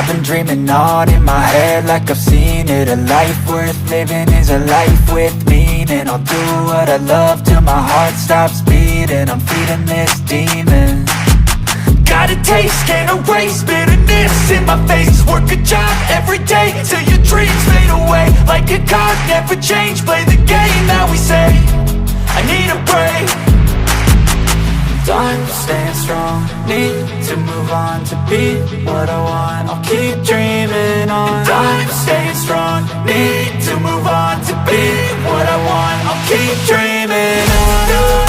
I've been dreaming on in my head like I've seen it. A life worth living is a life with meaning. I'll do what I love till my heart stops beating. I'm feeding this demon. Got a taste, can't erase bitterness in my face. Work a job every day till your dreams fade away. Like a card, never change, play the game that we say. I need a break. I'm staying strong, need to move on to be what I want. I'll keep dreaming on. I'm staying strong, need to move on to be what I want. I'll keep dreaming on.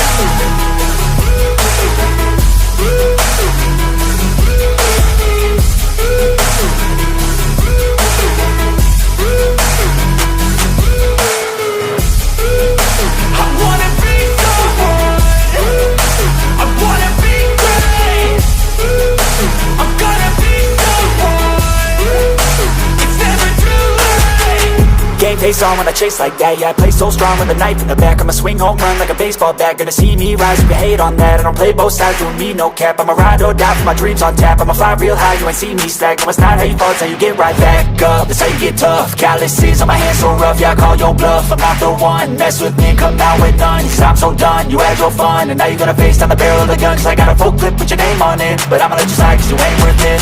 Face on when I chase like that. Yeah, I play so strong with a knife in the back. I'ma swing home run like a baseball bat. Gonna see me rise if you hate on that. I don't play both sides, doing me no cap. I'ma ride or die for my dreams on tap. I'ma fly real high, you ain't see me slack. No, it's not how you fall, it's how you get right back up. That's how you get tough. Calluses on my hands so rough, yeah, I call your bluff. I'm not the one, mess with me and come out with none. Cause I'm so done, you had your fun. And now you're gonna face down the barrel of the gun. Cause I got a full clip with your name on it. But I'ma let you slide cause you ain't worth it.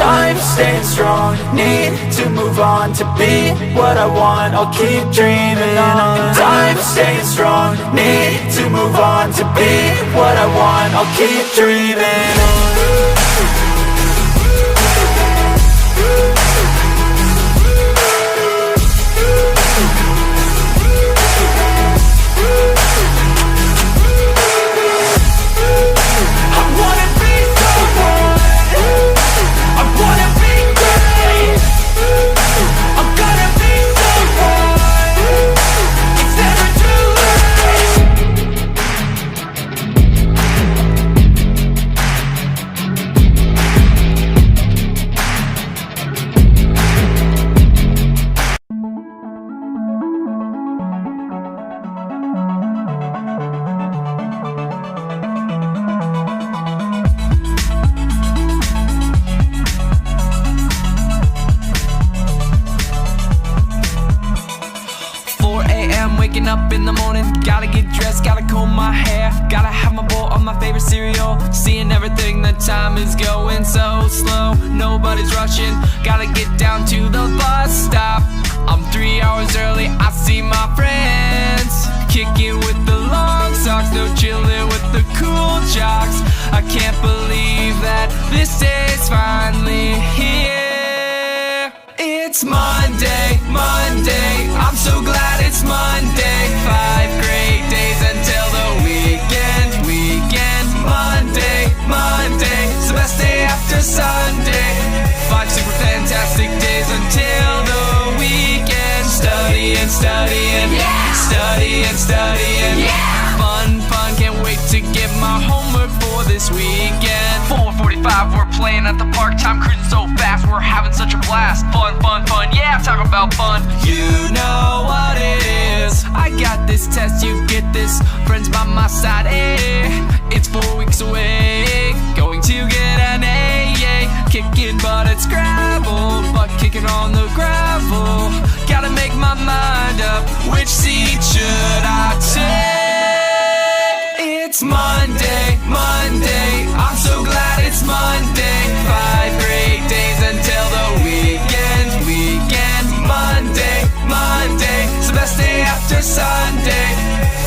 I'm staying strong, need to move on to be what I want. I'll keep dreaming on. I'm staying strong, need to move on to be what I want. I'll keep dreaming on. Up in the morning, gotta get dressed, gotta comb my hair, gotta have my bowl of my favorite cereal, seeing everything, the time is going so slow, nobody's rushing, gotta get down to the bus stop. I'm 3 hours early, I see my friends, kicking with the long socks, no chilling with the cool jocks. I can't believe that this day's finally here. It's Monday, Monday, I'm so glad it's Monday. 5 great days until the weekend, Monday, Monday, it's the best day after Sunday. 5 super fantastic days until the weekend. Studying, studying, yeah. Studying, studying, yeah. Fun, fun, can't wait to get my homework for this weekend. 4:45, we're playing at the park, time cruising so fast, we're having such a blast. Fun, fun, fun, yeah, talk about fun. You know what it is, I got this test, you get this, friends by my side, it's 4 weeks away, going to get an A, kicking butt at Scrabble, butt kicking on the gravel, gotta make my mind up, which seat should I take? It's Monday, Monday, I'm so glad it's Monday. 5 great days until the weekend, Monday, Monday, it's the best day after Sunday.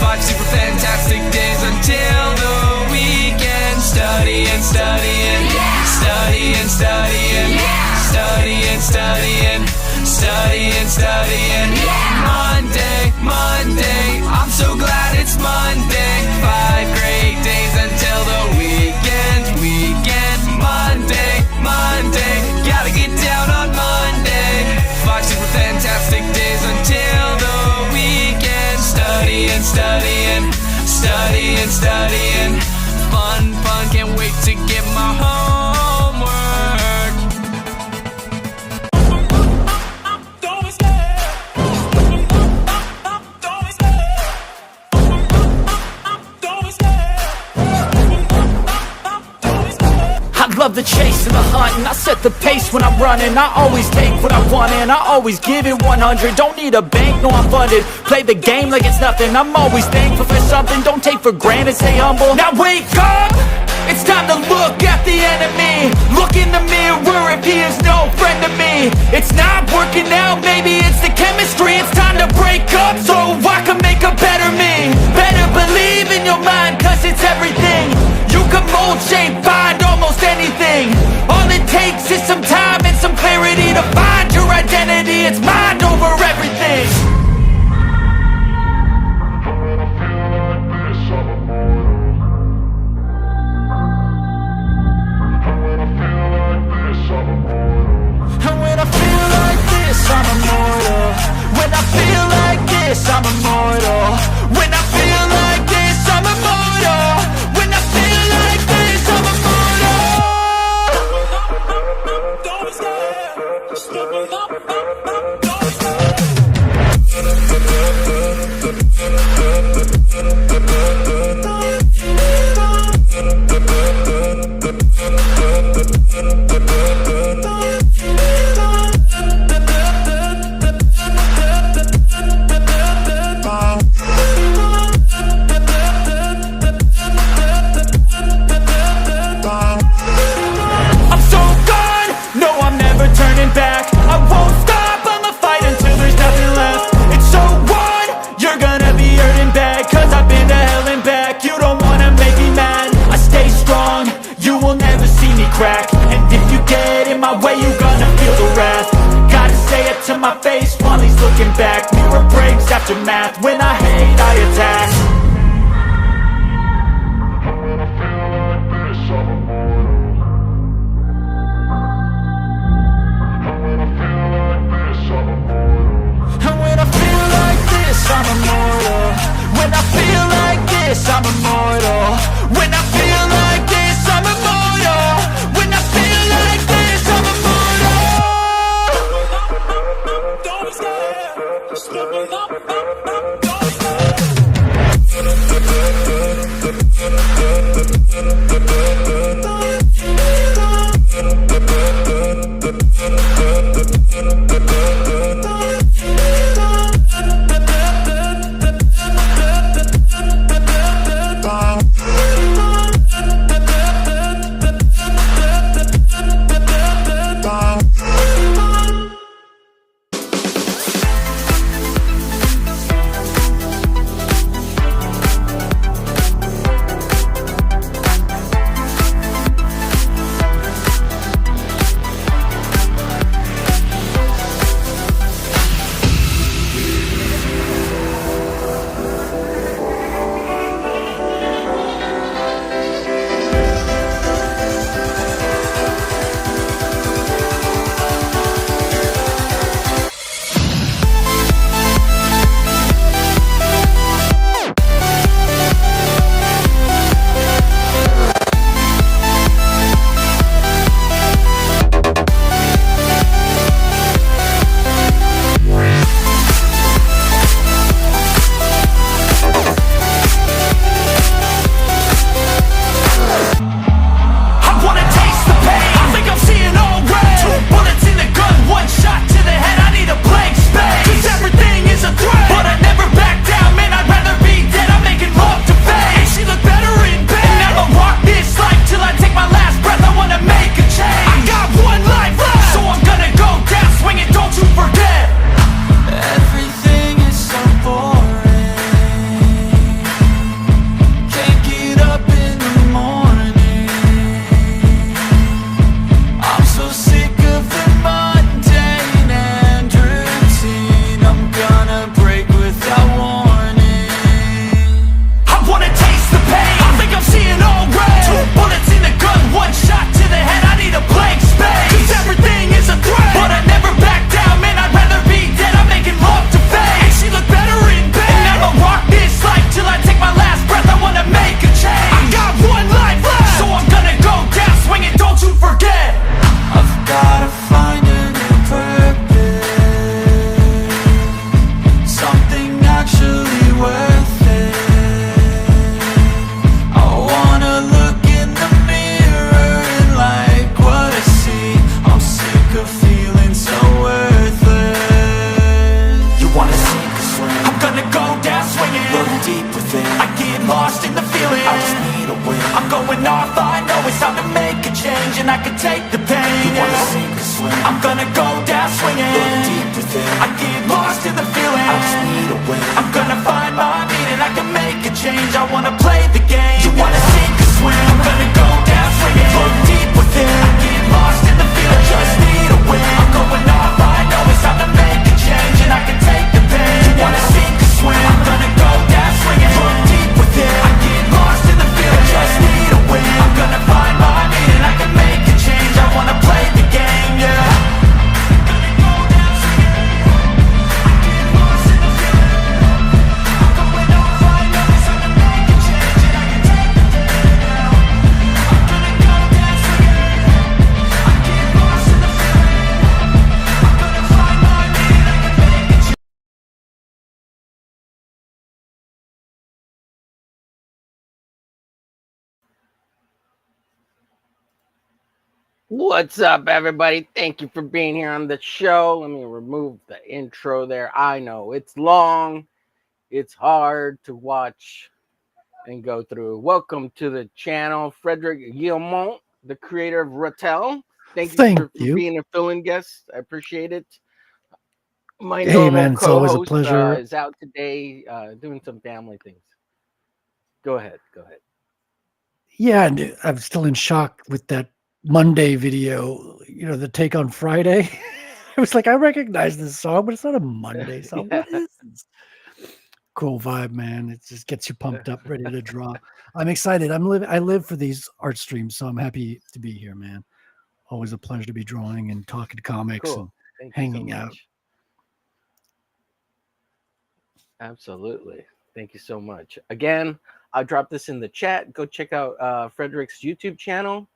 5 super fantastic days until the weekend. Studying, studying, yeah. Studying, studying, yeah. Studying, studying, studying, studying, yeah. Monday, Monday, I'm so glad it's Monday. 5 great days until the weekend, Monday, Monday, gotta get down on Monday. 5 super fantastic days until the weekend. Studying, studying, studying, studying, fun, fun, can't wait to get my homework. love the chase and the hunt, and I set the pace when I'm running. I always take what I want and I always give it 100. Don't need a bank, no I'm funded. Play the game like it's nothing. I'm always thankful for something. Don't take for granted, stay humble. Now wake up! It's time to look at the enemy. Look in the mirror if he is no friend to me. It's not working out, maybe it's the chemistry. It's time to break up so I can make a better me. Better believe in your mind, cause it's everything. You can mold, shape, find almost anything. All it takes is some time and some clarity to find your identity. It's mind over everything. I'm immortal. When I feel like this, I'm immortal. When I feel like this, I'm immortal. When I feel like this, I'm immortal. Don't stop. Just step it up. Don't stop. And if you get in my way, you're gonna feel the wrath. Gotta say it to my face while he's looking back. Mirror breaks after math. When I hate, I attack. When I feel like this, I'm immortal. When I feel like this, I'm immortal. And when I feel like this, I'm immortal. When I feel like this, I'm immortal. When I feel like this, I'm immortal. When I feel like this, I'm immortal. Don't stop. Just step it up. Don't stop. win. I'm going off, I know it's time to make a change, and I can take the pain. You wanna sink or swim? I'm gonna go down swinging. Look deep within. I get lost in the feeling. I just need a win. I'm gonna find my meaning. I can make a change. I wanna play the game. You wanna sink or swim? I'm gonna go down swinging. Look deep within. I get lost in the feeling. I just need a win. I'm going off, I know it's time to make a change, and I can take the pain. You wanna sink or swim? I'm gonna go down swinging. Look deep within. I get lost in the feeling. I just need a win. I'm gonna find my meaning. I can make a change. I wanna play the game, yeah. What's up, everybody? Thank you for being here on the show. Let me remove the intro there. I know it's long, it's hard to watch and go through. Welcome to the channel, Frederic Guimont, the creator of Rattel. Thank you for being a fill-in guest. I appreciate it. My normal co-host is out today doing some family things. Go ahead. Yeah, and I'm still in shock with that Monday video, the Take on Friday. I was like, I recognize this song, but it's not a Monday song. Yeah. What is this? Cool vibe, man. It just gets you pumped up, ready to draw. I'm excited. I live for these art streams, so I'm happy to be here, man. Always a pleasure to be drawing and talking comics and hanging out. Absolutely. Thank you so much. Again, I'll drop this in the chat. Go check out Frederic's YouTube channel.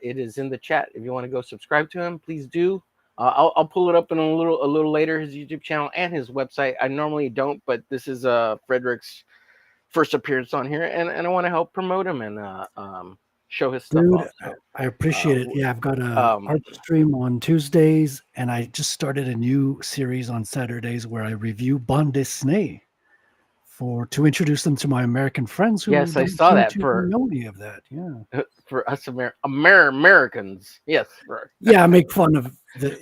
It is in the chat. If you want to go subscribe to him, please do. I'll pull it up in a little later, his YouTube channel and his website. I normally don't, but this is Frederic's first appearance on here, and I want to help promote him and show his stuff off. So, I appreciate it. Yeah, I've got a art stream on Tuesdays, and I just started a new series on Saturdays where I review bande dessinée to introduce them to my American friends who I saw that for know any of that. Yeah, for us Americans. Yes, yeah. I make fun of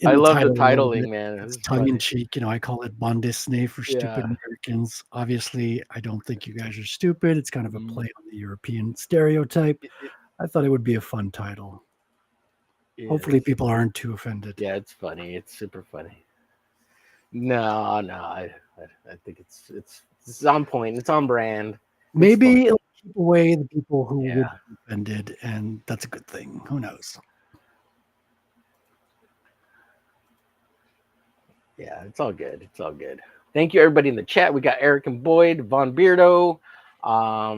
I love the titling, man. It's tongue in cheek. I call it bande dessinée for stupid Americans. Obviously, I don't think you guys are stupid. It's kind of a play on the European stereotype. I thought it would be a fun title. Hopefully people aren't too offended. Yeah, it's funny. It's super funny. No, I think it's on point. It's on brand. Maybe it'll keep away the people who would be offended, and that's a good thing. Who knows? Yeah, it's all good. It's all good. Thank you, everybody in the chat. We got Eric and Boyd, Von Beardo.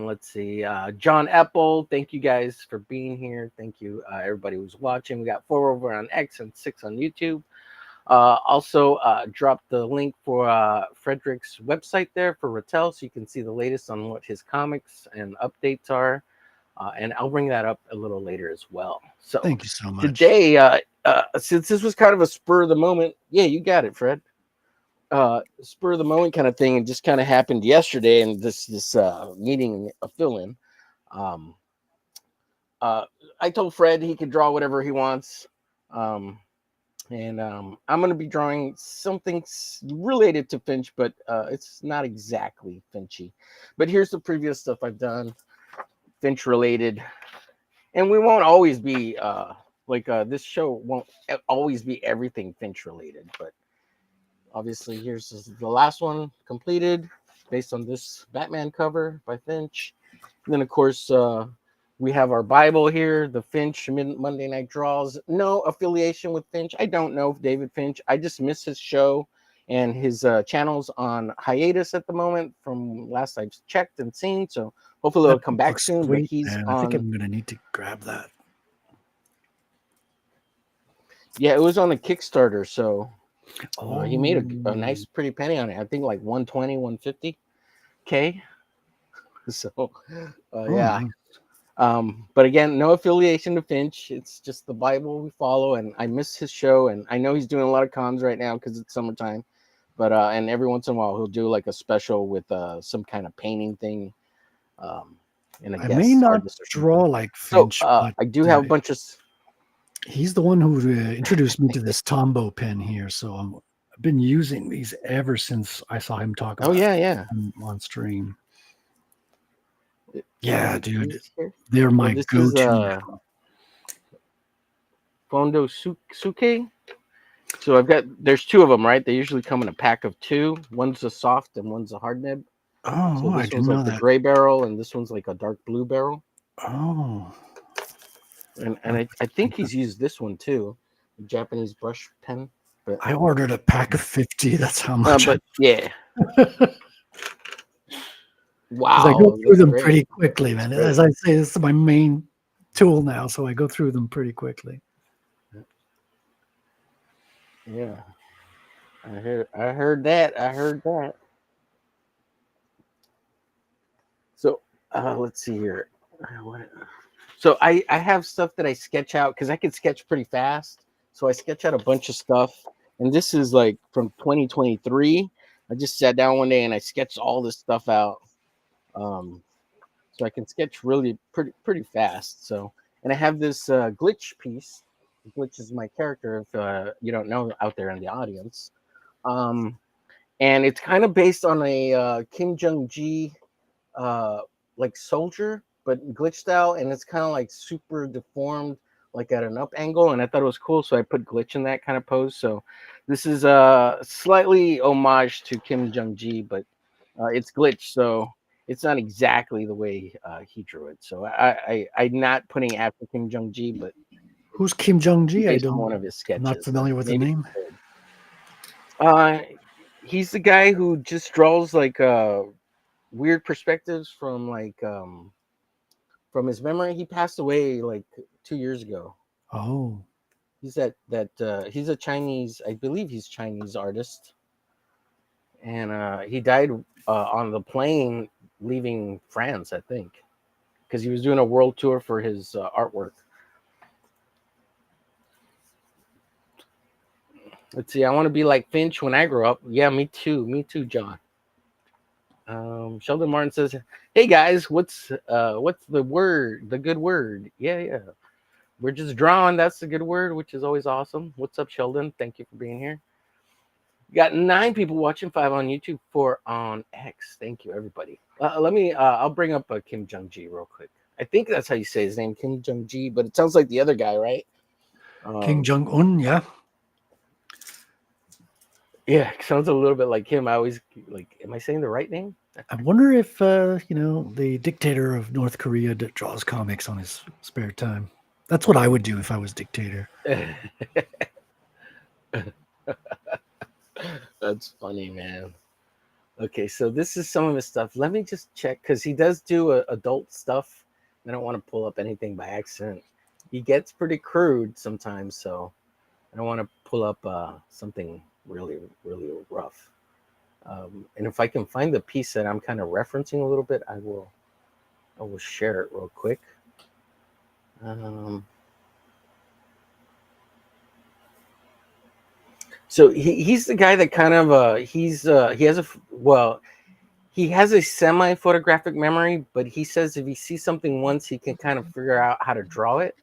Let's see, John Apple. Thank you guys for being here. Thank you, everybody who's watching. We got 4 over on X and 6 on YouTube. Also, drop the link for Frederic's website there for Rattel, so you can see the latest on what his comics and updates are. And I'll bring that up a little later as well. So thank you so much. Today, since this was kind of a spur of the moment, you got it, Fred. Spur of the moment kind of thing, and just kind of happened yesterday, and this meeting a fill-in. I told Fred he could draw whatever he wants. And I'm going to be drawing something related to Finch, but it's not exactly Finchy. But here's the previous stuff I've done, Finch related. And we won't always be, this show won't always be everything Finch related. But obviously, here's the last one completed based on this Batman cover by Finch. And then, of course, we have our Bible here, the Finch Monday Night Draws. No affiliation with Finch. I don't know if David Finch. I just miss his show and his channel's on hiatus at the moment from last I've checked and seen. So hopefully it'll come back soon. But he's on. I think I'm going to need to grab that. Yeah, it was on the Kickstarter. So he made a nice, pretty penny on it. I think like 120, 150K. So, yeah. But again, no affiliation to Finch. It's just the Bible we follow, and I miss his show, and I know he's doing a lot of cons right now because it's summertime. But and every once in a while he'll do like a special with some kind of painting thing. in a I guest may not artist or draw something. like So Finch, but I do have a bunch of. he's the one who introduced me to this Tombow pen here. So I've been using these ever since I saw him talk Oh about yeah. them on stream. Yeah, dude, Here? they're my This is go-to now. Fondo Suke. So there's two of them, right? They usually come in a pack of two. One's a soft and one's a hard nib. Oh, So I this didn't one's know like the that. gray barrel, and this one's like a dark blue barrel. Oh, And I think he's used this one too, the Japanese brush pen. But I ordered a pack of 50. That's how much. but yeah, Because I go wow, through that's them great. pretty quickly, That's man. great. As I say, this is my main tool now, so I go through them pretty quickly. Yeah, I heard that. So let's see here. So I have stuff that I sketch out because I can sketch pretty fast. So I sketch out a bunch of stuff, and this is like from 2023. I just sat down one day and I sketched all this stuff out. So I can sketch really pretty fast. So, and I have this glitch piece. Glitch is my character. If you don't know out there in the audience, and it's kind of based on a Kim Jong-ji like soldier, but glitch style, and it's kind of like super deformed, like at an up angle. And I thought it was cool, so I put glitch in that kind of pose. So this is slightly homage to Kim Jong-ji, but it's glitch, so it's not exactly the way he drew it. So I'm not putting after Kim Jong-ji, but Who's Kim Jong-ji? based on one of his I'm not sketches. familiar with the Maybe name. he's the guy who just draws like weird perspectives from from his memory. He passed away like 2 years ago. Oh, He's he's a Chinese, I believe he's Chinese artist, and he died on the plane leaving France, I think, because he was doing a world tour for his artwork. Let's see. I want to be like Finch when I grow up. Yeah, me too, John. Sheldon Martin says, "Hey guys, what's the word? The good word? Yeah. We're just drawing. That's the good word, which is always awesome. What's up, Sheldon? Thank you for being here. Got 9 people watching, 5 on YouTube, 4 on X. Thank you, everybody. I'll bring up Kim Jong-ji real quick. I think that's how you say his name, Kim Jong-ji, but it sounds like the other guy, right? Kim Jong-un, yeah. Yeah, it sounds a little bit like him. I always am I saying the right name? I wonder if, the dictator of North Korea draws comics on his spare time. That's what I would do if I was dictator. That's funny, man. Okay, so this is some of his stuff. Let me just check, because he does do adult stuff. I don't want to pull up anything by accident. He gets pretty crude sometimes, so I don't want to pull up something really, really rough. And if I can find the piece that I'm kind of referencing a little bit, I will share it real quick. So he's the guy that kind of he has a semi-photographic memory, but he says if he sees something once, he can kind of figure out how to draw it.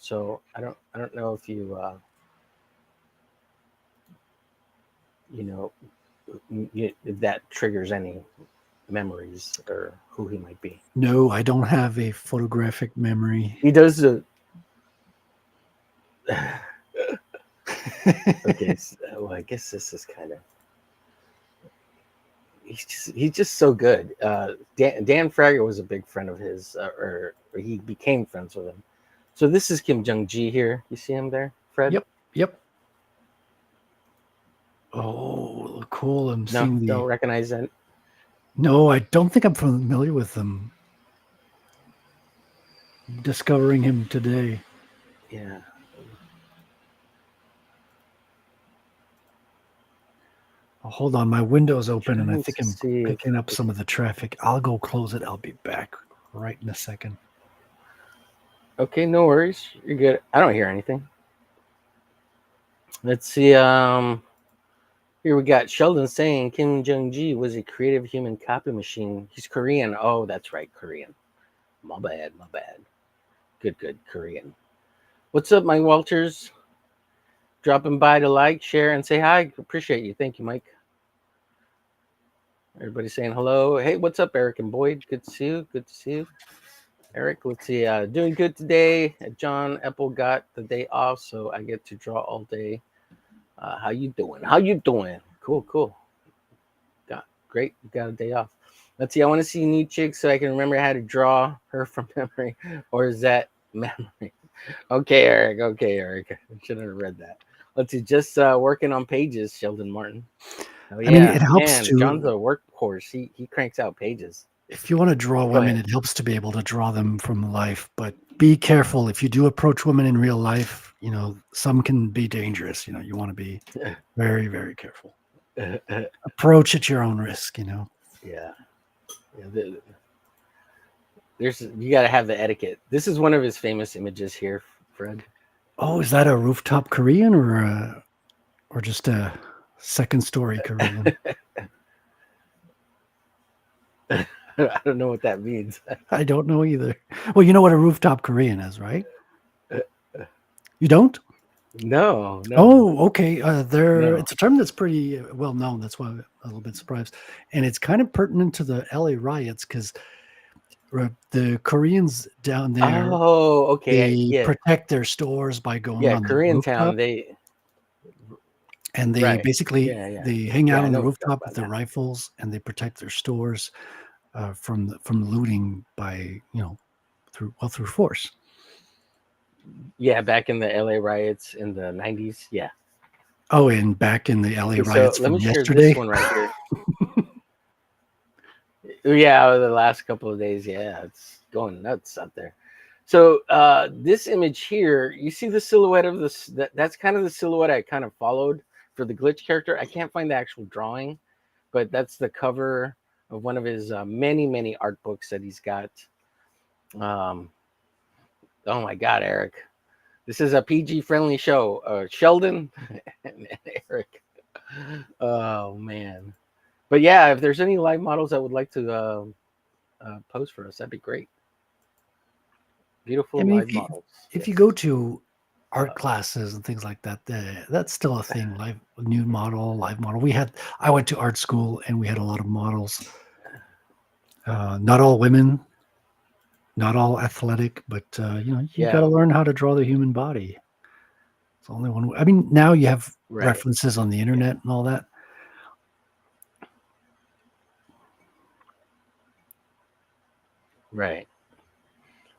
So I don't know if if that triggers any memories or who he might be. No, I don't have a photographic memory. He does the. Okay, so, I guess this is kind of. He's just so good. Dan Frager was a big friend of his, or he became friends with him. So this is Kim Jong-ji here. You see him there, Fred? Yep. Oh, cool. Don't recognize that. No, I don't think I'm familiar with him. Discovering him today. Yeah. Oh, hold on, my window's open and I think I'm picking up some of the traffic. I'll go close it. I'll be back right in a second. Okay, no worries. You're good. I don't hear anything. Let's see. Here we got Sheldon saying Kim Jong-ji was a creative human copy machine. He's Korean. Oh, that's right, Korean. My bad, my bad. Good, Korean. What's up, Mike Walters? Dropping by to like, share, and say hi. Appreciate you. Thank you, Mike. Everybody saying hello. Hey, what's up, Eric and Boyd? Good to see you. Good to see you. Eric, let's see. Doing good today. John Apple got the day off, so I get to draw all day. How you doing? How you doing? Cool. Great. You got a day off. Let's see. I want to see New Chick so I can remember how to draw her from memory. Or is that memory? Okay, Eric. I shouldn't have read that. Let's see. Just working on pages, Sheldon Martin. Oh, yeah. I mean, it helps Man, to. John's a workhorse. He cranks out pages. If you want to draw women, it helps to be able to draw them from life. But be careful. If you do approach women in real life, some can be dangerous. You want to be very, very careful. Approach at your own risk, Yeah. You got to have the etiquette. This is one of his famous images here, Fred. Oh, is that a rooftop Korean or just a second story Korean? I don't know what that means. I don't know either. Well, you know what a rooftop Korean is, right? You don't? No. Oh, okay. No. It's a term that's pretty well known. That's why I'm a little bit surprised. And it's kind of pertinent to the LA riots because the Koreans down there, Oh, okay. they protect their stores by going on the Koreatown. rooftop. And they basically they hang out on the rooftop with their rifles and they protect their stores from looting by through force. Yeah, back in the LA riots in the 90s. Yeah. Oh, and back in the LA riots from yesterday. Share this one right here. Yeah, the last couple of days. Yeah, it's going nuts out there. So this image here, you see the silhouette of this. That's kind of the silhouette I kind of followed for the glitch character. I can't find the actual drawing, but that's the cover of one of his many art books that he's got. Oh my God, Eric. This is a PG-friendly show. Sheldon and Eric. Oh, man. But yeah, if there's any live models that would like to pose for us, that'd be great. Beautiful live models. If you go to art classes and things like that, that's still a thing. Live model. I went to art school and we had a lot of models. Not all women. Not all athletic, but you got to learn how to draw the human body. It's the only one. I mean, now you have references on the internet and all that. Right.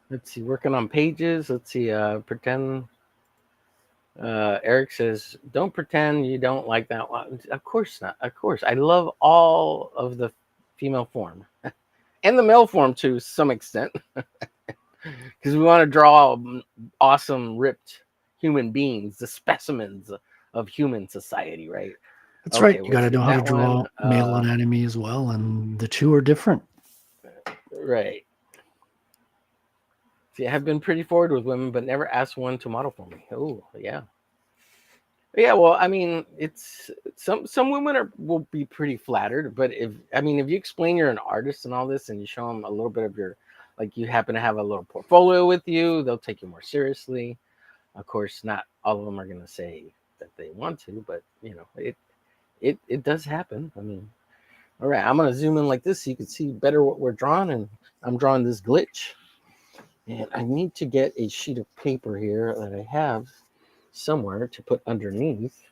Let's see. Working on pages. Let's see. Pretend. Eric says, "Don't pretend you don't like that one." Of course not. Of course, I love all of the female form. And the male form to some extent, because we want to draw awesome, ripped human beings, the specimens of human society, right? That's right. You got to know how to draw male anatomy as well, and the two are different. Right. See, I have been pretty forward with women, but never asked one to model for me. Oh, yeah. Yeah, well, I mean, it's some women will be pretty flattered, but if you explain you're an artist and all this, and you show them a little bit of your, like you happen to have a little portfolio with you, they'll take you more seriously. Of course, not all of them are going to say that they want to, but it does happen. I mean, all right, I'm going to zoom in like this so you can see better what we're drawing, and I'm drawing this glitch, and I need to get a sheet of paper here that I have somewhere to put underneath,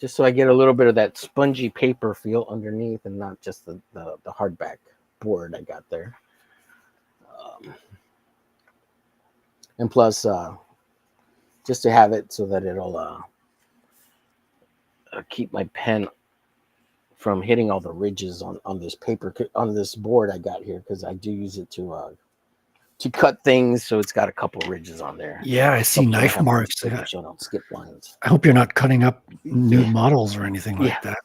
just so I get a little bit of that spongy paper feel underneath and not just the hardback board I got there. And plus, just to have it so that it'll keep my pen from hitting all the ridges on this paper, on this board I got here, because I do use it to cut things, so it's got a couple of ridges on there. Yeah, I see knife marks. So I don't skip lines. I hope you're not cutting up nude models or anything like that.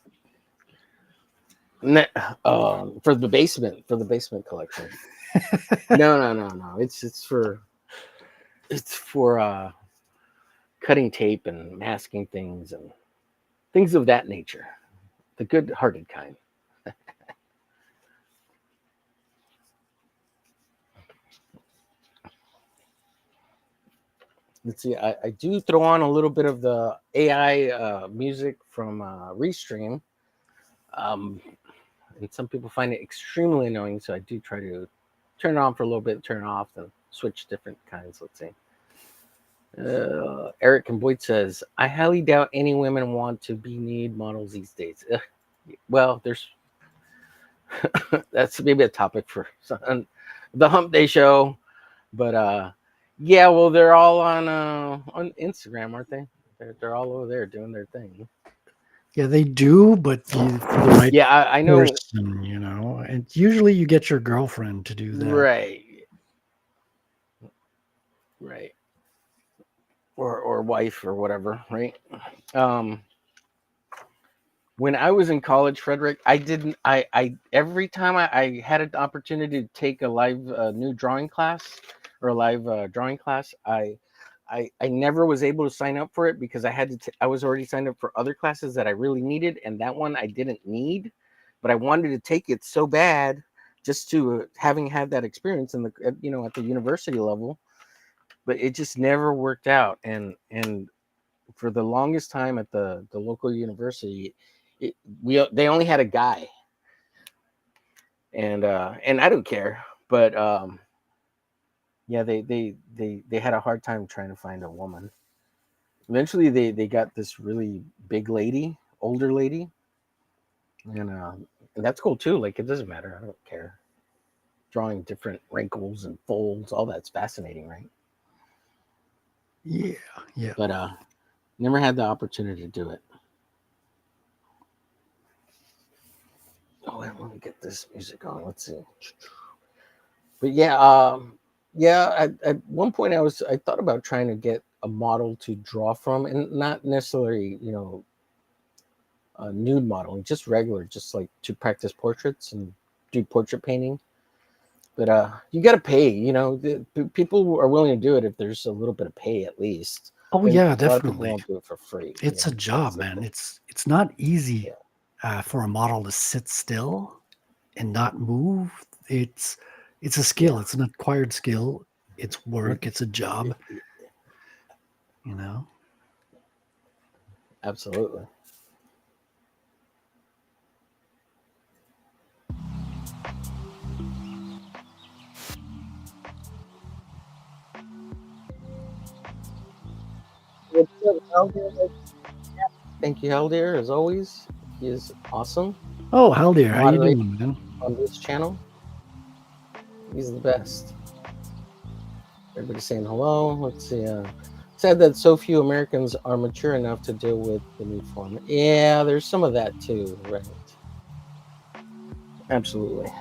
For the basement collection. No. It's for cutting tape and masking things and things of that nature. the good-hearted kind. Let's see. I do throw on a little bit of the AI music from Restream. And some people find it extremely annoying, so I do try to turn it on for a little bit, turn it off, and switch different kinds. Let's see. Eric and Boyd says, I highly doubt any women want to be nude models these days. Well, there's that's maybe a topic for the Hump Day show, but yeah, well, they're all on Instagram, aren't they? They're all over there doing their thing. Yeah, they do, but for the right I know. person, you know, and usually you get your girlfriend to do that. Right. Or wife or whatever, right? When I was in college, Frederic, I every time I had an opportunity to take a live new drawing class or a live drawing class, I never was able to sign up for it because I was already signed up for other classes that I really needed, and that one I didn't need, but I wanted to take it so bad just to having had that experience in the at the university level, but it just never worked out. And for the longest time at the local university, they only had a guy, and I don't care, but yeah, they had a hard time trying to find a woman. Eventually, they got this really big lady, older lady, and that's cool too. Like, it doesn't matter. I don't care. Drawing different wrinkles and folds, all that's fascinating, right? Yeah. But never had the opportunity to do it. Oh, let me get this music on. Let's see. But yeah, at one point I thought about trying to get a model to draw from, and not necessarily nude modeling, just regular, just like to practice portraits and do portrait painting. But you got to pay. People are willing to do it if there's a little bit of pay at least. Oh And yeah, a lot of people definitely. won't do it for free. It's a job, man. It's not easy for a model to sit still and not move. It's a skill. Yeah. It's an acquired skill. It's work. It's a job. Absolutely. Thank you, Haldir, as always. He is awesome. Oh, Haldir, how you doing, man? On this channel, he's the best. Everybody saying hello. Let's see. Said that so few Americans are mature enough to deal with the new form. Yeah, there's some of that too, right? Absolutely.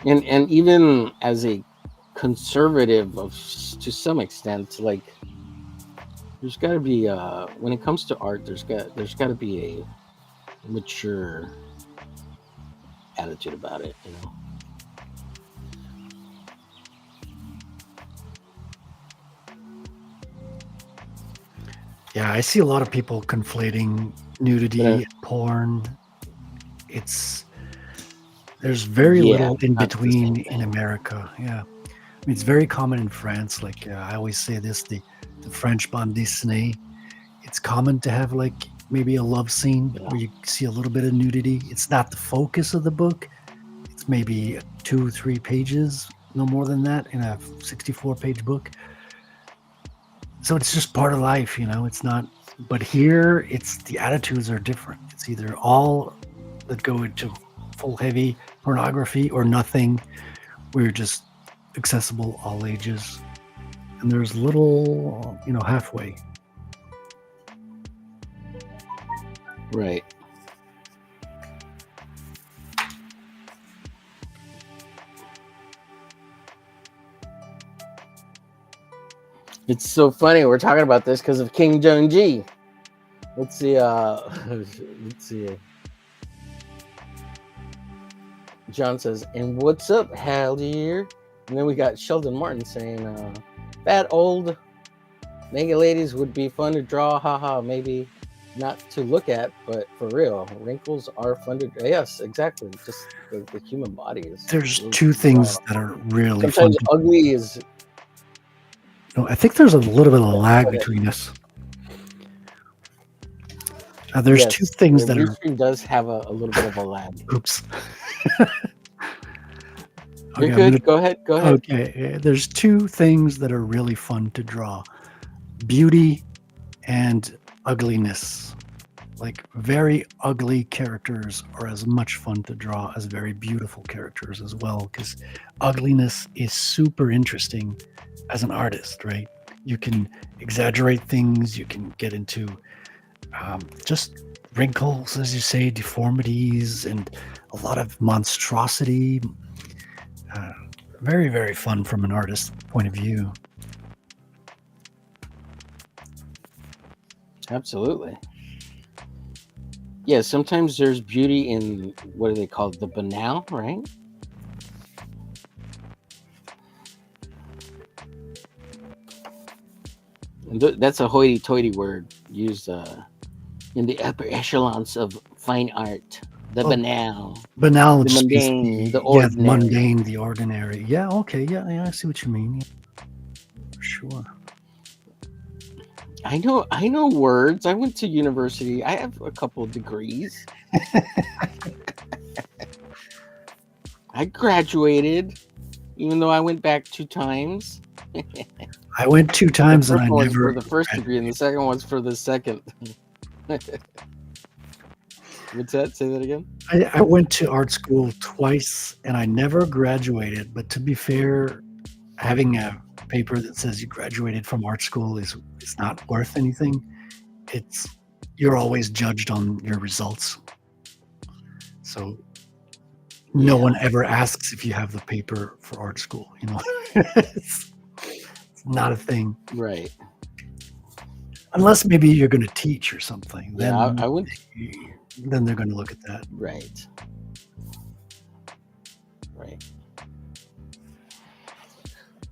And even as a conservative to some extent, like, there's got to be when it comes to art, there's got to be a mature attitude about it, Yeah, I see a lot of people conflating nudity and porn. There's very little in between in America. Yeah, I mean, it's very common in France. Like I always say this, the French bande dessinée, it's common to have like maybe a love scene where you see a little bit of nudity. It's not the focus of the book. It's maybe 2-3 pages, no more than that, in a 64-page book. So it's just part of life, it's not, but here the attitudes are different. It's either all that go into full heavy pornography or nothing. We're just accessible all ages. And there's little, halfway. Right. It's so funny we're talking about this because of King Jong-ji. Let's see. Let's see. John says, "And what's up, Haldir?" And then we got Sheldon Martin saying, "Fat old naked ladies would be fun to draw. Haha, maybe." not to look at, but for real, wrinkles are fun to. Yes, exactly. Just the human body is. There's Really two fun to draw. things that are really fun Sometimes to. ugly is. No, I think there's a little bit of a lag But between us. There's two yes, things the that are. Restream does have a little bit of a lag. Oops. You're Okay, good. Go ahead. Go ahead. Okay, there's two things that are really fun to draw: beauty and ugliness. Like very ugly characters are as much fun to draw as very beautiful characters as well, because ugliness is super interesting as an artist, right? You can exaggerate things, you can get into just wrinkles, as you say, deformities, and a lot of monstrosity. Very, very fun from an artist's point of view. Absolutely. Yeah, sometimes there's beauty in what do they call it? The banal, right? And that's a hoity-toity word used in the upper echelons of fine art. The banal, Banal, the just means mundane, the the ordinary. mundane, the ordinary. Yeah, okay, yeah, I see what you mean. Yeah. For sure. I know words. I went to university. I have a couple of degrees. I graduated, even though I went back 2 times. I went 2 times The and first I one was never. for the first degree, and the second one's for the second. What's that? Say that again. I went to art school twice and I never graduated. But to be fair, having a paper that says you graduated from art school is not worth anything. You're always judged on your results. So no one ever asks if you have the paper for art school. It's not a thing. Right. Unless maybe you're going to teach or something. Yeah, I went. Then they're going to look at that. Right. Right.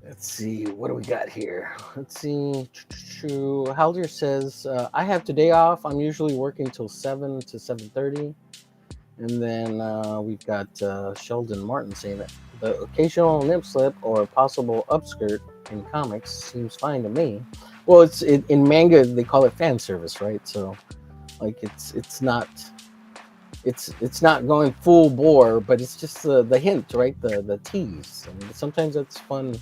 Let's see. What do we got here? Let's see. Haldir says, I have today off. I'm usually working till 7 to 7:30. And then we've got Sheldon Martin saying that the occasional nip slip or possible upskirt in comics seems fine to me. Well, in manga they call it fan service, right? So, like it's not going full bore, but it's just the hint, right? The tease, and sometimes that's fun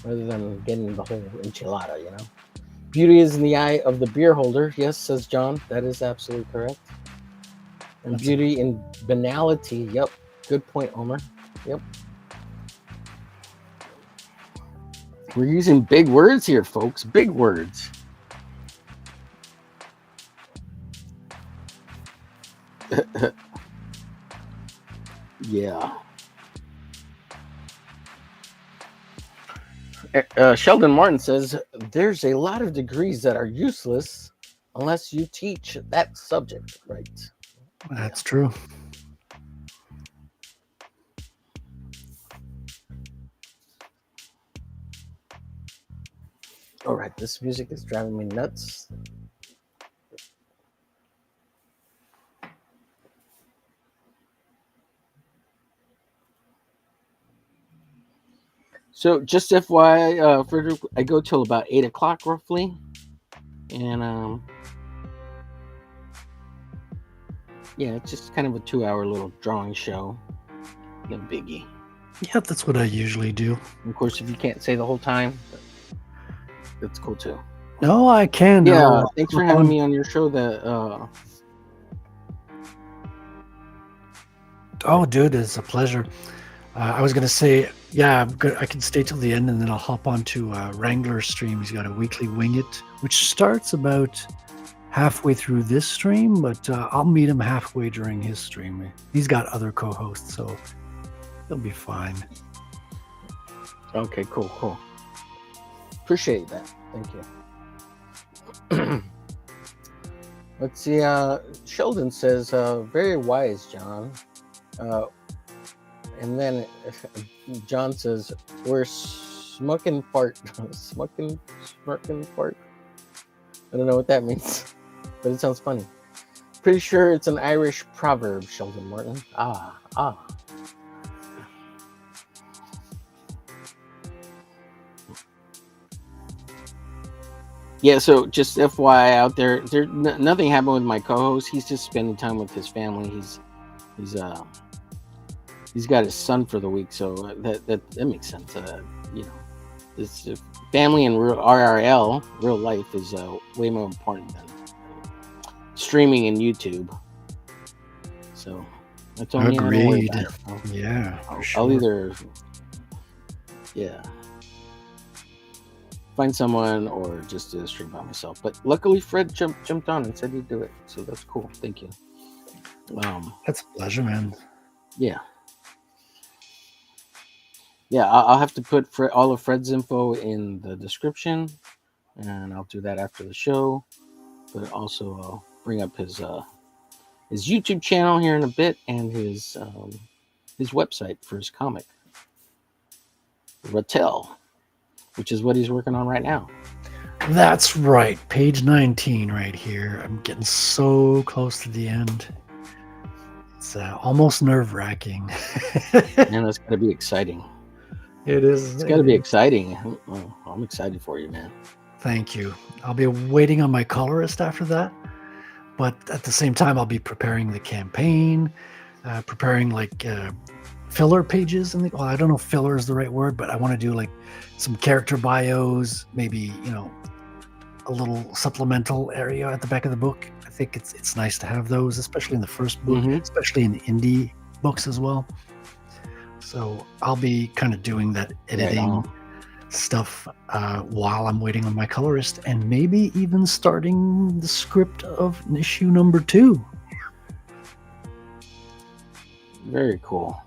rather than getting the whole enchilada, Beauty is in the eye of the beer holder. Yes, says John. That is absolutely correct. And beauty in banality. Yep. Good point, Omer. Yep. We're using big words here, folks. Big words. Yeah. Sheldon Martin says, there's a lot of degrees that are useless unless you teach that subject, right? That's true. All right, this music is driving me nuts. So just FYI, Frederic, I go till about 8 o'clock roughly. And yeah, it's just kind of a 2-hour little drawing show. No biggie. Yeah, that's what I usually do. And of course, if you can't say the whole time, that's cool too. No, I can. Yeah, thanks for having me on your show. Oh, dude, it's a pleasure. I was gonna say, yeah, I can stay till the end, and then I'll hop onto Wrangler's stream. He's got a weekly Wing It, which starts about halfway through this stream, but I'll meet him halfway during his stream. He's got other co-hosts, so he'll be fine. Okay, cool. Appreciate that. Thank you. Let's see. Sheldon says, very wise, John. And then John says, we're smucking fart. Smucking fart. I don't know what that means. but it sounds funny. Pretty sure it's an Irish proverb, Sheldon Martin. Ah. Yeah, so just FYI out there, nothing happened with my co-host. He's just spending time with his family. He's got his son for the week, so that makes sense. This family and real life is way more important than streaming and YouTube. So that's only agreed. Yeah, I'll either find someone or just do the stream by myself. But luckily, Fred jumped on and said he'd do it, so that's cool. Thank you. That's a pleasure, man. Yeah. I'll have to put all of Fred's info in the description, and I'll do that after the show. But also, I'll bring up his YouTube channel here in a bit and his website for his comic, Rattel, which is what he's working on right now. That's right. Page 19 right here. I'm getting so close to the end. It's almost nerve-wracking. Man, that's got to be exciting. It is. It's got to be exciting. I'm excited for you, man. Thank you. I'll be waiting on my colorist after that. But at the same time, I'll be preparing the campaign, preparing filler pages. Well, I don't know if filler is the right word, but I want to do some character bios, maybe, a little supplemental area at the back of the book. I think it's nice to have those, especially in the first book, especially in indie books as well. So I'll be kind of doing that editing stuff while I'm waiting on my colorist, and maybe even starting the script of issue number 2. Very cool.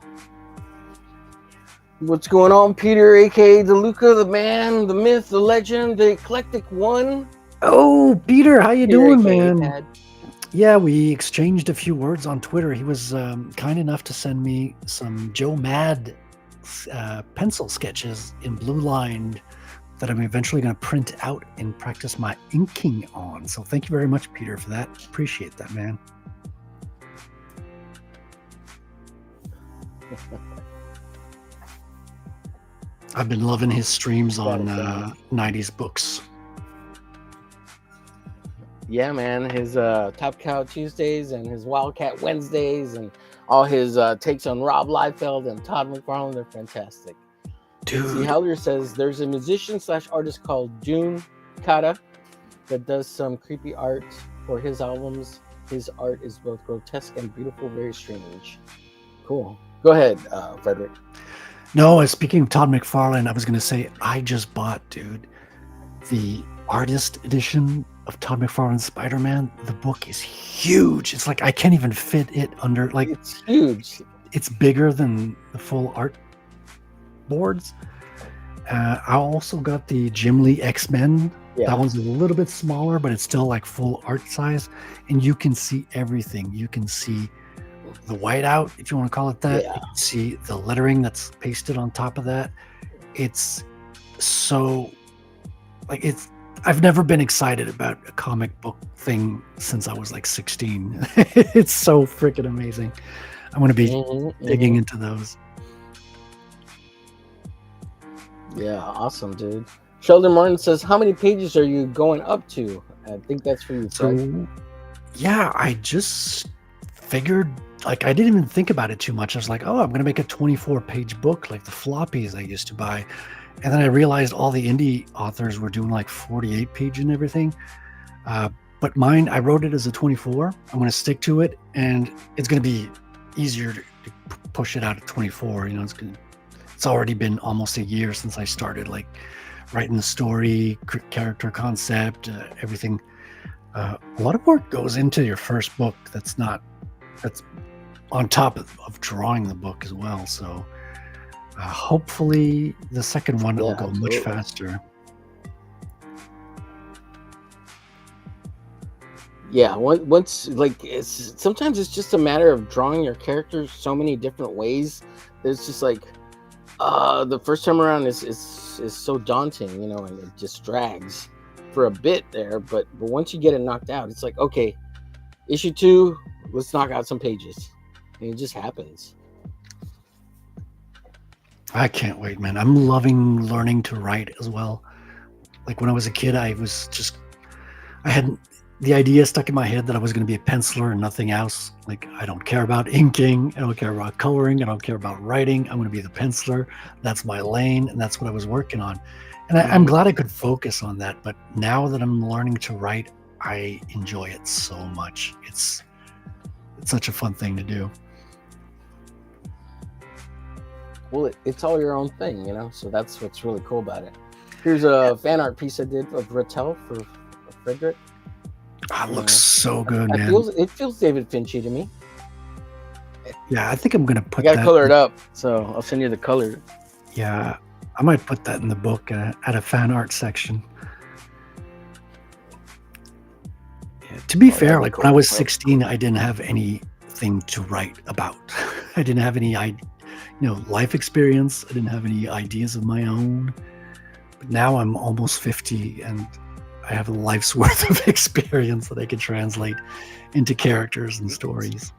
What's going on, Peter, aka DeLuca, the man, the myth, the legend, the eclectic one? Oh, Peter, how you doing, man? Dad. Yeah, we exchanged a few words on Twitter. He was kind enough to send me some Joe Mad pencil sketches in blue lined that I'm eventually going to print out and practice my inking on. So thank you very much, Peter, for that. Appreciate that, man. I've been loving his streams on 90s books. Yeah, man, his Top Cow Tuesdays and his Wildcat Wednesdays and all his takes on Rob Liefeld and Todd McFarlane, they're fantastic. Dude. See, Helder says there's a musician/artist called June Kata that does some creepy art for his albums. His art is both grotesque and beautiful, very strange. Cool. Go ahead, Frederick. No, speaking of Todd McFarlane, I was going to say, I just bought, dude, the artist edition of Todd McFarlane's Spider-Man. The book is huge. It's I can't even fit it under, it's huge. It's bigger than the full art boards. I also got the Jim Lee X-Men. Yeah. That one's a little bit smaller, but it's still full art size. And you can see everything. You can see the whiteout, if you want to call it that. Yeah. You can see the lettering that's pasted on top of that. It's so I've never been excited about a comic book thing since I was 16. It's so freaking amazing. I'm going to be digging into those. Yeah, awesome, dude. Sheldon Martin says, how many pages are you going up to? I think that's for you, Fred. So, yeah, I just figured, I didn't even think about it too much. I was I'm going to make a 24-page book like the floppies I used to buy. And then I realized all the indie authors were doing 48-page and everything. But mine, I wrote it as a 24. I'm going to stick to it, and it's going to be easier to push it out at 24. It's already been almost a year since I started writing the story, character concept, everything. A lot of work goes into your first book. That's on top of drawing the book as well. So hopefully the second one will go much faster. Yeah, once sometimes it's just a matter of drawing your characters so many different ways. There's just the first time around is so daunting, and it just drags for a bit there, but once you get it knocked out, it's like, okay, issue 2, let's knock out some pages. And it just happens. I can't wait, man. I'm loving learning to write as well. Like when I was a kid, I had the idea stuck in my head that I was going to be a penciler and nothing else. Like, I don't care about inking. I don't care about coloring. I don't care about writing. I'm going to be the penciler. That's my lane. And that's what I was working on. And I'm glad I could focus on that. But now that I'm learning to write, I enjoy it so much. It's such a fun thing to do. Well, it's all your own thing, you know? So that's what's really cool about it. Here's a fan art piece I did of Rattel for Frederic. It looks so good, man. It feels David Finchy to me. Yeah, I think I'm going to put that. Got to color it up, so I'll send you the color. Yeah, I might put that in the book at a fan art section. Yeah, to be fair, like when I was 16, I didn't have anything to write about. I didn't have any life experience. I didn't have any ideas of my own. But now I'm almost 50 and I have a life's worth of experience that I can translate into characters and stories.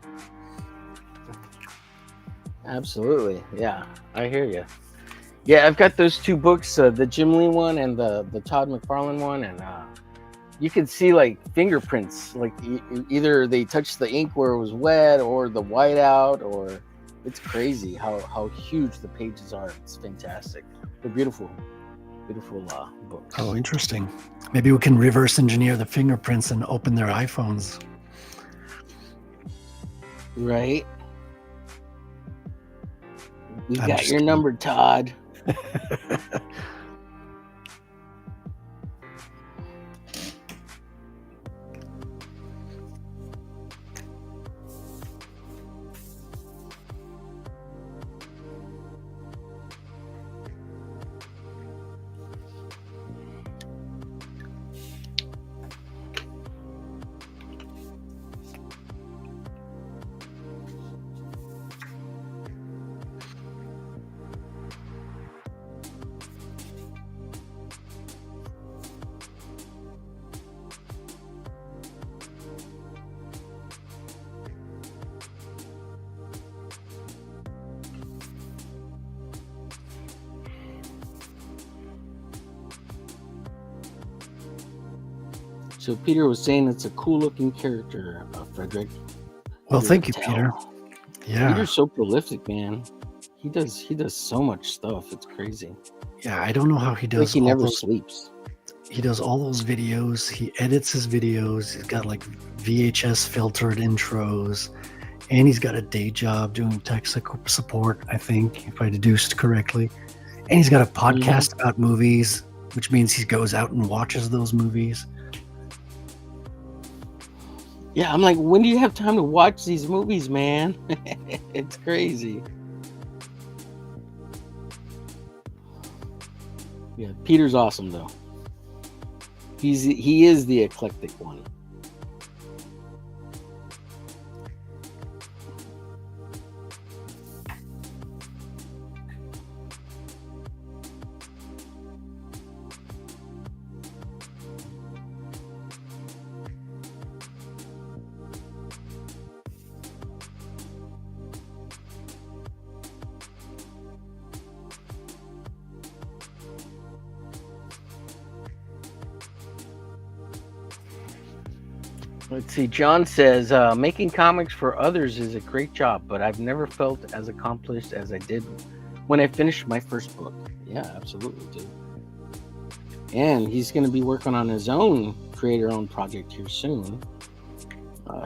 Absolutely. Yeah, I hear you. Yeah, I've got those 2 books, the Jim Lee one and the Todd McFarlane one. And you can see like fingerprints, like either they touched the ink where it was wet or the whiteout, or it's crazy how huge the pages are. It's fantastic. They're beautiful books. Oh, interesting. Maybe we can reverse engineer the fingerprints and open their iPhones. Right. We got your number, Todd. So Peter was saying it's a cool looking character, Frederic. Well, thank you, Peter. Yeah. Peter's so prolific, man. He does so much stuff. It's crazy. Yeah, I don't know how he does. Like he never sleeps. He does all those videos. He edits his videos. He's got like VHS filtered intros, and he's got a day job doing tech support, I think, if I deduced correctly. And he's got a podcast about movies, which means he goes out and watches those movies. Yeah, I'm like, when do you have time to watch these movies, man? It's crazy. Yeah, Peter's awesome though. He is the eclectic one. Let's see. John says, making comics for others is a great job, but I've never felt as accomplished as I did when I finished my first book. Yeah, absolutely, dude. And he's going to be working on his own creator-owned project here soon.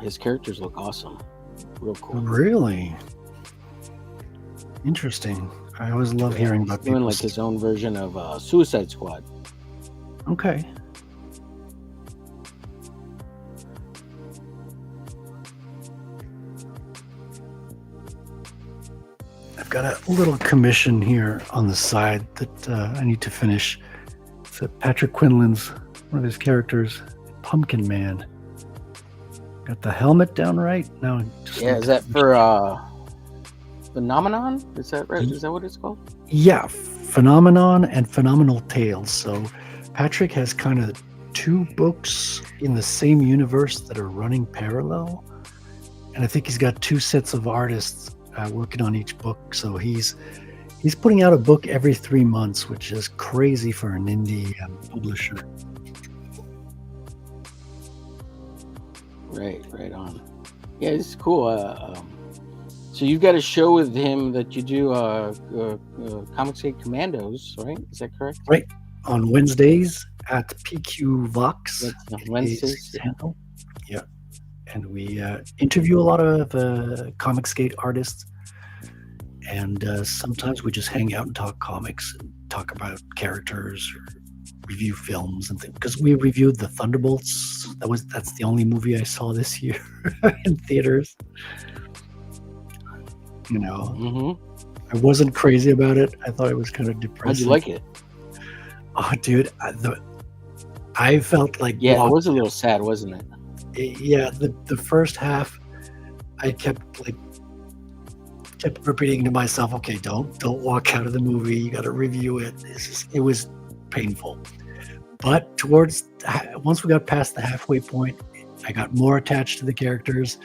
His characters look awesome. Real cool. Really? Interesting. I always love hearing about people doing like his own version of Suicide Squad. Okay. I've got a little commission here on the side that I need to finish. It's Patrick Quinlan's, one of his characters, Pumpkin Man. Got the helmet down right now. Yeah, is that for Phenomenon? Is that right? Is that what it's called? Yeah, Phenomenon and Phenomenal Tales. So Patrick has kind of 2 books in the same universe that are running parallel, and I think he's got 2 sets of artists working on each book. So he's putting out a book every 3 months, which is crazy for an indie publisher. Right on. Yeah, it's cool. So you've got a show with him that you do Comic Skate Commandos, right? Is that correct? Right. On Wednesdays at PQ Vox. That's on Wednesdays. Yeah. And we interview a lot of Comic Skate artists. And sometimes we just hang out and talk comics and talk about characters or review films and things. Because we reviewed the Thunderbolts. That's the only movie I saw this year in theaters. You know, I wasn't crazy about it. I thought it was kind of depressing. How'd you like it? Oh, dude, I felt like it was a little sad, wasn't it? Yeah, the first half, I kept repeating to myself, okay, don't walk out of the movie. You got to review it. It was painful. But once we got past the halfway point, I got more attached to the characters,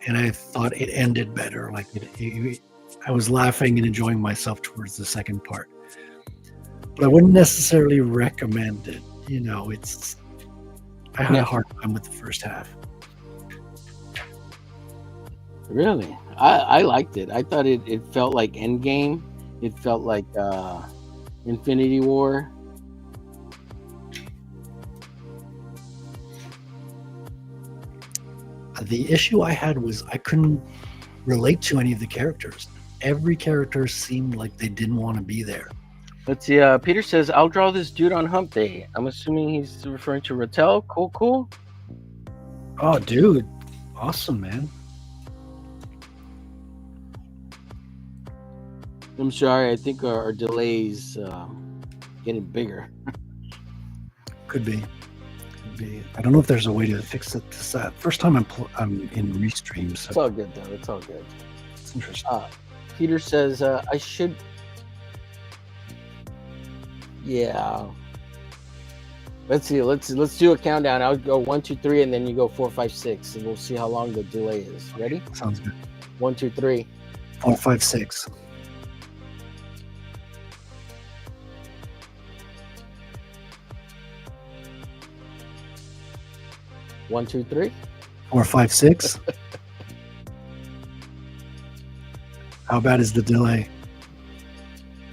and I thought it ended better. Like I was laughing and enjoying myself towards the second part. But I wouldn't necessarily recommend it. You know, I had a hard time with the first half. Really? I liked it. I thought it felt like Endgame. It felt like Infinity War. The issue I had was I couldn't relate to any of the characters. Every character seemed like they didn't want to be there. Let's see. Peter says, I'll draw this dude on hump day. I'm assuming he's referring to Rattel. Cool. Oh, dude. Awesome, man. I'm sorry. I think our delay's getting bigger. Could be. I don't know if there's a way to fix it. This first time I'm in Restream. So. It's all good, though. It's all good. It's interesting. Peter says, I should... Yeah. Let's see. Let's do a countdown. I'll go 1, 2, 3, and then you go 4, 5, 6, and we'll see how long the delay is. Ready? Sounds good. 1, 2, 3. 4, 5, 6. One, 2, 3. 4, 5, 6. How bad is the delay?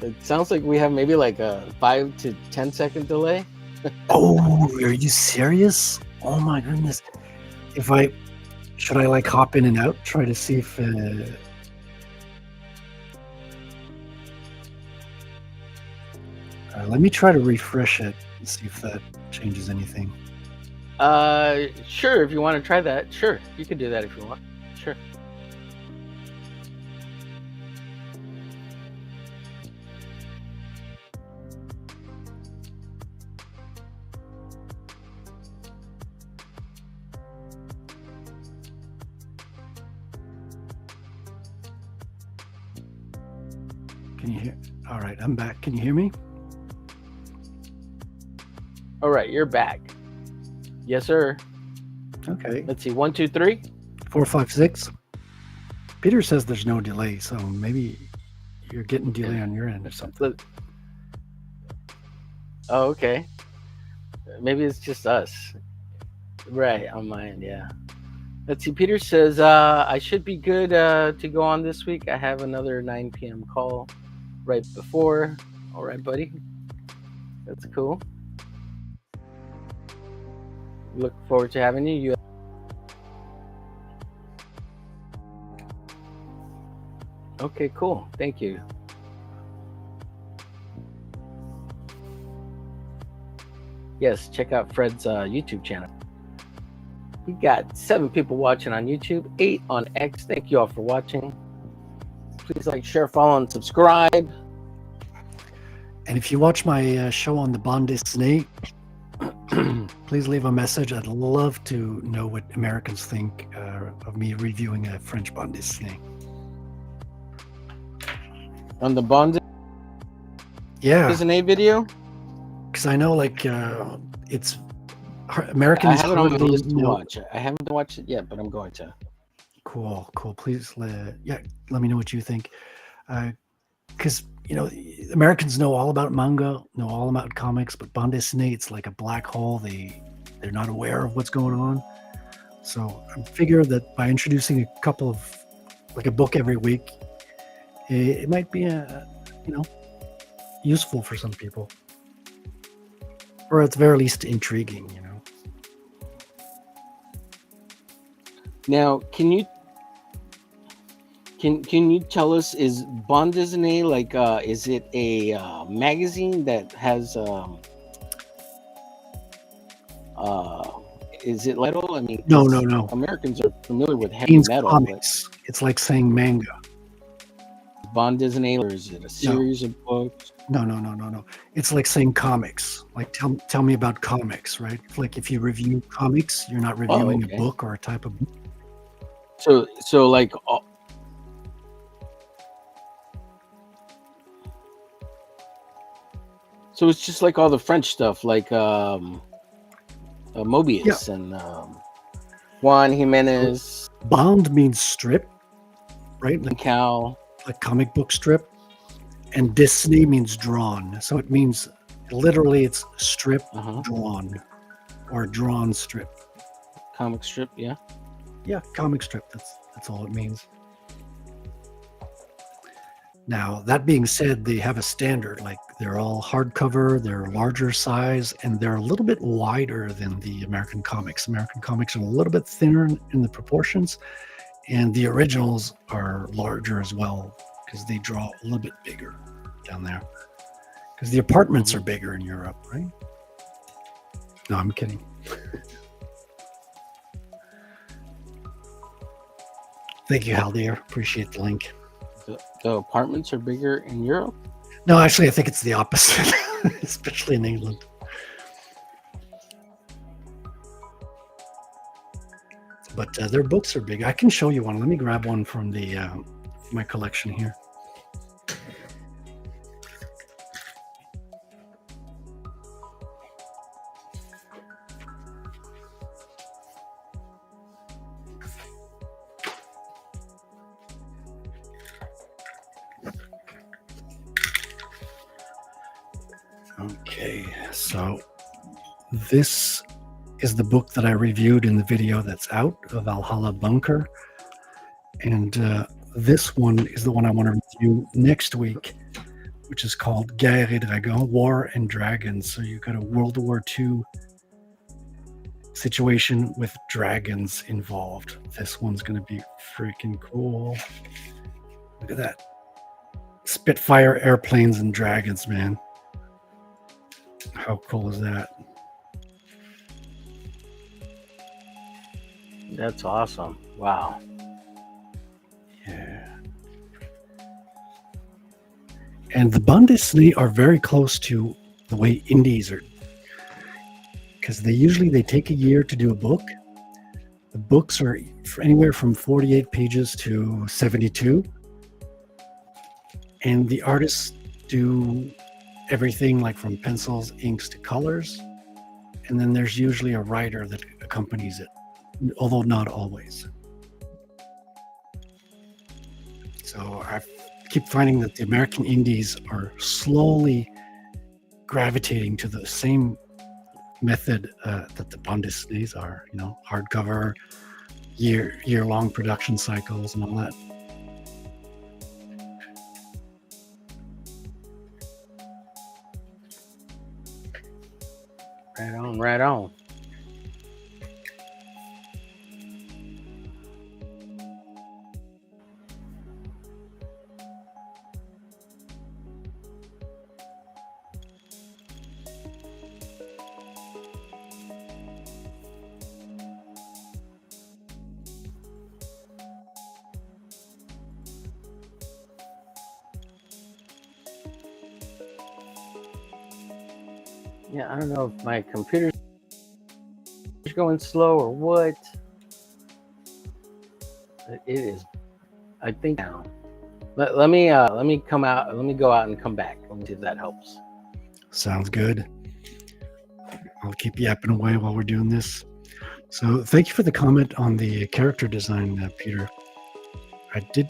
It sounds like we have maybe like a 5 to 10 second delay. Oh, are you serious? Oh my goodness. Should I like hop in and out, try to see if let me try to refresh it and see if that changes anything. Sure, if you want to try that. Sure, you can do that if you want. Sure. Can you hear? All right, I'm back. Can you hear me? All right, you're back. Yes, sir. Okay. Let's see. 1, 2, 3. 4, 5, 6. Peter says there's no delay, so maybe you're getting delay on your end or something. Oh, okay. Maybe it's just us. Right, on my end, yeah. Let's see. Peter says, I should be good to go on this week. I have another 9 p.m. call right before. All right, buddy. That's cool. Look forward to having you. Okay, cool. Thank you. Yes, check out Fred's YouTube channel. We got 7 people watching on YouTube, 8 on X. Thank you all for watching. Please like, share, follow, and subscribe. And if you watch my show on the bande dessinée, please leave a message. I'd love to know what Americans think of me reviewing a French bande dessinée. On the bande dessinée video? Because I know, like, it's I Americans have it on my hardly list to know. watch. I haven't watched it yet, but I'm going to. Cool. Please, let me know what you think. Because Americans know all about manga, know all about comics, but bande dessinée, it's like a black hole. They're not aware of what's going on. So I figure that by introducing a couple of, like a book every week, it might be useful for some people, or at the very least intriguing. Now, can you tell us, is bande dessinée like is it a magazine that has is it metal? I mean, No. Americans are familiar with It heavy means metal, comics. It's like saying manga. but bande dessinée, or is it a series of books? No. It's like saying comics. Like tell me about comics, right? It's like if you review comics, you're not reviewing okay. a book or a type of book. So like so it's just like all the French stuff, like Mobius and Juan Jimenez. Bound means strip, right? Like Cal. comic book strip. And Disney means drawn. So it means literally it's strip drawn, or drawn strip. Comic strip, yeah. Yeah, comic strip. That's all it means. Now, that being said, they have a standard. Like they're all hardcover, they're larger size, and they're a little bit wider than the American comics. American comics are a little bit thinner in the proportions, and the originals are larger as well because they draw a little bit bigger down there. Because the apartments are bigger in Europe, right? No, I'm kidding. Thank you, Haldir. Appreciate the link. The apartments are bigger in Europe? No, actually, I think it's the opposite, especially in England. But their books are big. I can show you one. Let me grab one from the my collection here. Okay, so this is the book that I reviewed in the video that's out, of Valhalla Bunker. And this one is the one I want to review next week, which is called Guerre et Dragons, War and Dragons. So you got a World War II situation with dragons involved. This one's going to be freaking cool. Look at that. Spitfire airplanes and dragons, man. How cool is that? That's awesome. Wow. Yeah. And the bande dessinée are very close to the way indies are, because they take a year to do a book. The books are anywhere from 48 pages to 72. And the artists do everything like from pencils, inks to colors. And then there's usually a writer that accompanies it, although not always. So I keep finding that the American indies are slowly gravitating to the same method that the bande dessinées are, hardcover, year-long production cycles and all that. Right on. Yeah, I don't know if my computer's going slow or what. It is, I think, down. Let me come out. Let me go out and come back. Let me see if that helps. Sounds good. I'll keep yapping away while we're doing this. So thank you for the comment on the character design, Peter. I did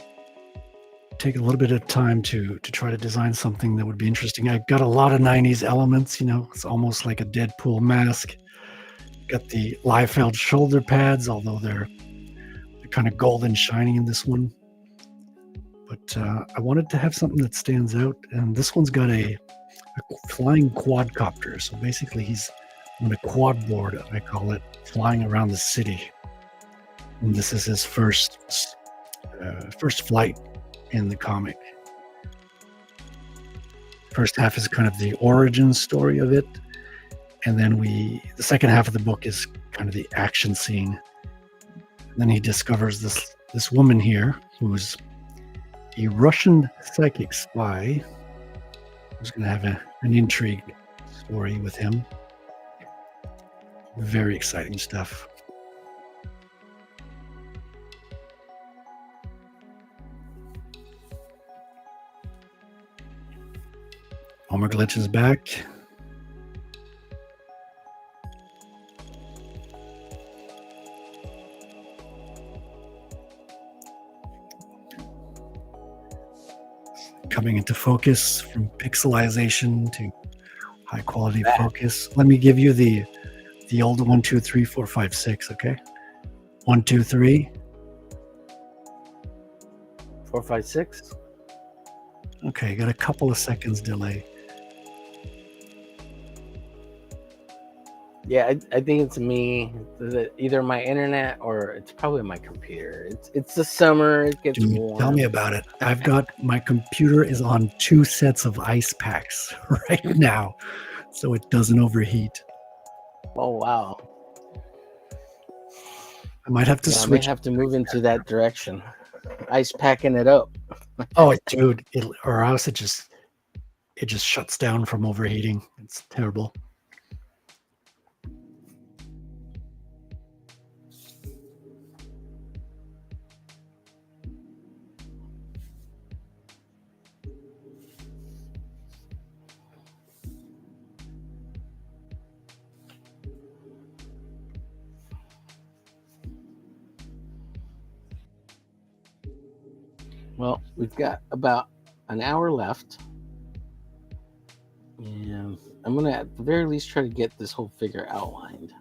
take a little bit of time to try to design something that would be interesting. I got a lot of 90s elements, it's almost like a Deadpool mask. Got the Liefeld shoulder pads, although they're kind of gold and shiny in this one. But I wanted to have something that stands out, and this one's got a flying quadcopter. So basically he's on a quad board, I call it, flying around the city. And this is his first flight in the comic. First half is kind of the origin story of it, and then the second half of the book is kind of the action scene. And then he discovers this woman here who's a Russian psychic spy who's going to have an intrigue story with him. Very exciting stuff. Omerglitch is back. Coming into focus from pixelization to high quality focus. Let me give you the old 1, 2, 3, 4, 5, 6. Okay, 1, 2, 3, 4, 5, 6. Okay, got a couple of seconds delay. Yeah, I think it's me. Either my internet or it's probably my computer. It's the summer. It gets warm. Tell me about it. I've got my computer is on 2 sets of ice packs right now, so it doesn't overheat. Oh wow! I might have to switch. I might have to move into that direction. Ice packing it up. Oh, dude! Or else it just shuts down from overheating. It's terrible. Well, we've got about an hour left. And I'm going to, at the very least, try to get this whole figure outlined.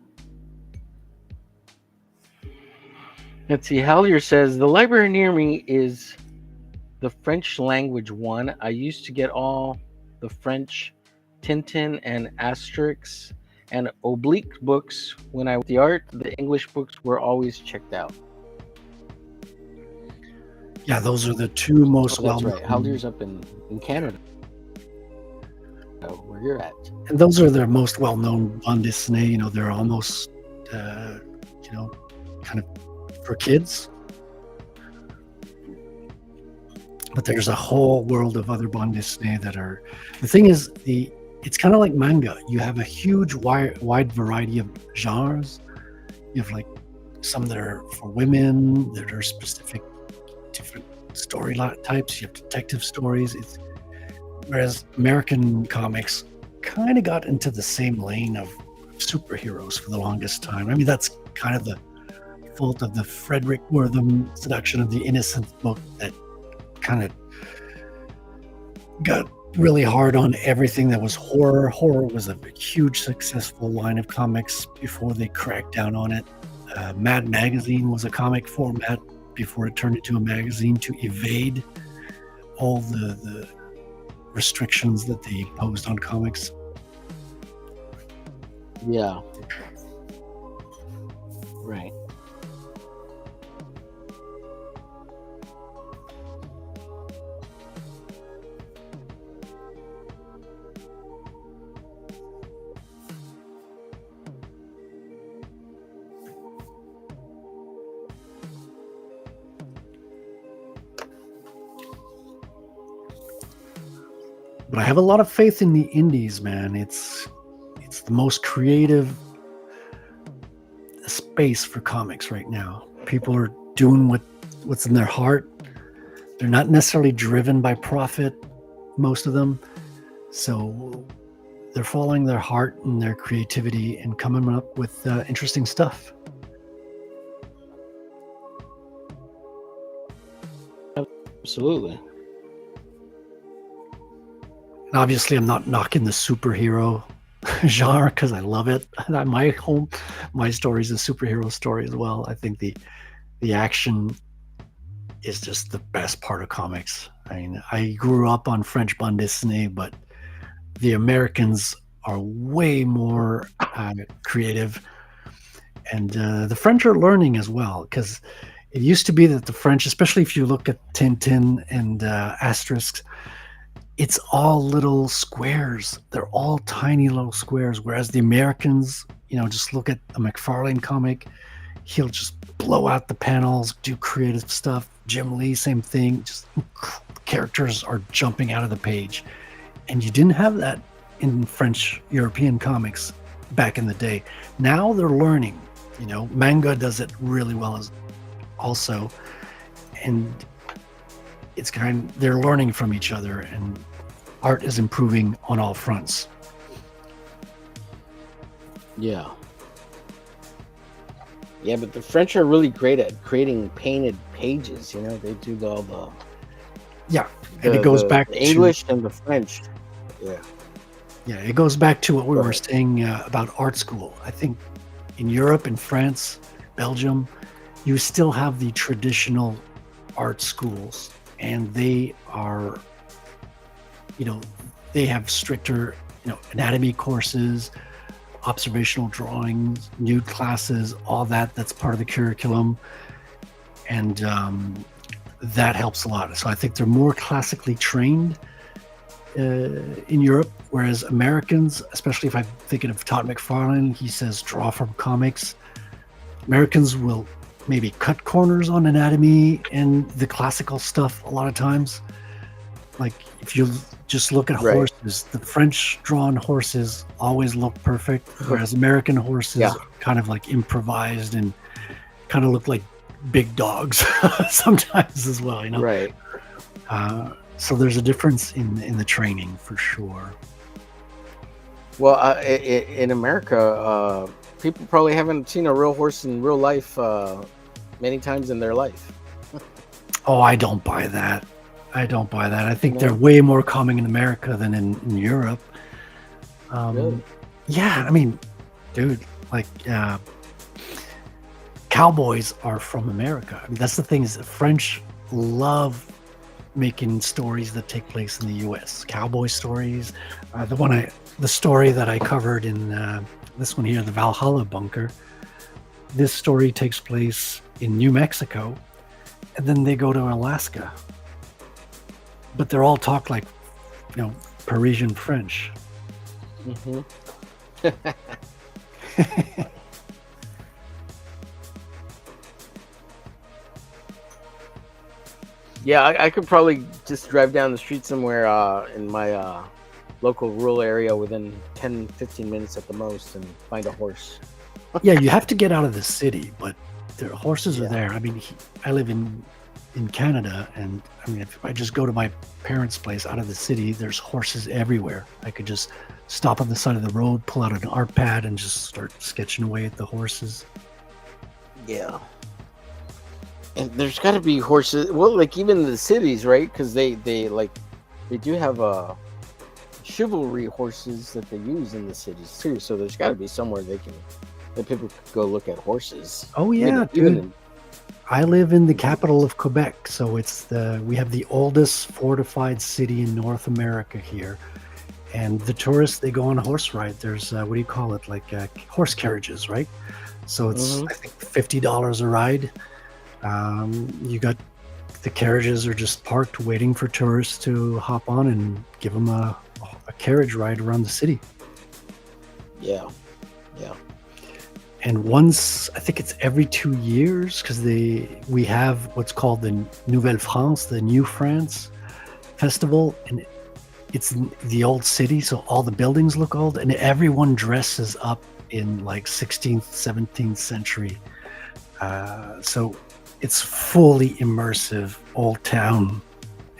Let's see. Hallier says, the library near me is the French language one. I used to get all the French Tintin and Asterix and Oblique books when I was the art. The English books were always checked out. Yeah, those are the two most well. That's right. Hallier's up in Canada, where you're at. And those are their most well-known bande dessinée. They're almost, kind of for kids. But there's a whole world of other bande dessinée that are. The thing is, it's kind of like manga. You have a huge wide variety of genres. You have like some that are for women, that are specific. Different story types. You have detective stories. Whereas American comics kind of got into the same lane of superheroes for the longest time. I mean, that's kind of the fault of the Frederic or the Seduction of the Innocent book that kind of got really hard on everything that was horror. Horror was a huge successful line of comics before they cracked down on it. Mad Magazine was a comic format before it turned into a magazine to evade all the restrictions that they imposed on comics. Yeah. Right. But I have a lot of faith in the indies, man. It's the most creative space for comics right now. People are doing what's in their heart. They're not necessarily driven by profit, most of them. So they're following their heart and their creativity and coming up with interesting stuff. Absolutely. And obviously, I'm not knocking the superhero genre because I love it. My story is a superhero story as well. I think the action is just the best part of comics. I mean, I grew up on French bande dessinée, but the Americans are way more creative, and the French are learning as well, because it used to be that the French, especially if you look at Tintin and Asterix, it's all little squares. They're all tiny little squares, whereas the Americans, just look at a McFarlane comic, he'll just blow out the panels, do creative stuff. Jim Lee, same thing, just characters are jumping out of the page. And you didn't have that in French European comics back in the day. Now they're learning. Manga does it really well as also, and they're learning from each other, and art is improving on all fronts. Yeah, but the French are really great at creating painted pages. They do all and it goes back to English and the French. Yeah, it goes back to what we were saying about art school. I think in Europe, in France, Belgium, you still have the traditional art schools, and they are, they have stricter, anatomy courses, observational drawings, nude classes, all that's part of the curriculum. And that helps a lot. So I think they're more classically trained in Europe, whereas Americans, especially if I'm thinking of Todd McFarlane, he says draw from comics. Americans will maybe cut corners on anatomy and the classical stuff a lot of times. Like if you just look at horses, the French drawn horses always look perfect, whereas American horses are kind of like improvised and kind of look like big dogs sometimes as well, Right. So there's a difference in the training for sure. Well, in America, people probably haven't seen a real horse in real life many times in their life. Oh, I don't buy that. I think they're way more common in America than in Europe. Really? Yeah, I mean, dude, like cowboys are from America. I mean, that's the thing, is the French love making stories that take place in the U.S. Cowboy stories. The story that I covered in this one here, the Valhalla Bunker. This story takes place in New Mexico, and then they go to Alaska. But they're all talk like, Parisian French. Mm-hmm. Yeah, I could probably just drive down the street somewhere in my local rural area within 10, 15 minutes at the most and find a horse. Yeah, you have to get out of the city, but the horses are there. I mean, I live in Canada, and I mean, if I just go to my parents' place out of the city, there's horses everywhere. I could just stop on the side of the road, pull out an art pad, and just start sketching away at the horses. Yeah. And there's got to be horses. Well, like even in the cities, right? Because they do have chivalry horses that they use in the cities too. So there's got to be somewhere that people could go look at horses. Oh yeah, dude. I live in the capital of Quebec, so we have the oldest fortified city in North America here. And the tourists, they go on a horse ride. There's what do you call it? Like horse carriages, right? So it's I think $50 a ride. You got the carriages are just parked waiting for tourists to hop on and give them a carriage ride around the city. Yeah. And once, I think it's every 2 years, because we have what's called the Nouvelle France, the New France festival, and it's the old city, so all the buildings look old, and everyone dresses up in like 16th, 17th century. So it's fully immersive old town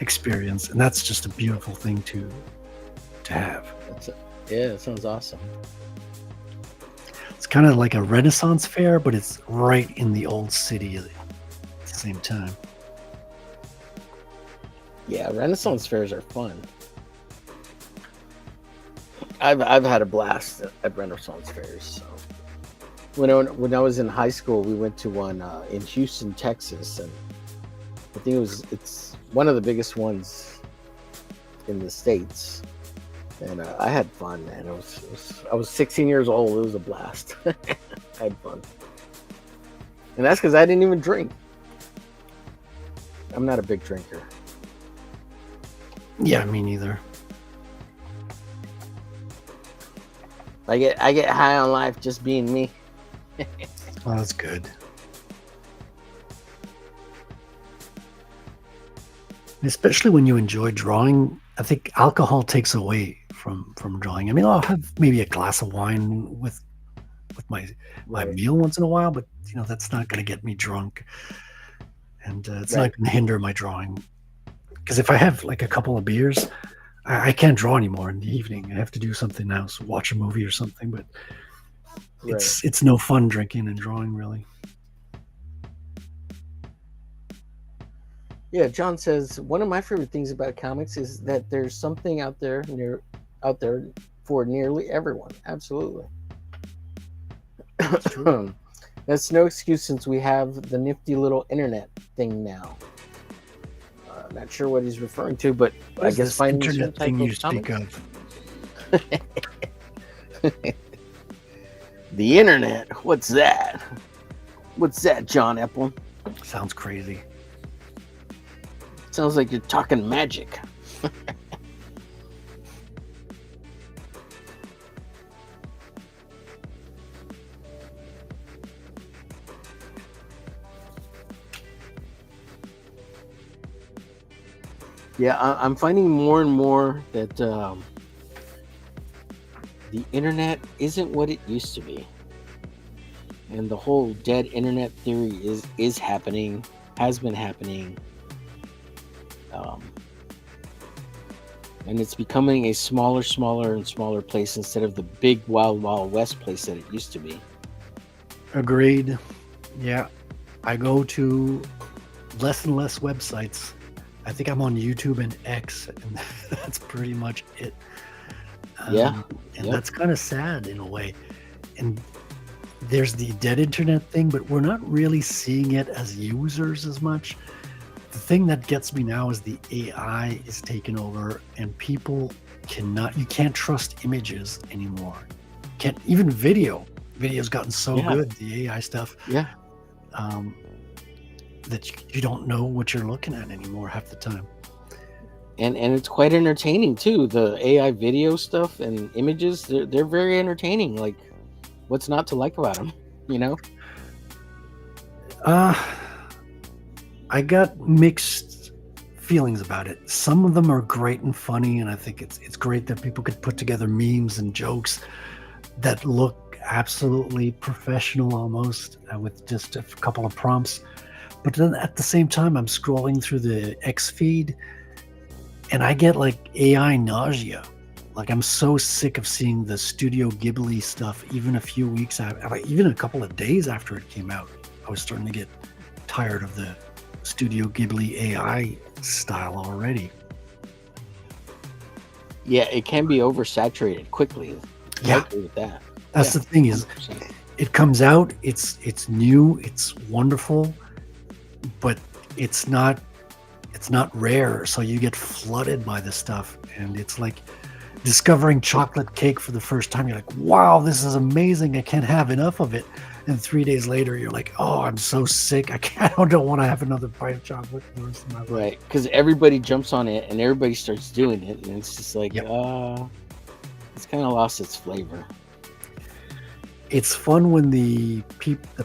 experience, and that's just a beautiful thing to have. Yeah, it sounds awesome. It's kind of like a Renaissance fair, but it's right in the old city at the same time. Yeah, Renaissance fairs are fun. I've had a blast at Renaissance fairs. So. When I was in high school, we went to one in Houston, Texas, and I think it's one of the biggest ones in the States. And I had fun, man. I was 16 years old. It was a blast. I had fun, and that's because I didn't even drink. I'm not a big drinker. Yeah, me neither. I get high on life just being me. Oh, that's good. Especially when you enjoy drawing, I think alcohol takes away from drawing. I mean, I'll have maybe a glass of wine with my Right. meal once in a while, but that's not going to get me drunk, and it's Right. not going to hinder my drawing. Because if I have like a couple of beers, I can't draw anymore in the evening. I have to do something else, watch a movie or something. But Right. it's no fun drinking and drawing, really. Yeah, John says one of my favorite things about comics is that there's something out there for nearly everyone. Absolutely. That's true. That's no excuse since we have the nifty little internet thing now. Not sure what he's referring to, but I guess finding some internet type thing of you speak comics. of. The internet. What's that? What's that, John Epple? Sounds crazy. Sounds like you're talking magic. Yeah, I'm finding more and more that the internet isn't what it used to be, and the whole dead internet theory is happening, has been happening, and it's becoming a smaller and smaller place instead of the big wild west place that it used to be. Agreed. Yeah, I go to less and less websites. I think I'm on YouTube and X, and that's pretty much it. Yeah. And that's kind of sad in a way. And there's the dead internet thing, but we're not really seeing it as users as much. The thing that gets me now is the AI is taking over, and you can't trust images anymore. Can't even video's gotten so good, the AI stuff. Yeah. That you don't know what you're looking at anymore half the time. And it's quite entertaining too. The AI video stuff and images, they're very entertaining. Like, what's not to like about them, I got mixed feelings about it. Some of them are great and funny, and I think it's great that people could put together memes and jokes that look absolutely professional almost, with just a couple of prompts. But then at the same time, I'm scrolling through the X feed, and I get like AI nausea. Like, I'm so sick of seeing the Studio Ghibli stuff. Even a few weeks after, even a couple of days after it came out, I was starting to get tired of the Studio Ghibli AI style already. Yeah, it can be oversaturated quickly. Yeah, I agree with that. That's the thing is, 100%. it comes out, it's new, it's wonderful, but it's not rare, so you get flooded by this stuff, and it's like discovering chocolate cake for the first time. You're like, wow, this is amazing, I can't have enough of it. And 3 days later you're like, oh, I'm so sick, I don't want to have another bite of chocolate for the rest of my life. Right, because everybody jumps on it and everybody starts doing it, and it's just like, it's kind of lost its flavor. It's fun when the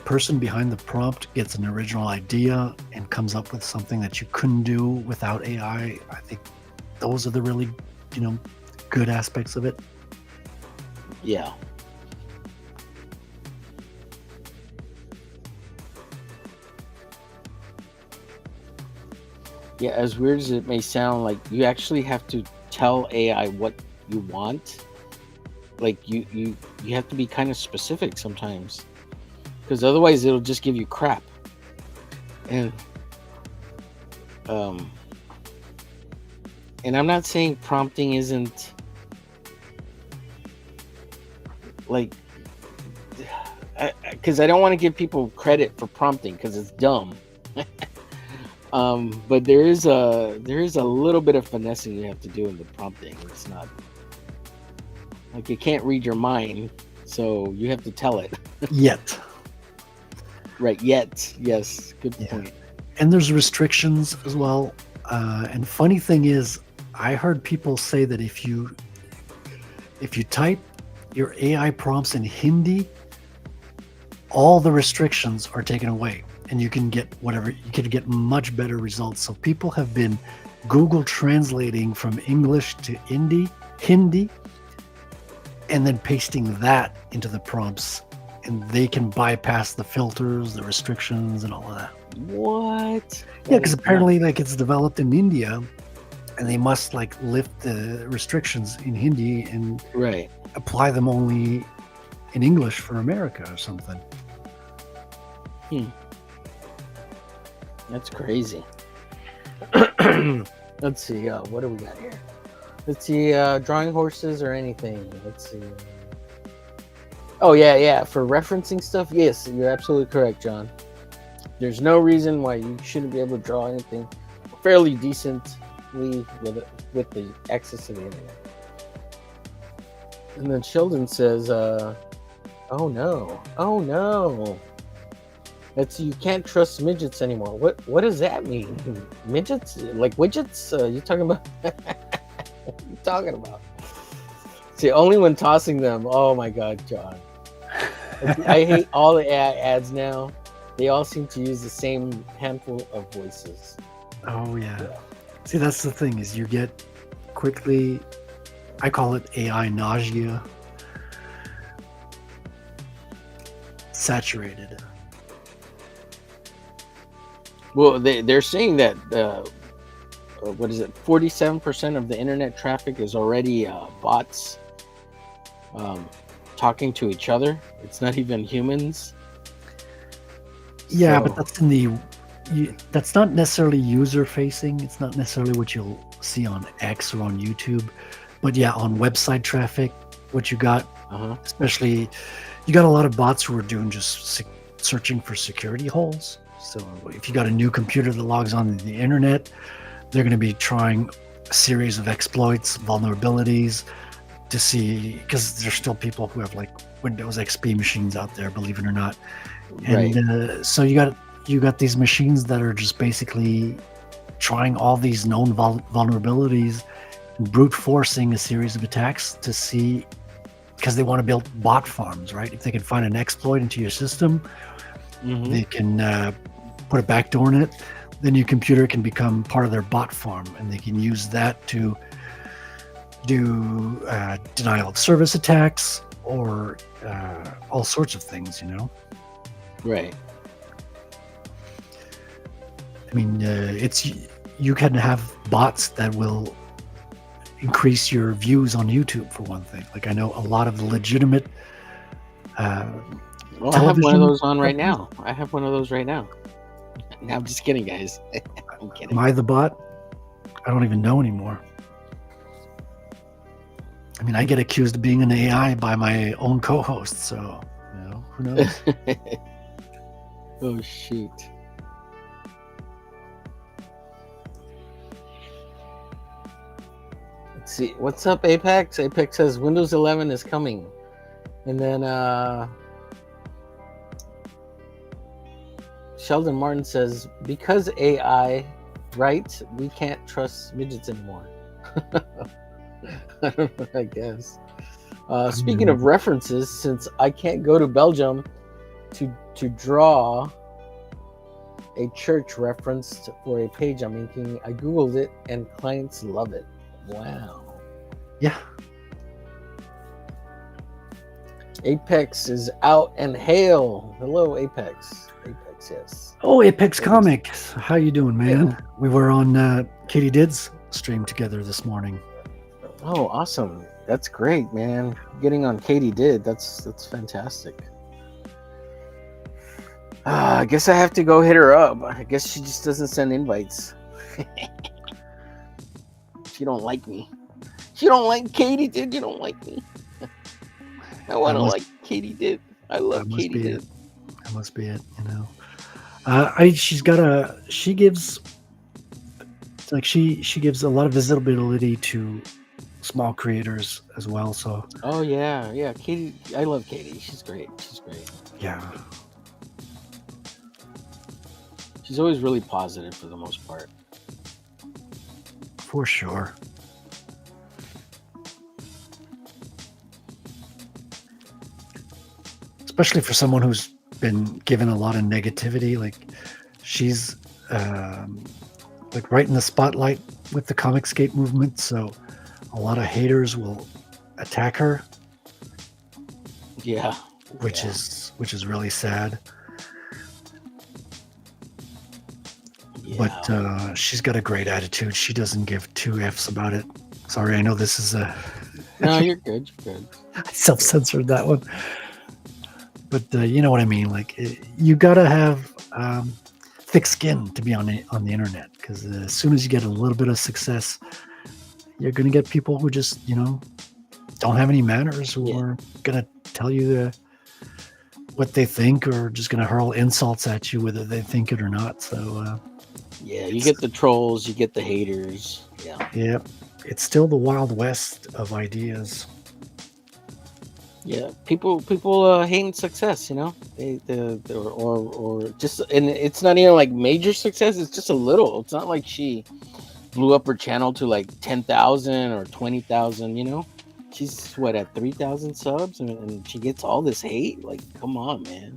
person behind the prompt gets an original idea and comes up with something that you couldn't do without AI. I think those are the really, good aspects of it. Yeah. Yeah, as weird as it may sound, like, you actually have to tell AI what you want like you have to be kind of specific sometimes, because otherwise it'll just give you crap. And I'm not saying prompting isn't like, because I don't want to give people credit for prompting because it's dumb. But there is a little bit of finessing you have to do in the prompting. It's not like you can't read your mind, so you have to tell it. Yet. Right, yet. Yes, good point. And there's restrictions as well. And funny thing is, I heard people say that if you type your AI prompts in Hindi, all the restrictions are taken away, and you can get much better results. So people have been Google translating from English to Hindi, and then pasting that into the prompts, and they can bypass the filters, the restrictions, and all of that. What? Yeah, because apparently, like, it's developed in India, and they must like lift the restrictions in Hindi and apply them only in English for America or something. That's crazy. Let's see. What do we got here? Let's see. Drawing horses or anything. Let's see. Oh yeah. For referencing stuff, yes, you're absolutely correct, John. There's no reason why you shouldn't be able to draw anything fairly decently with the access to the internet. And then Sheldon says, "Oh no. That's, you can't trust midgets anymore." What does that mean? Midgets? Like widgets? You talking about? What are you talking about? See, only when tossing them. Oh my God, John. I hate all the ads now. They all seem to use the same handful of voices. Oh yeah. See, that's the thing, is you get quickly, I call it AI nausea, saturated. Well, they're saying that 47% of the internet traffic is already bots talking to each other. It's not even humans. Yeah, but that's that's not necessarily user facing. It's not necessarily what you'll see on X or on YouTube. But yeah, on website traffic, what you got, especially, you got a lot of bots who are doing just searching for security holes. So if you got a new computer that logs on to the internet, they're going to be trying a series of exploits, vulnerabilities to see, because there's still people who have like Windows XP machines out there, believe it or not. And so you got these machines that are just basically trying all these known vulnerabilities and brute forcing a series of attacks to see, because they want to build bot farms, right? If they can find an exploit into your system, they can put a backdoor in it, then your computer can become part of their bot farm, and they can use that to do denial of service attacks or all sorts of things, you know? Right. I mean, you can have bots that will increase your views on YouTube, for one thing. Like, I know a lot of the legitimate well, I have one of those on right now. No, I'm just kidding, guys. I'm kidding. Am I the bot? I don't even know anymore. I mean, I get accused of being an AI by my own co-host, so, you know, who knows? Oh, shoot. Let's see. What's up, Apex? Apex says Windows 11 is coming. And then Sheldon Martin says, because AI, right? We can't trust midgets anymore. I don't know, I guess. Speaking of references, since I can't go to Belgium to draw a church reference for a page I'm making, I Googled it and clients love it. Wow. Yeah. Apex is out and hail. Hello, Apex. Apex, yes. Oh, Apex Comics. How you doing, man? Yeah. We were on Katie Did's stream together this morning. Oh, awesome. That's great, man. Getting on Katie did. That's fantastic. I guess I have to go hit her up. I guess she just doesn't send invites. She don't like me. She don't like Katie did. You don't like me. I want to like Katie did. I love Katie did. That must be it. You know, she gives a lot of visibility to small creators as well. So yeah, Katie. I love Katie. She's great. Yeah. She's always really positive for the most part. For sure. Especially for someone who's been given a lot of negativity, like she's like right in the spotlight with the Comicsgate movement, so a lot of haters will attack her. Yeah. Which is really sad. Yeah. But she's got a great attitude. She doesn't give two F's about it. Sorry, I know this is a... No, you're good. I self-censored that one. But you know what I mean? Like, you got to have thick skin to be on the internet, because as soon as you get a little bit of success, you're going to get people who just, don't have any manners, who are going to tell you what they think, or just going to hurl insults at you, whether they think it or not. So... yeah, you get the trolls, you get the haters. Yeah, it's still the Wild West of ideas. Yeah, people hate success, they or just, and it's not even like major success. It's just a little. It's not like she blew up her channel to like 10,000 or 20,000. She's at 3,000 subs, and she gets all this hate. Like, come on, man.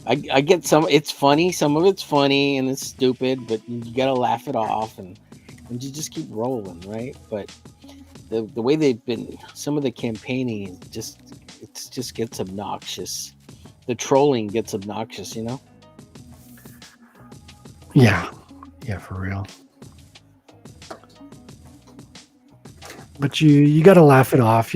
I get some. It's funny. Some of it's funny and it's stupid, but you gotta laugh it off and you just keep rolling, right? But the way they've been, some of the campaigning just gets obnoxious. The trolling gets obnoxious, Yeah, for real. But you gotta laugh it off.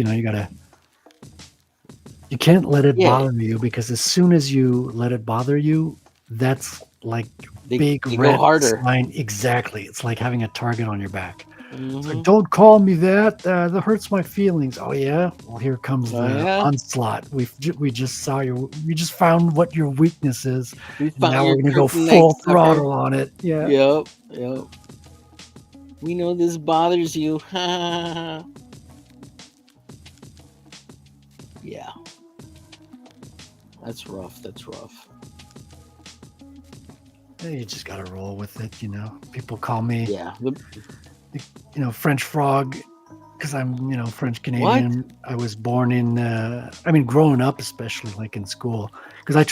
You can't let it bother you, because as soon as you let it bother you, that's like big red sign. Exactly. It's like having a target on your back. Mm-hmm. It's like, don't call me that. That hurts my feelings. Oh yeah. Well, here comes the onslaught. We just saw we just found what your weakness is. Now we're gonna go full throttle on it. Yeah. Yep. We know this bothers you. Yeah. That's rough. Yeah, you just gotta roll with it, People call me, French frog, because I'm, French Canadian. What? I was born in, growing up, especially like in school, because I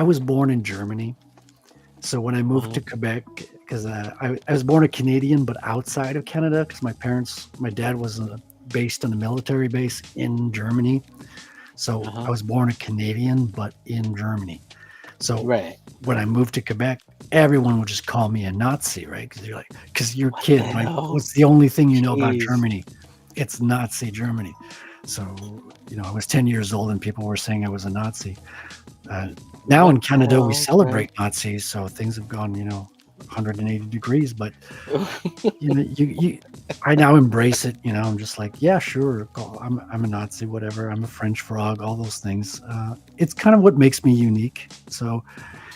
was born in Germany. So when I moved to Quebec, because I was born a Canadian, but outside of Canada, because my dad was based on a military base in Germany. So I was born a Canadian, but in Germany. So when I moved to Quebec, everyone would just call me a Nazi, right? Because you're a kid, right? What's the only thing you know about Germany? It's Nazi Germany. So, I was 10 years old and people were saying I was a Nazi. Now in Canada, we celebrate Nazis. So things have gone, 180 degrees, but I now embrace it. I'm just like, yeah, sure. I'm a Nazi, whatever. I'm a French frog, all those things. It's kind of what makes me unique. So,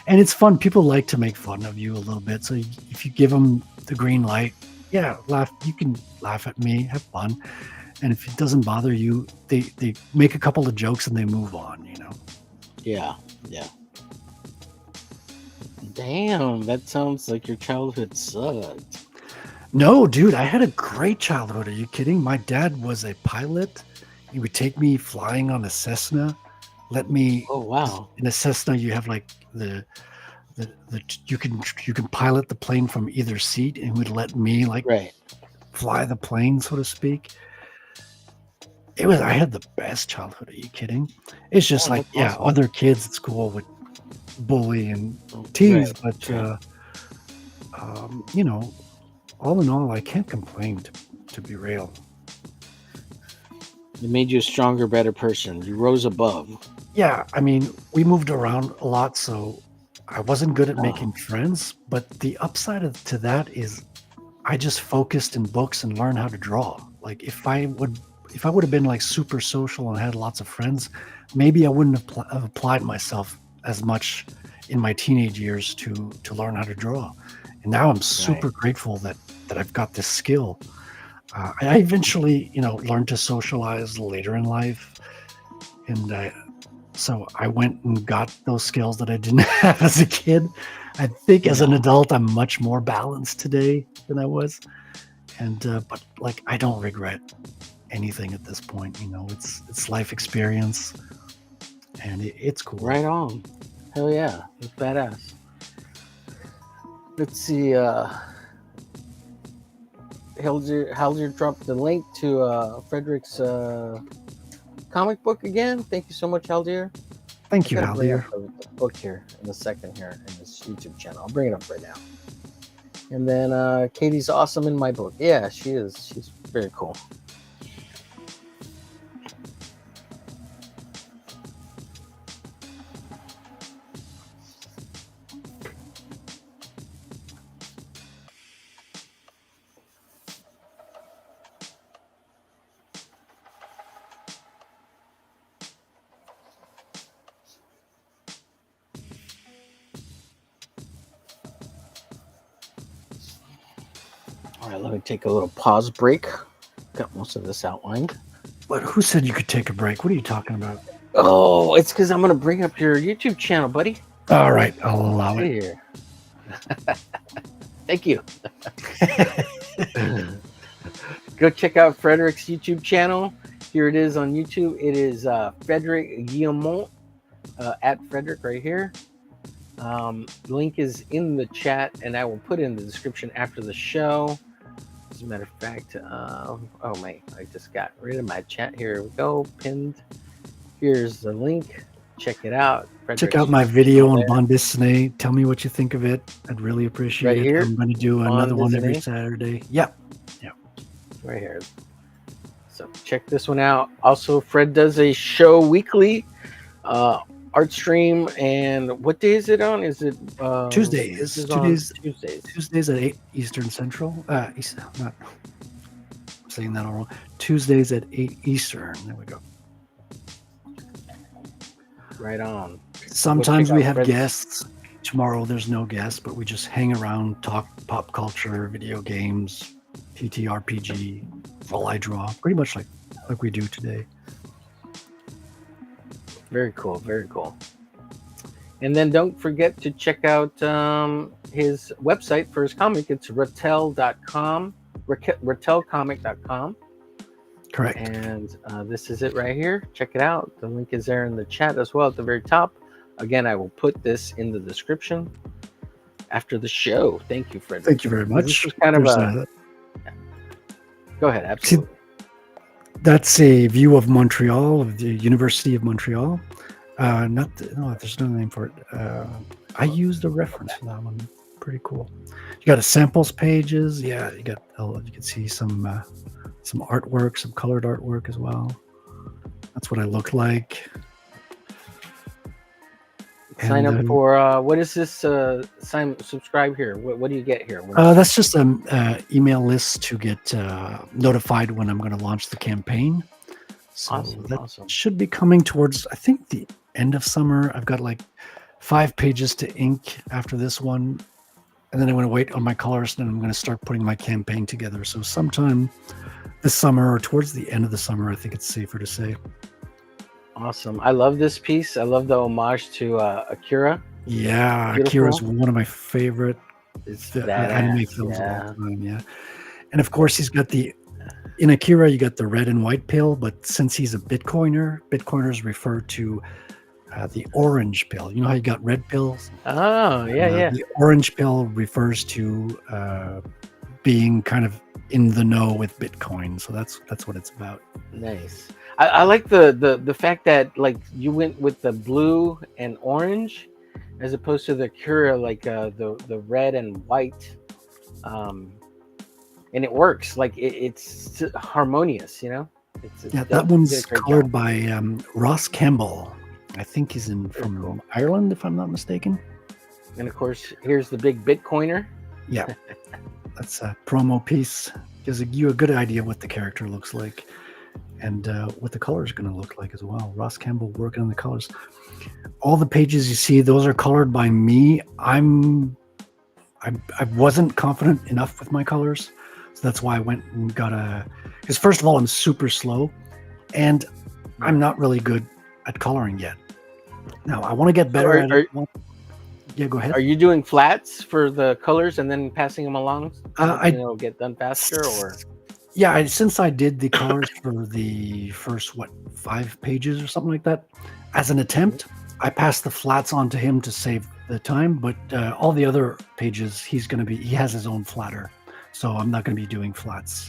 and it's fun. People like to make fun of you a little bit. So if you give them the green light, laugh. You can laugh at me, have fun. And if it doesn't bother you, they make a couple of jokes and they move on, Yeah. Damn, that sounds like your childhood sucked. No, dude, I had a great childhood. Are you kidding? My dad was a pilot. He would take me flying on a Cessna. Oh wow! In a Cessna, you have like you can pilot the plane from either seat, and would let me fly the plane, so to speak. I had the best childhood. Are you kidding? It's just awesome. Other kids at school would bully and tease, but all in all, I can't complain, to be real. It made you a stronger, better person. You rose above. Yeah, I mean, we moved around a lot, so I wasn't good at making friends. But the upside to that is I just focused in books and learned how to draw. Like if I would have been like super social and had lots of friends, maybe I wouldn't have applied myself as much in my teenage years to learn how to draw. And now I'm super grateful that I've got this skill. I eventually, learned to socialize later in life, and so I went and got those skills that I didn't have as a kid. I think as an adult, I'm much more balanced today than I was, and but like I don't regret anything at this point. It's life experience, and it's cool. Right on. Hell yeah, it's badass. Let's see. Haldir dropped the link to Frederic's comic book again. Thank you so much, Haldir. Thank you, Haldir. The book here in a second here in this YouTube channel. I'll bring it up right now. And then Katie's awesome in my book. Yeah, she is. She's very cool. All right, let me take a little pause break. Got most of this outlined. But who said you could take a break? What are you talking about? Oh, it's because I'm going to bring up your YouTube channel, buddy. All right, I'll allow it. Here. Thank you. Go check out Frederic's YouTube channel. Here it is on YouTube. It is Frederic Guimont at Frederic right here. Link is in the chat, and I will put it in the description after the show. As a matter of fact, oh my, I just got rid of my chat. Here we go, pinned. Here's the link. Check it out. Check out my video on bande dessinée. Tell me what you think of it. I'd really appreciate it. Here? I'm going to do another one every Saturday. Yep. Right here. So check this one out. Also, Fred does a show weekly, art stream. And what day is it on? Is it Tuesdays? Tuesdays. Tuesdays at 8 Eastern Central. I'm saying that all wrong. Tuesdays at 8 Eastern. There we go. Right on. Sometimes we have guests. Tomorrow there's no guests, but we just hang around, talk pop culture, video games, TTRPG, while I draw. Pretty much like we do today. Very cool. Very cool. And then don't forget to check out his website for his comic. It's ratel.com, ratelcomic.com. Correct. And this is it right here. Check it out. The link is there in the chat as well at the very top. Again, I will put this in the description after the show. Thank you, Frederic. Thank you very much. This is kind of Go ahead. Absolutely. That's a view of Montreal, of the University of Montreal. No, there's no name for it. I used a reference for that one. Pretty cool. You got a samples pages. Yeah, you got. You can see some artwork, some colored artwork as well. That's what I look like. Sign up for what is this? Subscribe here. What do you get here? That's just an email list to get notified when I'm going to launch the campaign. So awesome. Should be coming towards, I think, the end of summer. I've got like 5 pages to ink after this one, and then I'm going to wait on my colorist, and I'm going to start putting my campaign together. So sometime this summer or towards the end of the summer, I think it's safer to say. Awesome. I love this piece. I love the homage to Akira. Yeah, Akira is one of my favorite anime films of all time. Yeah, and of course he's got in Akira you got the red and white pill, but since he's a Bitcoiner, Bitcoiners refer to the orange pill. You know how you got red pills? Oh, yeah. The orange pill refers to being kind of in the know with Bitcoin. So that's what it's about. Nice. I like the fact that like you went with the blue and orange as opposed to the Akira, like the red and white, and it works. Like it's harmonious, you know. Yeah, that one's colored by Ross Campbell. I think he's from Ireland, if I'm not mistaken. And of course, here's the big Bitcoiner. Yeah, that's a promo piece. Gives you a good idea what the character looks like and what the color is going to look like as well. Ross Campbell working on the colors. All the pages you see, those are colored by me. I wasn't confident enough with my colors, so that's why I went and got because first of all, I'm super slow, and I'm not really good at coloring yet. Now I want to get better at it. Yeah, go ahead. Are you doing flats for the colors and then passing them along? It'll get done faster, or? Yeah, since I did the colors for the first 5 pages or something like that, as an attempt, I passed the flats on to him to save the time. But all the other pages, he has his own flatter, so I'm not going to be doing flats.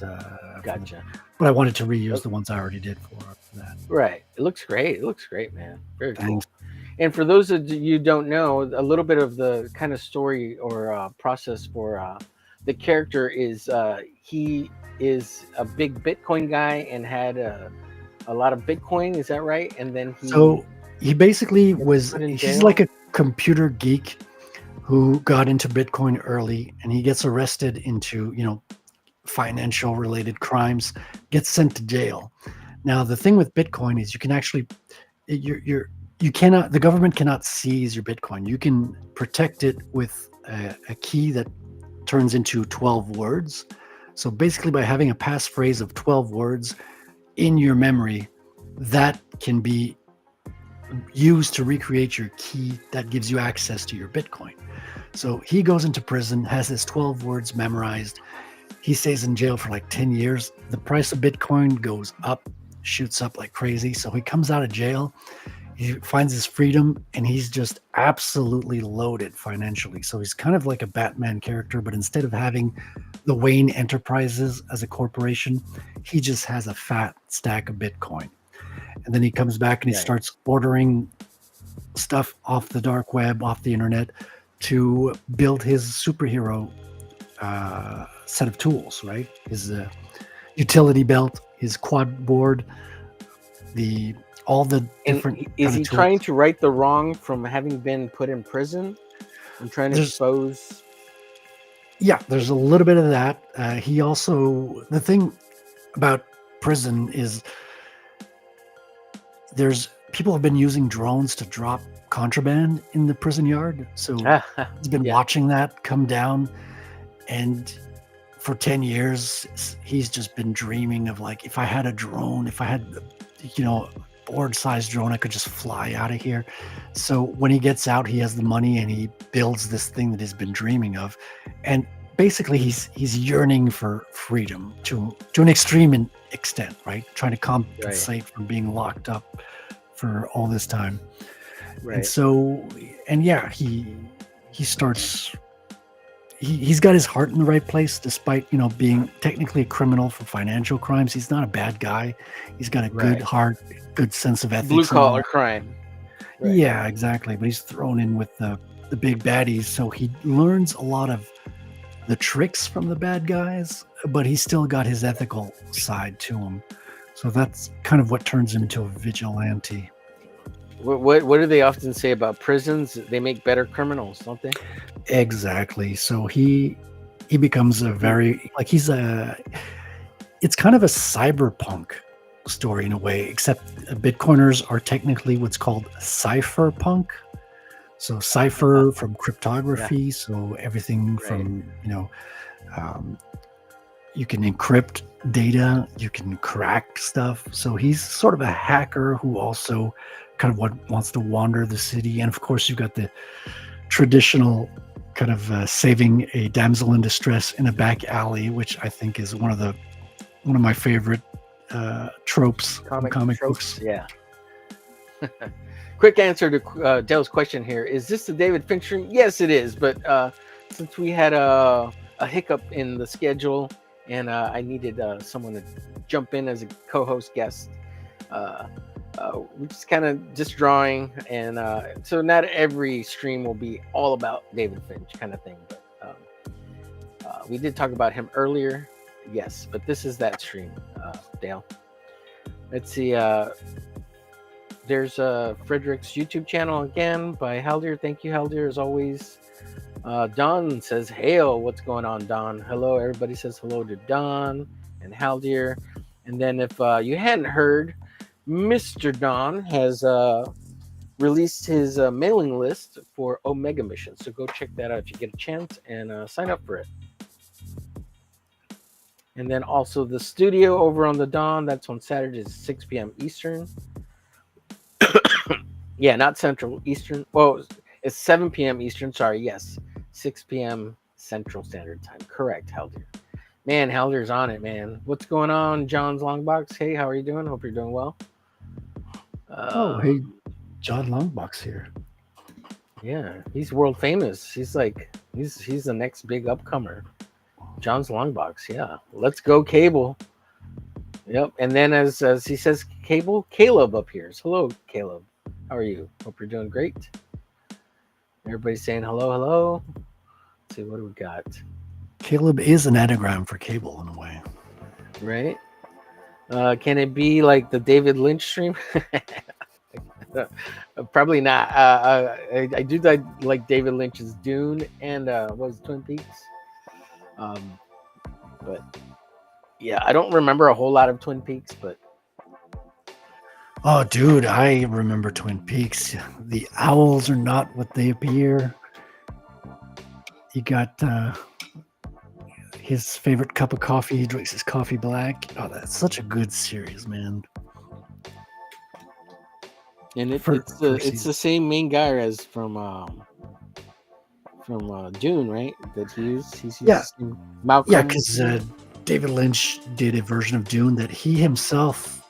Gotcha. But I wanted to reuse the ones I already did for that. Right. It looks great. It looks great, man. Very Thanks. Cool. And for those of you who don't know, a little bit of the kind of story or process for the character is he is a big Bitcoin guy and had a lot of Bitcoin. Is that right? And then he basically he's like a computer geek who got into Bitcoin early, and he gets arrested into financial related crimes, gets sent to jail. Now the thing with Bitcoin is you can actually the government cannot seize your Bitcoin. You can protect it with a key that turns into 12 words. So basically by having a passphrase of 12 words in your memory, that can be used to recreate your key that gives you access to your Bitcoin. So he goes into prison, has his 12 words memorized. He stays in jail for like 10 years. The price of Bitcoin goes up, shoots up like crazy. So he comes out of jail. He finds his freedom, and he's just absolutely loaded financially. So he's kind of like a Batman character, but instead of having the Wayne Enterprises as a corporation, he just has a fat stack of Bitcoin. And then he comes back and he starts ordering stuff off the dark web, off the internet, to build his superhero set of tools, right? His utility belt, his quad board, all the different. Is he trying to right the wrong from having been put in prison? I'm trying to expose. Yeah, there's a little bit of that. He also, the thing about prison is people have been using drones to drop contraband in the prison yard. So he's been watching that come down, and for 10 years, he's just been dreaming of like, if I had a drone, if I had, board-sized drone, I could just fly out of here. So when he gets out, he has the money and he builds this thing that he's been dreaming of. And basically he's yearning for freedom to an extreme extent, right? Trying to compensate from being locked up for all this time. Right. And so, he starts, he's got his heart in the right place, despite, being technically a criminal for financial crimes. He's not a bad guy. He's got a good heart, good sense of ethics. Blue collar crime. Right. Yeah, exactly. But he's thrown in with the big baddies. So he learns a lot of the tricks from the bad guys, but he's still got his ethical side to him. So that's kind of what turns him into a vigilante. What do they often say about prisons? They make better criminals, don't they? Exactly. So he becomes a very, like, it's kind of a cyberpunk story in a way, except Bitcoiners are technically what's called cypherpunk. So cipher from cryptography. So everything from, you can encrypt data, you can crack stuff. So he's sort of a hacker who also kind of wants to wander the city. And of course, you've got the traditional kind of saving a damsel in distress in a back alley, which I think is one of my favorite tropes, comic books. Yeah. Quick answer to Dale's question here: is this the David Finch stream? Yes, it is. But since we had a hiccup in the schedule, and I needed someone to jump in as a co-host guest, we're just kind of just drawing, and so not every stream will be all about David Finch kind of thing. But we did talk about him earlier, yes. But this is that stream, Dale. Let's see. There's Frederic's YouTube channel again by Haldir. Thank you, Haldir, as always. Don says, "Hail, what's going on, Don?" Hello, everybody says hello to Don and Haldir. And then, if you hadn't heard, Mr. Don has released his mailing list for Omega Mission. So go check that out if you get a chance and sign up for it. And then also the studio over on the Dawn, that's on Saturdays, 6 p.m. Eastern. Yeah, not Central, Eastern. Well, it's 7 p.m. Eastern. Sorry, yes. 6 p.m. Central Standard Time. Correct, Haldir. Man, Haldir's on it, man. What's going on, John's Longbox? Hey, how are you doing? Hope you're doing well. Hey, John Longbox here. Yeah, he's world famous. He's like, he's the next big upcomer. John's Longbox, yeah. Let's go, Cable. Yep. And then as he says, Cable, Caleb appears. Hello, Caleb. How are you? Hope you're doing great. Everybody's saying hello, hello. Let's see, what do we got? Caleb is an anagram for cable in a way. Right? Can it be like the David Lynch stream? Probably not. I do like David Lynch's Dune and what was it, Twin Peaks? But yeah, I don't remember a whole lot of Twin Peaks, but Oh, dude, I remember Twin Peaks. The owls are not what they appear. You got his favorite cup of coffee. He drinks his coffee black. Oh, that's such a good series, man. and it's the same main guy as from Dune, right? That he's Yeah. Malcolm. Yeah, because David Lynch did a version of Dune that he himself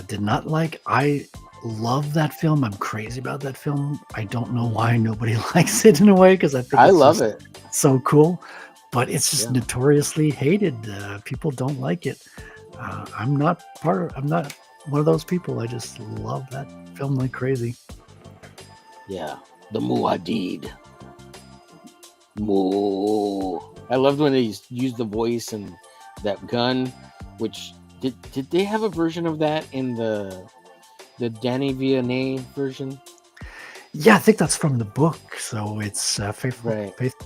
did not like. I love that film. I'm crazy about that film. I don't know why nobody likes it in a way, because I love it. So cool, but it's just notoriously hated. People don't like it. I'm not one of those people. I just love that film like crazy. Yeah, the Muad'Dib. Moo. I loved when they used the voice and that gun. Which did they have a version of that in the Danny Villeneuve version? Yeah, I think that's from the book, so it's faithful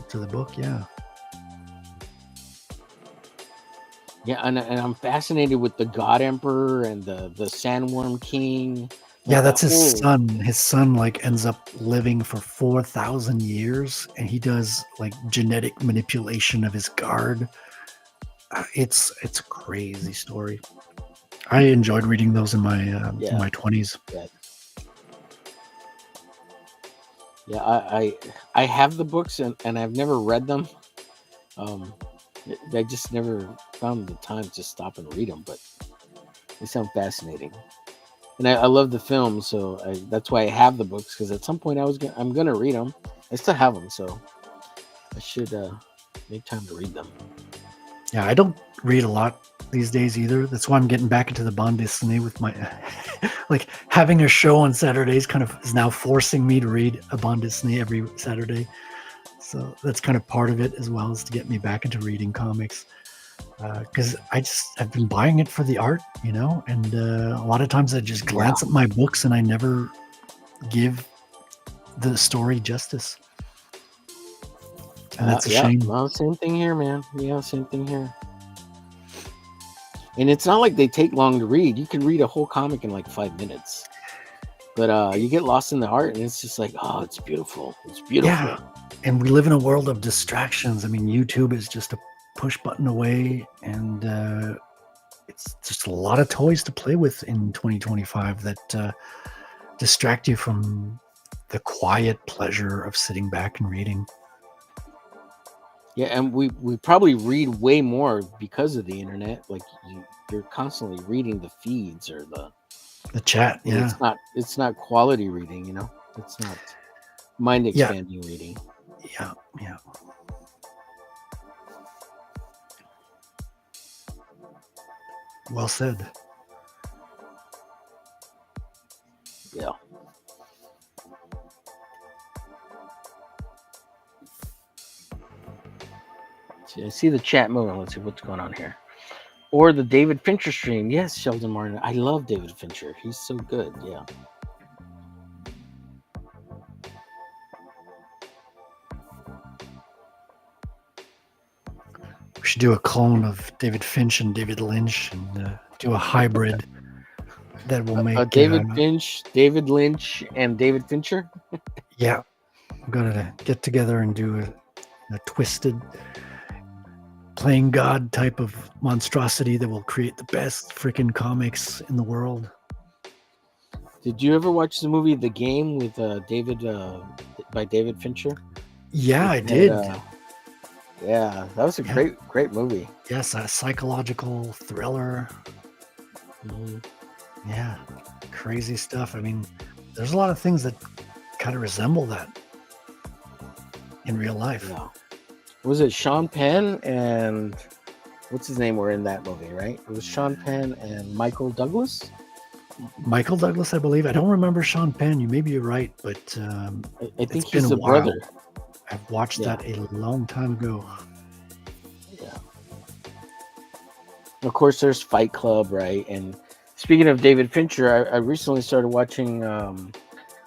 to the book. Yeah. Yeah, and I'm fascinated with the God Emperor and the Sandworm King. Yeah, that's his son. His son like ends up living for 4,000 years, and he does like genetic manipulation of his guard. It's a crazy story. I enjoyed reading those in my 20s. Yeah, I have the books and I've never read them. I just never found the time to stop and read them, but they sound fascinating. And I love the film, so that's why I have the books, because at some point I'm gonna read them. I still have them, so I should make time to read them. Yeah, I don't read a lot these days either. That's why I'm getting back into the bande dessinée with my like having a show on Saturdays kind of is now forcing me to read a bande dessinée every Saturday. So that's kind of part of it, as well as to get me back into reading comics. Because I've been buying it for the art, and a lot of times I just glance at my books and I never give the story justice. And that's a shame. Well, same thing here, man. Yeah, same thing here. And it's not like they take long to read. You can read a whole comic in like 5 minutes. But you get lost in the art, and it's just like, oh, it's beautiful. It's beautiful. Yeah. And we live in a world of distractions. I mean, YouTube is just a push button away, and it's just a lot of toys to play with in 2025 that distract you from the quiet pleasure of sitting back and reading. Yeah, and we probably read way more because of the internet. Like you're constantly reading the feeds or the chat. Yeah, it's not quality reading. It's not mind expanding reading. Yeah. Well said. Yeah. I see the chat moving. Let's see what's going on here. Or the David Fincher stream. Yes, Sheldon Martin. I love David Fincher. He's so good. Yeah. We should do a clone of David Finch and David Lynch and do a hybrid that will make David Finch, David Lynch, and David Fincher. Yeah, we're gonna get together and do a twisted playing God type of monstrosity that will create the best freaking comics in the world. Did you ever watch the movie The Game with by David Fincher? Yeah, I did. Yeah, that was a great movie. Yes, a psychological thriller. Mm-hmm. Yeah, crazy stuff. I mean, there's a lot of things that kind of resemble that in real life. Yeah. Was it Sean Penn and what's his name were in that movie, right? It was Sean Penn and Michael Douglas. Michael Douglas, I believe. I don't remember Sean Penn. You may be right, but I think he's the brother. I've watched that a long time ago. Yeah. Of course, there's Fight Club, right? And speaking of David Fincher, I recently started watching,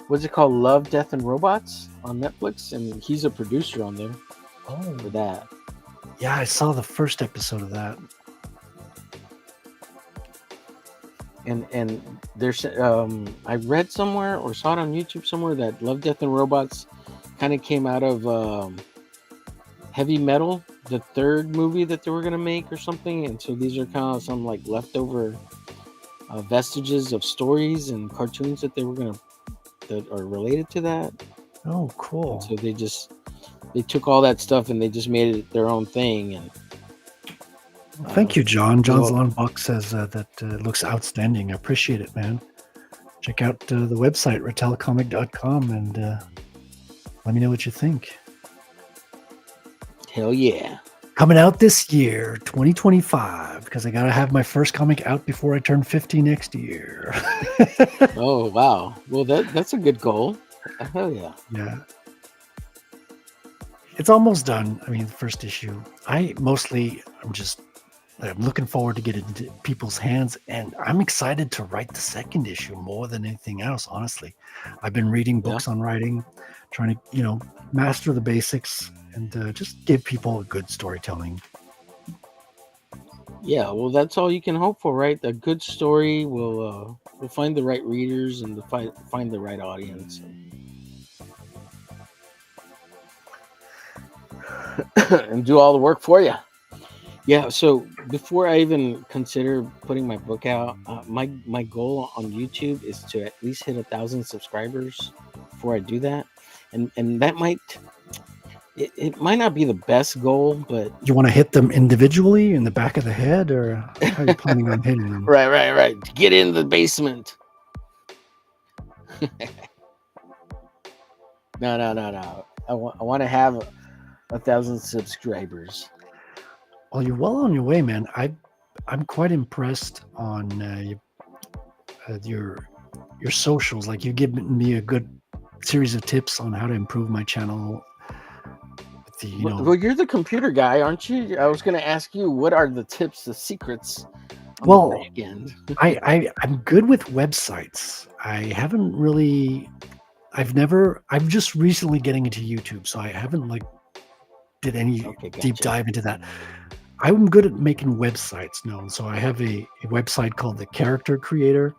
what's it called? Love, Death, and Robots on Netflix. And he's a producer on there for that. Yeah, I saw the first episode of that. And there's, I read somewhere or saw it on YouTube somewhere that Love, Death, and Robots kind of came out of Heavy Metal, the third movie that they were going to make or something. And so these are kind of some like leftover vestiges of stories and cartoons that that are related to that. Oh, cool. And so they took all that stuff and they just made it their own thing. And thank you, John. John's Lawn Buck says that looks outstanding. I appreciate it, man. Check out the website, ratelcomic.com, and let me know what you think. Hell yeah. Coming out this year, 2025, because I got to have my first comic out before I turn 50 next year. Oh, wow. Well, that's a good goal. Hell yeah. Yeah. It's almost done. I mean, the first issue. I'm looking forward to get it into people's hands, and I'm excited to write the second issue more than anything else, honestly. I've been reading books on writing, trying to, master the basics and just give people a good storytelling. Yeah, well, that's all you can hope for, right? A good story will find the right readers and find the right audience. And do all the work for you. Yeah, so before I even consider putting my book out, my goal on YouTube is to at least hit 1,000 subscribers before I do that. And that might not be the best goal, but you want to hit them individually in the back of the head, or how are you planning on hitting them? Right. Get in the basement. No. I want to have 1,000 subscribers. Well, you're well on your way, man. I'm quite impressed on your socials. Like, you've given me a good series of tips on how to improve my channel. Well, you're the computer guy, aren't you? I was going to ask you, what are the tips, the secrets on the back end? I'm good with websites. I'm just recently getting into YouTube, so I haven't did any deep dive into that. I'm good at making websites known. So I have a website called The Character Creator.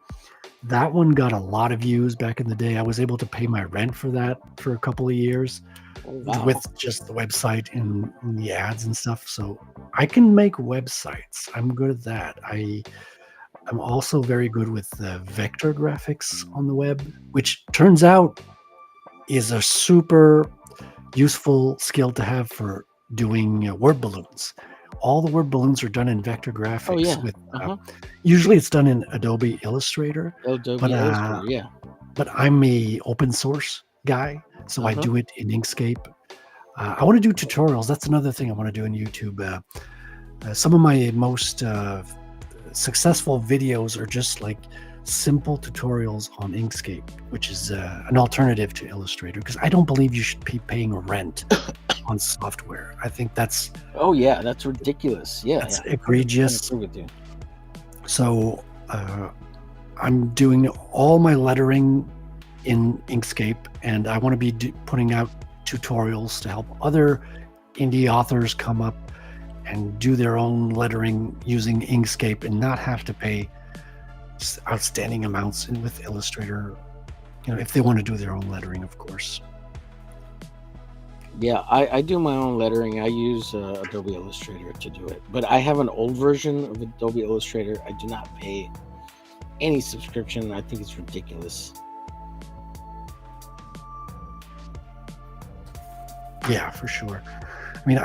That one got a lot of views back in the day. I was able to pay my rent for that for a couple of years with just the website and the ads and stuff. So I can make websites. I'm good at that. I'm also very good with vector graphics on the web, which turns out is a super useful skill to have for doing word balloons. All the word balloons are done in vector graphics. Usually it's done in Adobe Illustrator. But I'm a open source guy, so I do it in Inkscape. I want to do tutorials. That's another thing I want to do in YouTube. Some of my most successful videos are just simple tutorials on Inkscape, which is an alternative to Illustrator, because I don't believe you should be paying rent on software. I think that's that's ridiculous. That's egregious. I agree with you. So I'm doing all my lettering in Inkscape, and I want to be putting out tutorials to help other indie authors come up and do their own lettering using Inkscape and not have to pay outstanding amounts with Illustrator, if they want to do their own lettering, of course. Yeah, I do my own lettering. I use Adobe Illustrator to do it, but I have an old version of Adobe Illustrator. I do not pay any subscription. I think it's ridiculous. Yeah, for sure. I mean,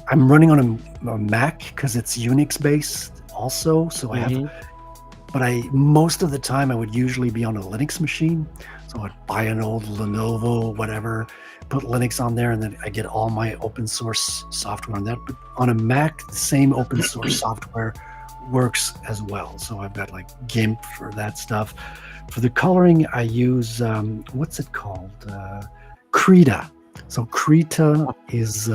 I'm running on a Mac because it's Unix based also, so I have. But most of the time I would usually be on a Linux machine, so I'd buy an old Lenovo, whatever, put Linux on there, and then I get all my open source software on that. But on a Mac, the same open source software works as well. So I've got like GIMP for that stuff. For the coloring, I use what's it called? Krita. So Krita is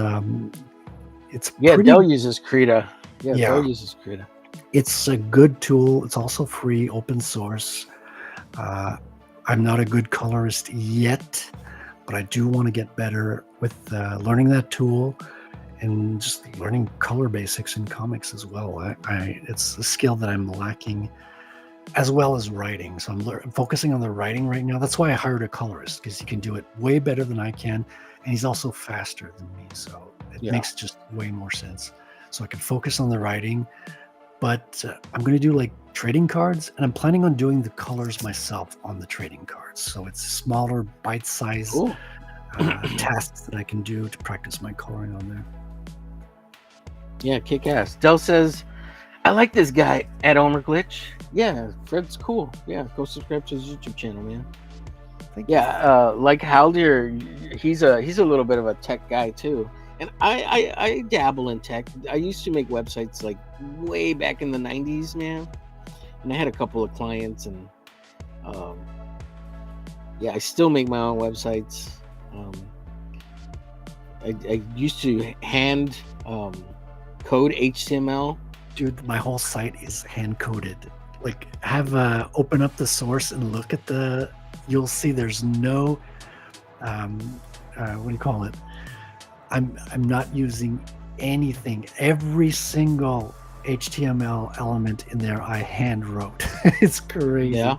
it's pretty, Dell uses Krita. Dell uses Krita. It's a good tool. It's also free, open source. I'm not a good colorist yet, but I do want to get better with learning that tool and just learning color basics in comics as well. It's a skill that I'm lacking, as well as writing. So I'm focusing on the writing right now. That's why I hired a colorist, because he can do it way better than I can, and he's also faster than me. So it makes just way more sense. So I can focus on the writing. But I'm going to do like trading cards, and I'm planning on doing the colors myself on the trading cards. So it's smaller, bite-sized tasks that I can do to practice my coloring on there. Yeah, kick ass. Dell says, I like this guy at omerglitch. Yeah, Fred's cool. Yeah, go subscribe to his YouTube channel, man. Thank you. Like Haldir, he's a little bit of a tech guy too. And I dabble in tech. I used to make websites like way back in the 90s, man. And I had a couple of clients, and I still make my own websites. I used to hand code HTML. Dude, my whole site is hand coded. Like, have open up the source and look at you'll see there's no what do you call it? I'm not using anything. Every single HTML element in there I hand wrote. It's crazy. Yeah.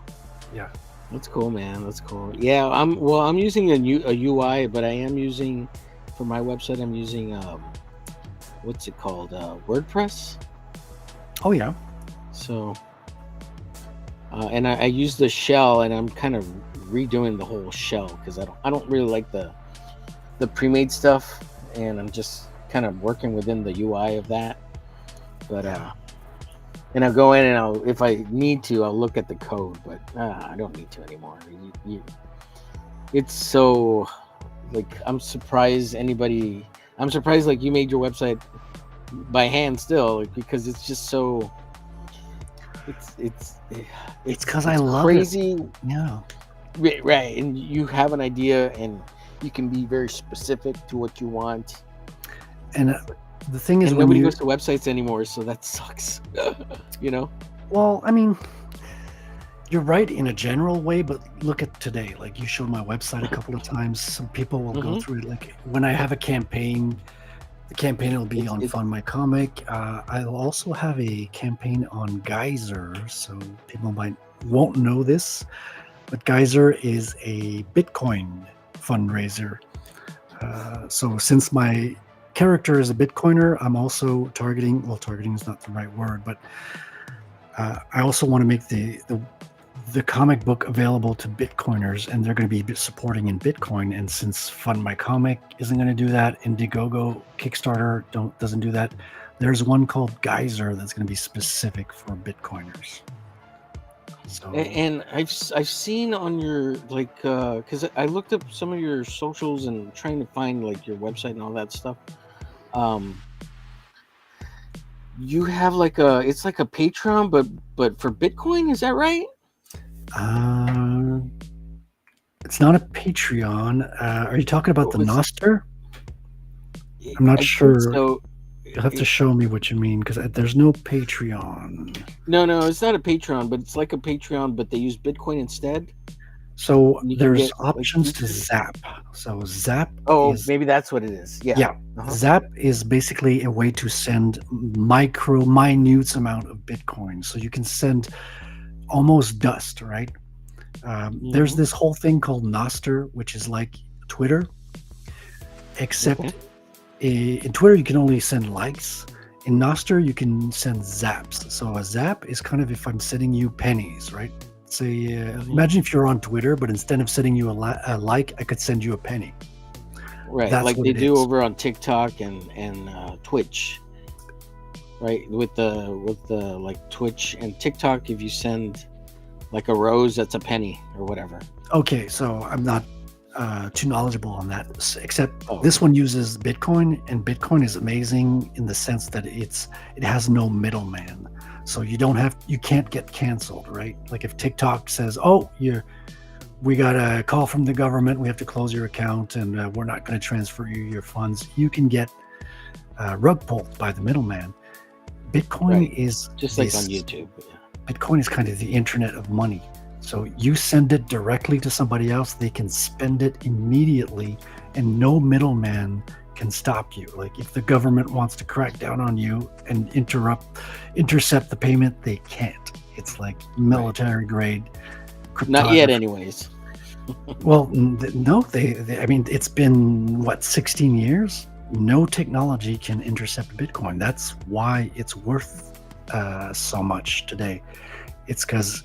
That's cool, man. That's cool. Yeah, I'm using a UI, but I am using, for my website, I'm using what's it called? WordPress. Oh yeah. So and I use the shell, and I'm kind of redoing the whole shell because I don't really like the pre-made stuff. And I'm just kind of working within the UI of that. But and I'll go in, and if I need to, I'll look at the code. But I don't need to anymore. It's so, like, I'm surprised like you made your website by hand still, like, because it's just so. It's because I love crazy. It. Yeah. Right, and you have an idea, and you can be very specific to what you want. And the thing is, nobody goes to websites anymore, so that sucks. Well, I mean, you're right in a general way, but look at today. Like, you showed my website a couple of times. Some people will go through it. Like, when I have a campaign, the campaign will be on Fund My Comic. I'll also have a campaign on Geyser, so people won't know this, but Geyser is a Bitcoin fundraiser. So since my character is a Bitcoiner, I'm also targeting is not the right word, but I also want to make the comic book available to Bitcoiners, and they're going to be supporting in Bitcoin. And since Fund My Comic isn't going to do that, Indiegogo, Kickstarter doesn't do that, there's one called Geyser that's going to be specific for Bitcoiners. So, and I've seen on your, like, because I looked up some of your socials and trying to find like your website and all that stuff. You have like it's like a Patreon, but for Bitcoin, is that right? It's not a Patreon. Are you talking about the Nostr? I'm not I think sure. so. You'll have to show me what you mean because there's no Patreon. No, it's not a Patreon, but it's like a Patreon, but they use Bitcoin instead. So And you can there's get like options to features. Zap. So Zap Oh, is maybe that's what it is. Yeah. yeah. Zap is basically a way to send minute amount of Bitcoin. So you can send almost dust, right? There's this whole thing called Nostr, which is like Twitter, except in Twitter you can only send likes. In Nostr you can send zaps. So a zap is kind of if I'm sending you pennies, right? Say, imagine if you're on Twitter, but instead of sending you a like, I could send you a penny. Right, That's like what they it do is. over on TikTok and Twitch. Right, with the like Twitch and TikTok, if you send like a rose, that's a penny or whatever. Okay, so I'm not too knowledgeable on that, except this one uses Bitcoin, and Bitcoin is amazing in the sense that it has no middleman. So you can't get canceled, right? Like if TikTok says, "Oh, we got a call from the government, we have to close your account, and we're not going to transfer you your funds," you can get rug pulled by the middleman. Bitcoin is just like on YouTube. Yeah. Bitcoin is kind of the internet of money. So you send it directly to somebody else, they can spend it immediately, and no middleman can stop you. Like if the government wants to crack down on you and intercept the payment, they can't. It's like military grade cryptography. Not yet, anyways. Well, no, I mean, it's been what, 16 years? No technology can intercept Bitcoin. That's why it's worth so much today. It's because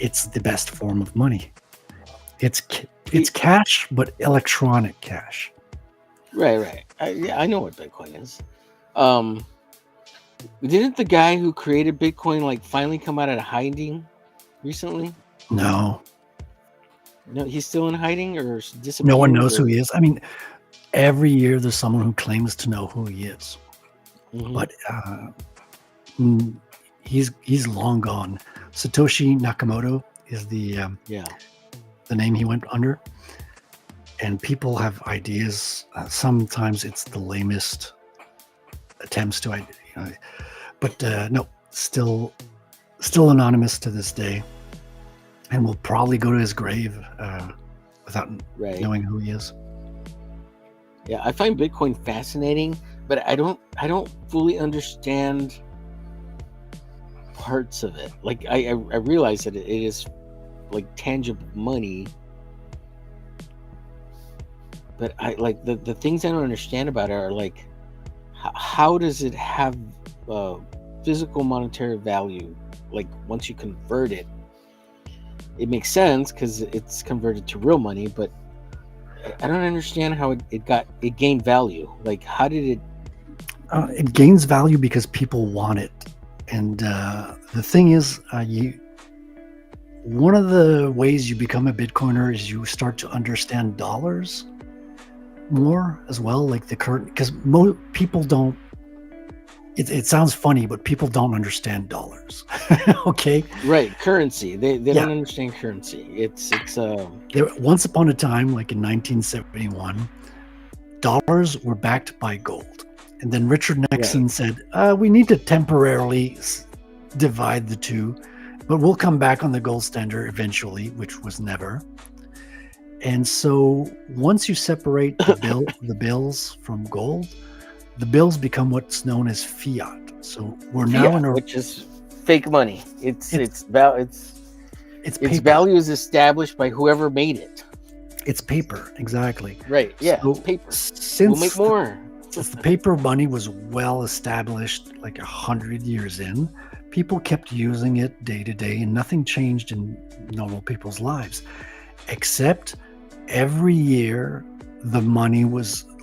it's the best form of money. It's cash, but electronic cash. Right. I know what Bitcoin is. Didn't the guy who created Bitcoin like finally come out of hiding recently? No, He's still in hiding or disappeared. no one knows who he is. I mean, every year there's someone who claims to know who he is, but he's long gone. Satoshi Nakamoto is the name he went under, and people have ideas. Sometimes it's the lamest attempts to, but no, still anonymous to this day, and will probably go to his grave without knowing who he is. Yeah, I find Bitcoin fascinating, but I don't fully understand parts of it. Like I realize that it is like tangible money, but I like the things I don't understand about it are like how does it have physical monetary value? Like once you convert it, it makes sense because it's converted to real money, but I don't understand how it gained value. Like how did it? It gains value because people want it. And the thing is, one of the ways you become a Bitcoiner is you start to understand dollars more as well, like the current, because people don't, it sounds funny, but people don't understand dollars. Okay? Right, currency. They don't understand currency. It's once upon a time, like in 1971, dollars were backed by gold. And then Richard Nixon said, we need to temporarily divide the two, but we'll come back on the gold standard eventually, which was never. And so once you separate the bills from gold, the bills become what's known as fiat. So we're now in which is fake money. Its paper. value is established by whoever made it. It's paper, exactly. Right. Yeah, So it's paper. Since We'll make more. Since the paper money was well established, like 100 years in, people kept using it day to day, and nothing changed in normal people's lives, except every year the money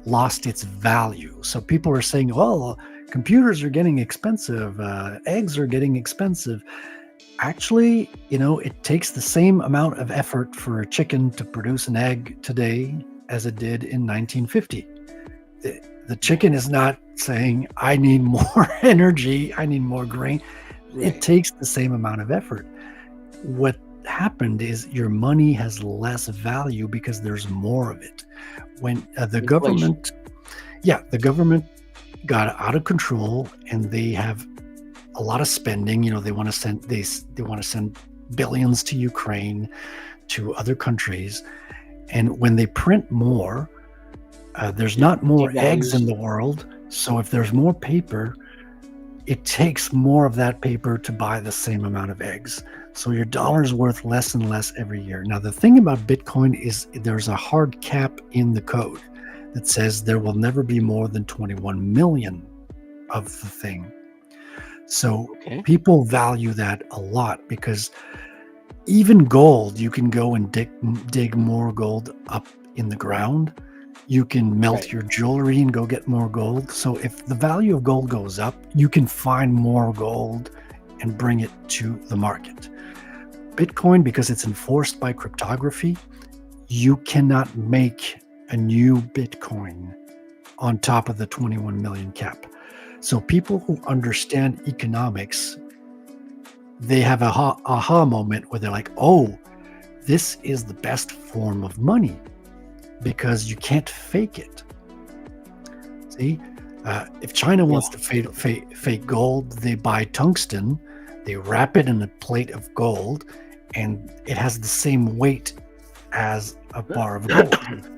lost its value. So people are saying, "Well, computers are getting expensive, eggs are getting expensive." Actually, it takes the same amount of effort for a chicken to produce an egg today as it did in 1950. The chicken is not saying, I need more energy, I need more grain. Right. It takes the same amount of effort. What happened is your money has less value because there's more of it. When the government, Yeah, the government got out of control, and they have a lot of spending. They want to send they want to send billions to Ukraine, to other countries, and when they print more, there's not more eggs in the world. So if there's more paper, it takes more of that paper to buy the same amount of eggs. So your dollar's worth less and less every year. Now, the thing about Bitcoin is there's a hard cap in the code that says there will never be more than 21 million of the thing. So people value that a lot, because even gold, you can go and dig more gold up in the ground. You can melt your jewelry and go get more gold. So if the value of gold goes up, you can find more gold and bring it to the market. Bitcoin, because it's enforced by cryptography, you cannot make a new Bitcoin on top of the 21 million cap. So people who understand economics, they have a aha moment where they're like, oh, this is the best form of money, because you can't fake it. See, if China wants to fake gold, they buy tungsten, they wrap it in a plate of gold, and it has the same weight as a bar of gold.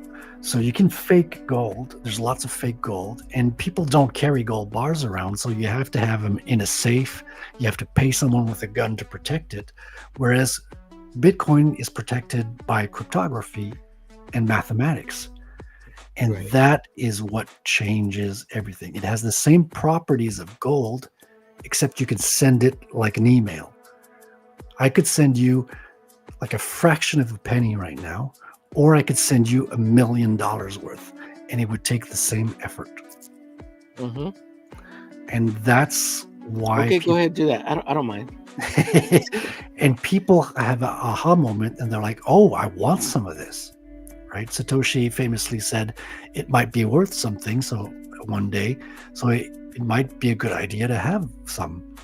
So you can fake gold. There's lots of fake gold, and people don't carry gold bars around, so you have to have them in a safe. You have to pay someone with a gun to protect it, whereas Bitcoin is protected by cryptography and mathematics. And that is what changes everything. It has the same properties of gold, except you can send it like an email. I could send you like a fraction of a penny right now, or I could send you $1 million worth, and it would take the same effort. Mm-hmm. And that's why. Okay, go ahead, do that. I don't mind. And people have an aha moment, and they're like, "Oh, I want some of this." Right? Satoshi famously said it might be worth something. So one day, so it might be a good idea to have some.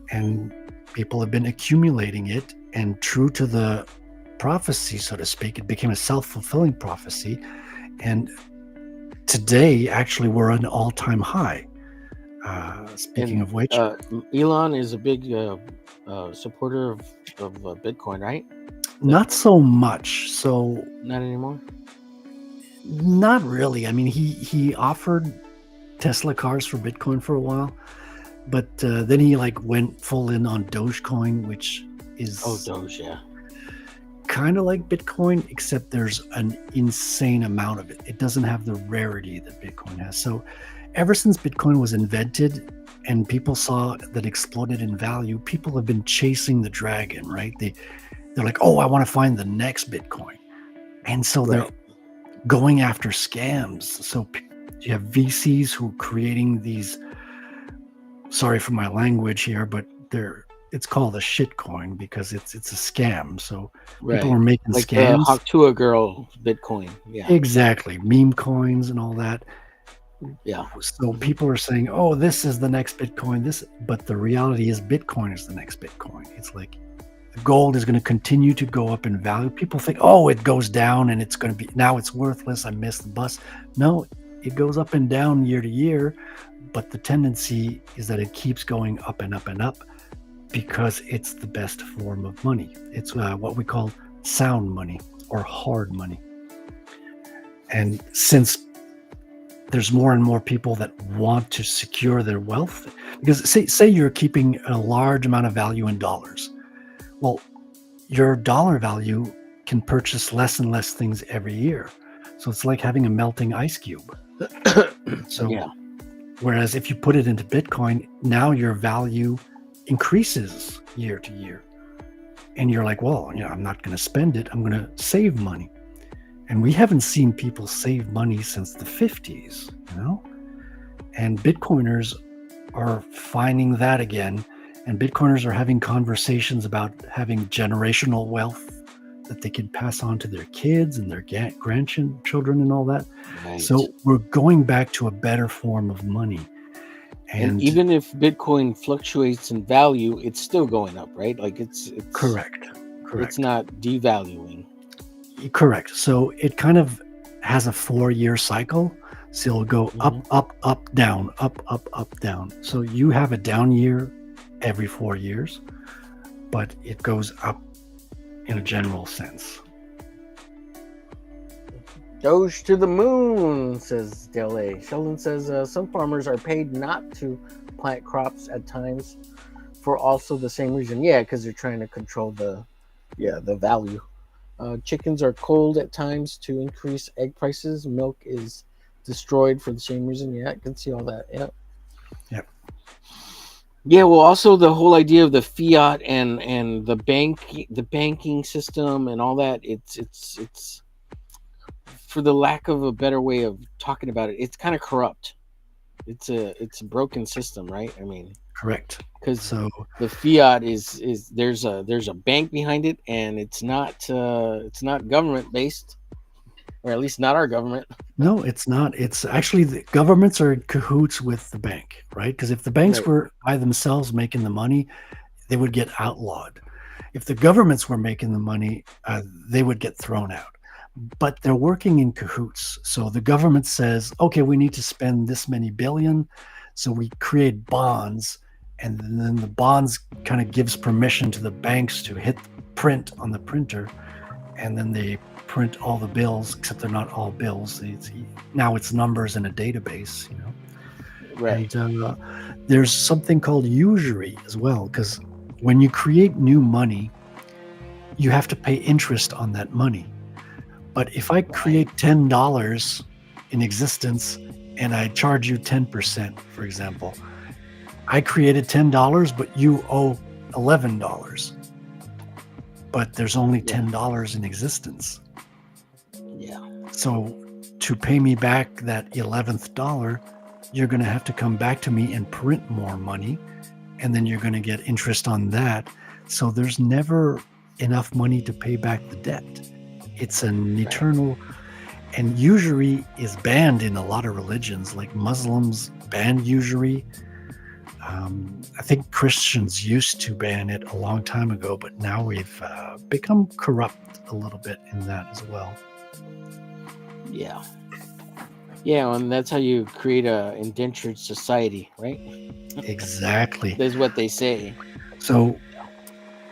And people have been accumulating it, and true to the prophecy, so to speak, it became a self-fulfilling prophecy. And today, actually, we're at an all-time high. Speaking of which, Elon is a big supporter of Bitcoin, right? Not so much. So not anymore. Not really. I mean, he offered Tesla cars for Bitcoin for a while, but then he went full in on Dogecoin, which is Doge, yeah, kind of like Bitcoin, except there's an insane amount of it. It doesn't have the rarity that Bitcoin has. So ever since Bitcoin was invented and people saw that exploded in value, people have been chasing the dragon, right? They're like, oh, I want to find the next Bitcoin. And so they're going after scams. So you have VCs who are creating these, sorry for my language here, but it's called a shitcoin because it's a scam. So people are making scams. Like the Haktua girl Bitcoin. Yeah. Exactly. Meme coins and all that. Yeah. So people are saying, oh, this is the next Bitcoin. But the reality is Bitcoin is the next Bitcoin. It's like gold is going to continue to go up in value. People think, oh, it goes down and it's going to be, now it's worthless. I missed the bus. No, it goes up and down year to year. But the tendency is that it keeps going up and up and up because it's the best form of money. It's what we call sound money or hard money. And since there's more and more people that want to secure their wealth, because say you're keeping a large amount of value in dollars. Well, your dollar value can purchase less and less things every year. So it's like having a melting ice cube. So, whereas if you put it into Bitcoin, now your value increases year to year. And you're like, well, I'm not going to spend it. I'm going to save money. And we haven't seen people save money since the 50s, And Bitcoiners are finding that again. And Bitcoiners are having conversations about having generational wealth that they can pass on to their kids and their grandchildren and all that. Right. So we're going back to a better form of money. And even if Bitcoin fluctuates in value, it's still going up, right? Like it's correct. It's not devaluing. Correct. So it kind of has a 4-year cycle. So it'll go up, down, up, down. So you have a down year every 4 years, but it goes up in a general sense. Doge to the moon, says Dale A. Sheldon says some farmers are paid not to plant crops at times for also the same reason. Yeah, because they're trying to control the value. Chickens are culled at times to increase egg prices. Milk is destroyed for the same reason. Yeah, I can see all that. Yeah. Yep. Yeah, well, also the whole idea of the fiat and the banking system and all that. It's for the lack of a better way of talking about it, it's kind of corrupt. It's a broken system, right? I mean, correct. Because so the fiat is there's a bank behind it, and it's not government based, or at least not our government. No, it's not. It's actually the governments are in cahoots with the bank, right? Because if the banks were by themselves making the money, they would get outlawed. If the governments were making the money, they would get thrown out. But they're working in cahoots. So the government says, okay, we need to spend this many billion. So we create bonds, and then the bonds kind of gives permission to the banks to hit print on the printer. And then they print all the bills, except they're not all bills. Now it's numbers in a database, you know. Right. And there's something called usury as well, because when you create new money, you have to pay interest on that money. But if I create $10 in existence and I charge you 10%, for example, I created $10, but you owe $11. But there's only $10 in existence. Yeah. So to pay me back that 11th dollar, you're going to have to come back to me and print more money, and then you're going to get interest on that. So there's never enough money to pay back the debt. It's an eternal, and usury is banned in a lot of religions, like Muslims ban usury. I think Christians used to ban it a long time ago, but now we've become corrupt a little bit in that as well. Yeah. Yeah, and that's how you create a indentured society, right? Exactly. That's what they say. So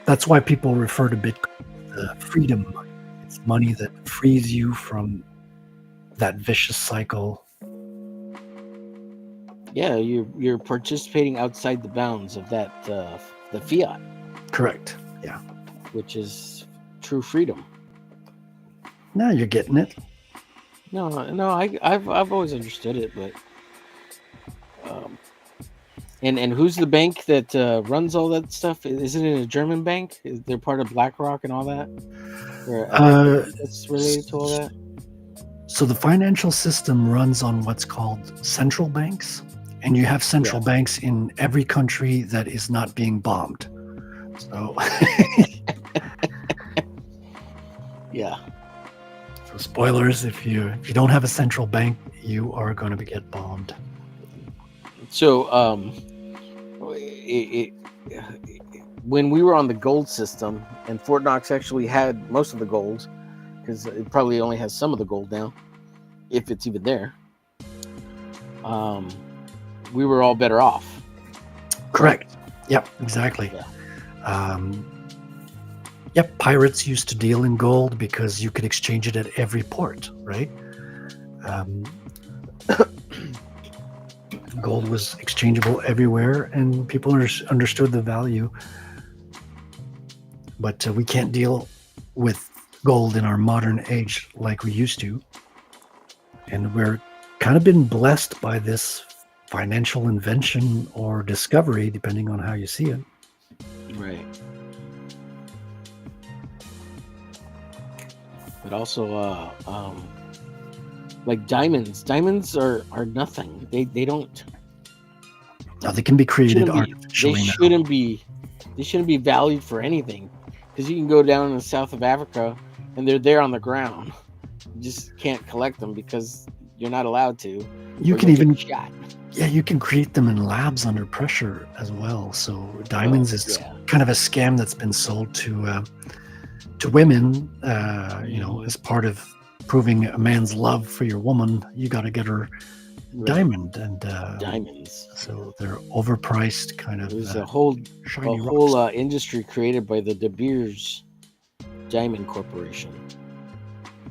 that's why people refer to Bitcoin as freedom money. It's money that frees you from that vicious cycle. Yeah, you're participating outside the bounds of that the fiat. Correct. Yeah. Which is true freedom. Now you're getting it. No, I've always understood it, but and who's the bank that runs all that stuff? Isn't it a German bank? They're part of BlackRock and all that. That's related to all that. So the financial system runs on what's called central banks, and you have central banks in every country that is not being bombed. So yeah. So spoilers, if you don't have a central bank, you are going to get bombed. So when we were on the gold system, and Fort Knox actually had most of the gold, because it probably only has some of the gold now, if it's even there. We were all better off. Correct. Yep, exactly. Yeah. Yep, pirates used to deal in gold because you could exchange it at every port, right? Gold was exchangeable everywhere, and people understood the value. But we can't deal with gold in our modern age like we used to. And we're kind of been blessed by this financial invention or discovery, depending on how you see it. Right. But also, like diamonds. Diamonds are nothing. They don't. No, they can be created artificially. They shouldn't be valued for anything, because you can go down in the south of Africa and they're there on the ground. You just can't collect them because you're not allowed to. You can even shot. Yeah, you can create them in labs under pressure as well. So diamonds is kind of a scam that's been sold to women, as part of proving a man's love for your woman, you got to get her diamond, and diamonds. so they're overpriced, kind of. There's a whole shiny rocks. industry created by the De Beers Diamond Corporation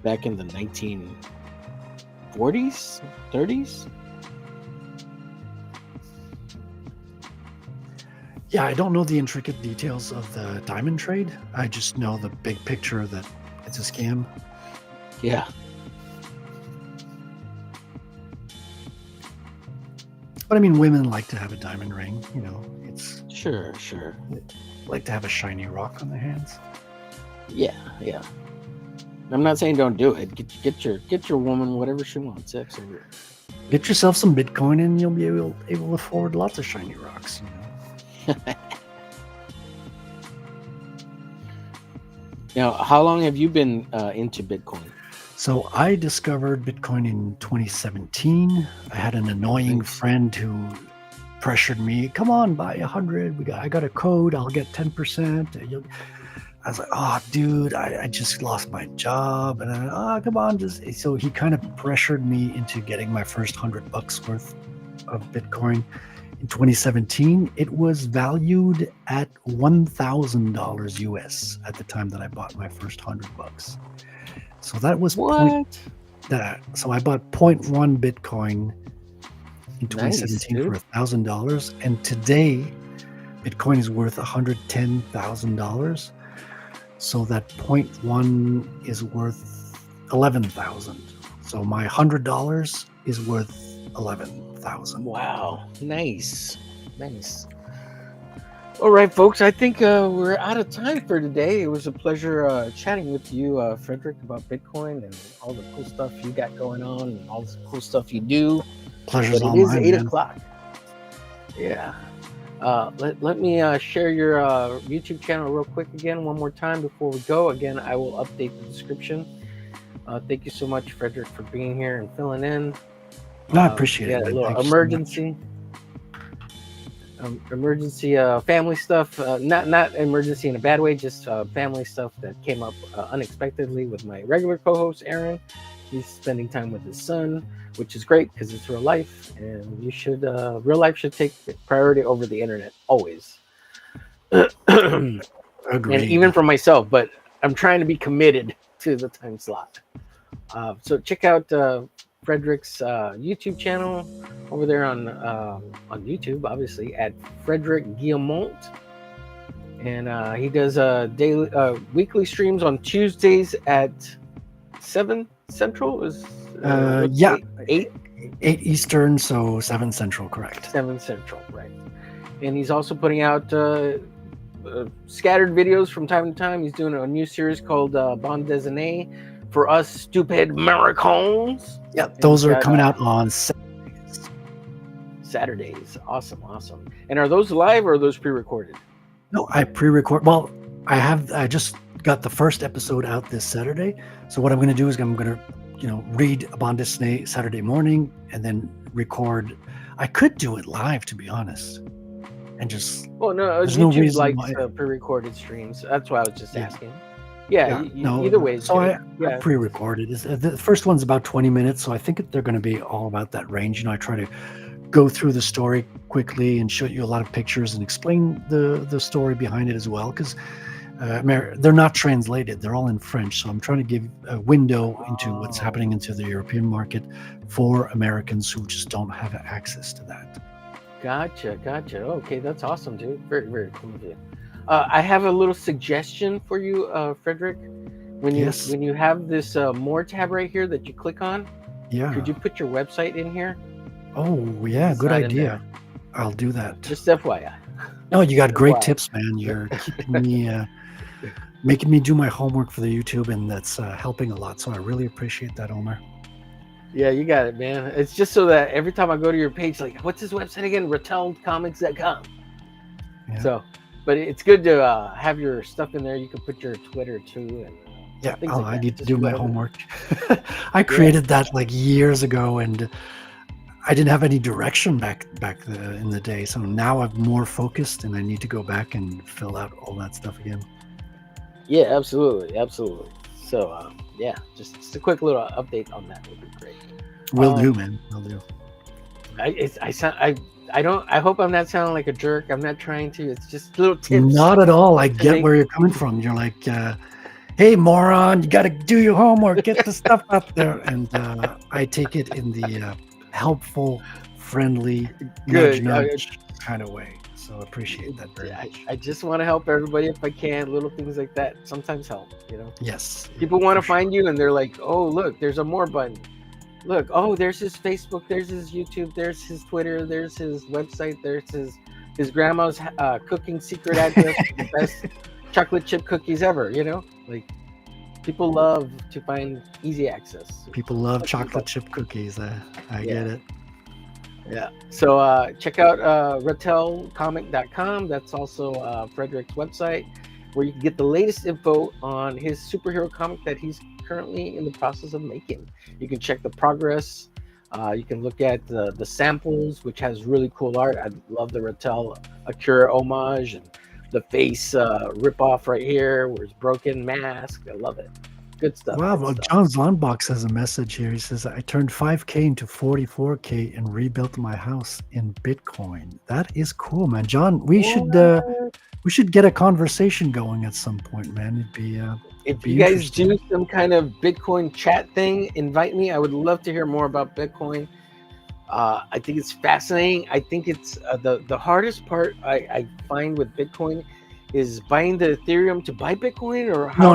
back in the 1940s, 30s. Yeah, I don't know the intricate details of the diamond trade. I just know the big picture that it's a scam. Yeah. But I mean, women like to have a diamond ring. It's Sure. like to have a shiny rock on their hands. Yeah. I'm not saying don't do it. Get your woman whatever she wants. Absolutely. Get yourself some Bitcoin, and you'll be able to afford lots of shiny rocks. Now, how long have you been into Bitcoin? So I discovered Bitcoin in 2017. I had an annoying friend who pressured me. Come on, buy 100. I got a code. I'll get 10%. I was like, oh, dude, I just lost my job, and come on, so he kind of pressured me into getting my first $100 worth of Bitcoin. In 2017, it was valued at $1,000 US at the time that I bought my first $100. So that was what? So I bought 0.1 Bitcoin in 2017 nice, for $1,000, and today Bitcoin is worth $110,000. So that 0.1 is worth 11,000. So my $100 is worth 11,000. Wow, nice. All right, folks, I think we're out of time for today. It was a pleasure chatting with you, Frederic, about Bitcoin and all the cool stuff you got going on and all the cool stuff you do. Pleasure's all mine. mine, It is 8 man. o'clock. Yeah. Let me share your YouTube channel real quick again one more time before we go. Again, I will update the description. Thank you so much, Frederic, for being here and filling in. No, I appreciate it. A Man. little Thank you so emergency. Emergency family stuff, not emergency in a bad way, just family stuff that came up unexpectedly with my regular co-host Aaron. He's spending time with his son, which is great because it's real life, and you should real life should take priority over the internet always. Agreed. And even for myself, but I'm trying to be committed to the time slot. So check out Frederic's YouTube channel over there on YouTube, obviously at Frederic Guimont, and he does weekly streams on Tuesdays at 7 Central. Is 8 Eastern, so 7 Central, correct? 7 Central, right? And he's also putting out scattered videos from time to time. He's doing a new series called Bond Déjeuner for us stupid Americans. Yeah, those are coming out on Saturdays. Awesome. And are those live or are those pre-recorded? No, I pre-record. Well, I just got the first episode out this Saturday. So what I'm going to do is I'm going to, read a bande dessinée Saturday morning and then record. I could do it live, to be honest, and just. Well, no, YouTube likes pre-recorded streams. That's why I was just asking. Yeah, either way. So I pre-recorded. The first one's about 20 minutes, so I think they're going to be all about that range. I try to go through the story quickly and show you a lot of pictures and explain the story behind it as well, because they're not translated. They're all in French, so I'm trying to give a window into what's happening into the European market for Americans who just don't have access to that. Gotcha. Okay, that's awesome, dude. Very, very cool of you. I have a little suggestion for you, Frederic. When you have this more tab right here that you click on, could you put your website in here? Oh yeah, good idea. I'll do that. Just FYI. No, you got great tips, man. You're keeping me, making me do my homework for the YouTube, and that's helping a lot. So I really appreciate that, Omer. Yeah, you got it, man. It's just so that every time I go to your page, like, what's his website again? Retellcomics.com. Yeah. So. But it's good to have your stuff in there. You can put your Twitter too. And I need to do my homework. I created that like years ago, and I didn't have any direction back in the day. So now I'm more focused, and I need to go back and fill out all that stuff again. Yeah, absolutely. So yeah, just a quick little update on that would be great. Will do, man. Will do. I hope I'm not sounding like a jerk. I'm not trying to. It's just little tips. Not at all. I get where you're coming from. You're like, hey, moron, you got to do your homework, get the stuff up there. And I take it in the helpful, friendly, nudge kind of way. So appreciate that very much. I just want to help everybody if I can. Little things like that sometimes help, you know? Yes. People want to find you and they're like, oh, look, there's a more button. Look, oh, there's his Facebook, there's his YouTube, there's his Twitter, there's his website, there's his grandma's cooking secret address for the best chocolate chip cookies ever, you know? Like, people love to find easy access. People love chocolate chip cookies. I get it. Yeah. So check out rattelcomic.com. That's also Frederic's website, where you can get the latest info on his superhero comic that he's currently in the process of making. You can check the progress. You can look at the samples, which has really cool art. I love the Rattel Akira homage and the face rip-off right here where it's broken mask. I love it. Good stuff. Wow. Good Well, stuff. John Zlonbox has a message here. He says, I turned 5K into 44K and rebuilt my house in Bitcoin. That is cool, man. John, we should get a conversation going at some point, man. It'd be if you guys do some kind of Bitcoin chat thing, invite me. I would love to hear more about Bitcoin. I think it's fascinating. I think it's the hardest part I find with Bitcoin is buying the Ethereum to buy Bitcoin, or No.